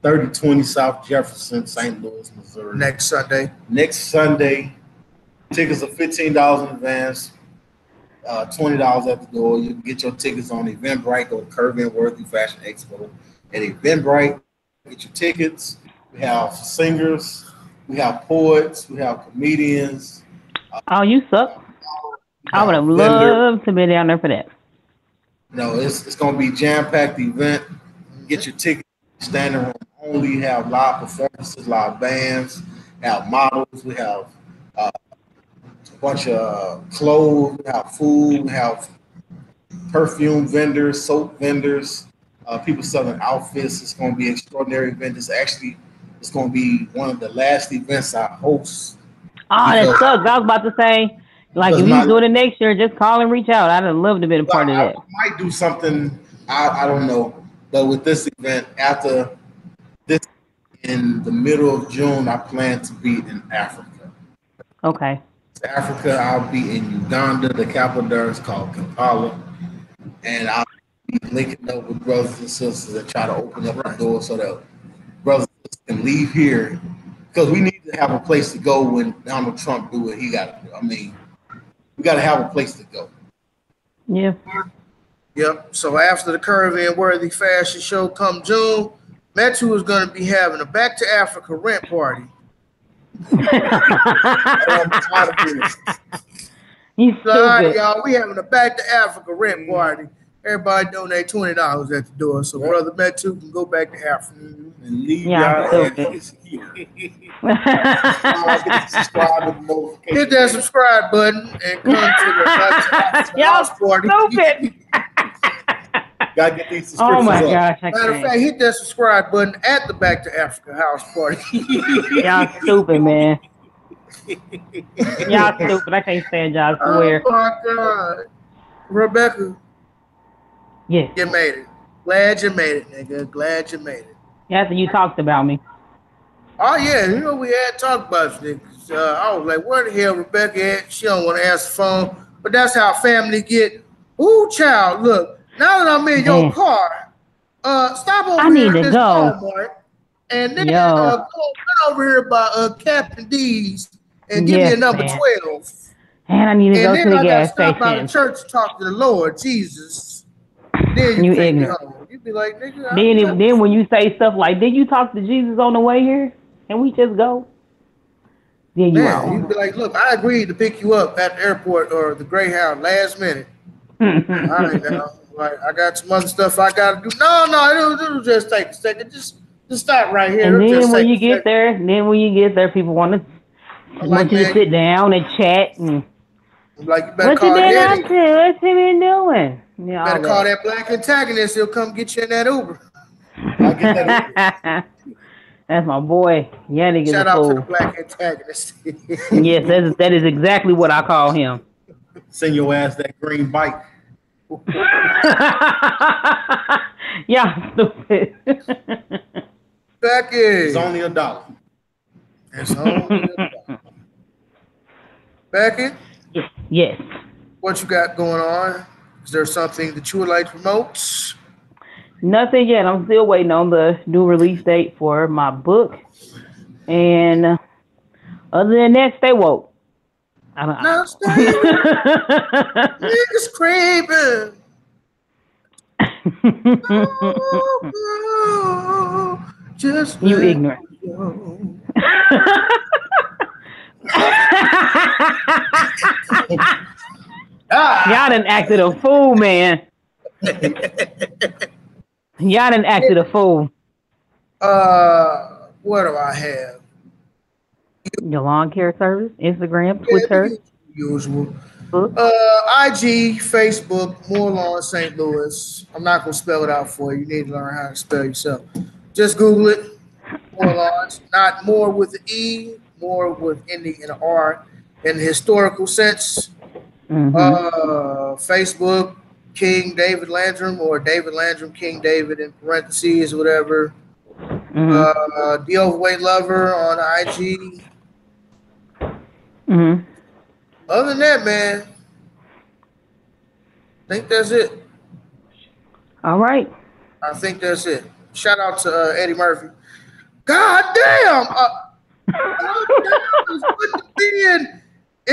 B: 3020 South Jefferson, St. Louis, Missouri.
A: Next Sunday. Tickets are $15 in advance, $20 at the door. You can get your tickets on Eventbrite. Go to Curvy and Worthy Fashion Expo at Eventbrite. Get your tickets. We have singers. We have poets. We have comedians.
C: Oh, you suck. I would have loved to be down there for that.
B: No, it's going to be jam-packed event. Get your tickets. Standing room only. Have live performances, live bands. Have models. We have a bunch of clothes. We have food. We have perfume vendors, soap vendors, people selling outfits. It's going to be an extraordinary event. It's going to be one of the last events I host.
C: Oh, that sucks. I was about to say, like, if you do it next year, just call and reach out. I'd have loved to be a part of that.
B: I might do something, I don't know. But with this event, after this, in the middle of June, I plan to be in Africa.
C: Okay.
B: Africa, I'll be in Uganda. The capital there is called Kampala. And I'll be linking up with brothers and sisters and try to open up the door so that brothers can leave here. Because we need to have a place to go when Donald Trump do what he got to do. I mean, we got to have a place to go.
C: Yeah.
A: Yep. So after the Curvy and Worthy Fashion Show come June, Metu is going to be having a Back to Africa rent party.
C: You
A: So, all right,
C: stupid.
A: y'all, we having a Back to Africa rent party. Everybody donate $20 at the door so Brother Metu can go back to Africa.
B: And leave
C: Yeah,
B: y'all
C: stupid.
A: Hit that subscribe button and come to the Back to Africa house party.
C: Stupid.
B: Gotta get these subscriptions
C: Oh my
B: up.
C: gosh!
A: Matter of fact, hit that subscribe button at the Back to Africa house party.
C: Y'all stupid, man. Y'all stupid. I can't stand y'all. I swear.
A: Oh my God. Rebecca.
C: Yes.
A: You made it. Glad you made it, nigga. Glad you made it.
C: After you talked about me.
A: Oh, yeah. You know, we had talked about you, niggas. I was like, where the hell Rebecca at? She don't want to answer the phone. But that's how family get. Ooh, child, look. Now that I'm in your car, stop over here at this Walmart. And then go over here by Captain D's and give me a number 12.
C: And I need to go to the gas station.
A: Stop by the church to talk to the Lord Jesus. Then you ignorant. You be like, nigga.
C: Then when you say stuff like, did you talk to Jesus on the way here? Can we just go? Then you
A: you be like, look, I agreed to pick you up at the airport or the Greyhound last minute. All right, now. Like, I got some other stuff I gotta do. No, it'll just take a second. Just stop right here.
C: And then when you get there, people want you to sit down and chat and.
A: Like, you better call
C: Eddie. What's he been doing?
A: Yeah, better call that black antagonist. He'll come get you in that Uber.
B: I'll get that Uber.
C: That's my boy. Yannick is a fool.
A: Shout out to the black antagonist.
C: Yes, that is exactly what I call him.
B: Send your ass that green bike.
C: Yeah, stupid.
A: Becky.
B: It's only $1.
A: It's only $1. Becky?
C: Yes.
A: What you got going on? Is there something that you would like to promote?
C: Nothing yet. I'm still waiting on the new release date for my book. And other than that, stay woke. I don't know.
A: Niggas creeping. Just
C: you ignorant. Y'all done acted a fool, man. Y'all done acted a fool.
A: What do I have?
C: Your lawn care service, Instagram, Twitter.
A: Usual. IG, Facebook, More Lawn St. Louis. I'm not gonna spell it out for you. You need to learn how to spell yourself. Just Google it. More Lawns, not more with the E, more with ending in an R in the historical sense. Facebook, King David Landrum, or David Landrum, King David in parentheses, whatever. The Overweight Lover on IG. Other than that, man, I think that's it.
C: All right.
A: I think that's it. Shout out to Eddie Murphy. God damn! It's good to be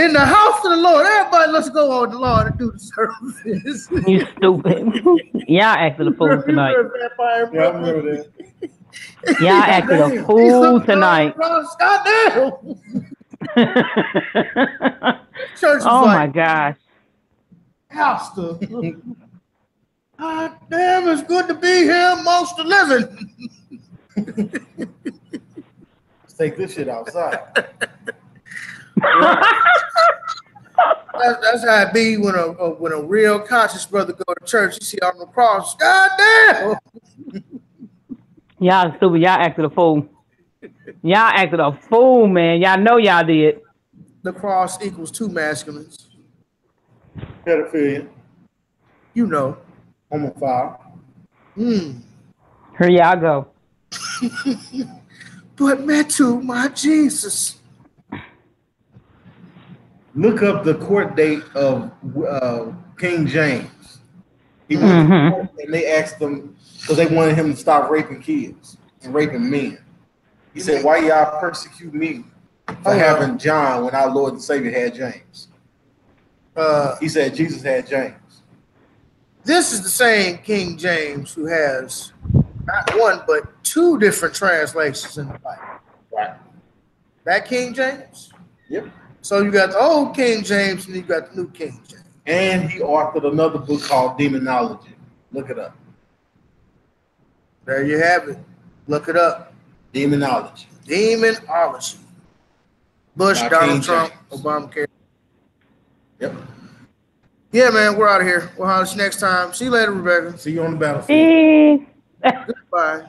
A: in the house of the Lord. Everybody, let's go on the Lord and do the service.
C: You stupid. Y'all acted a fool tonight.
B: Yeah, I remember that.
C: Y'all acted a fool tonight.
A: God damn!
C: Oh my gosh.
A: Pastor. God damn, it's good to be here amongst the living.
B: Let's take this shit outside.
A: That's how it be when a real conscious brother go to church. You see on the cross. God damn.
C: Y'all stupid. Y'all acted a fool. Y'all acted a fool, man. Y'all know y'all did.
A: The cross equals two masculines.
B: Pedophilia.
A: You know.
B: Homophile.
C: Here y'all go.
A: But Metu, my Jesus.
B: Look up the court date of King James. He went to court and they asked him, because they wanted him to stop raping kids and raping men. He said, why y'all persecute me for having John when our Lord and Savior had James? He said Jesus had James.
A: This is the same King James who has not one but two different translations in the Bible.
B: Right.
A: That King James?
B: Yep.
A: So you got the old King James and you got the new King James.
B: And he authored another book called Demonology. Look it up.
A: There you have it. Look it up.
B: Demonology.
A: Demonology. Bush,
B: By
A: Donald
B: King
A: Trump,
B: James.
A: Obamacare.
B: Yep.
A: Yeah, man, we're out of here. We'll holler at you next time. See you later, Rebecca.
B: See you on the battlefield.
C: Peace.
A: Goodbye.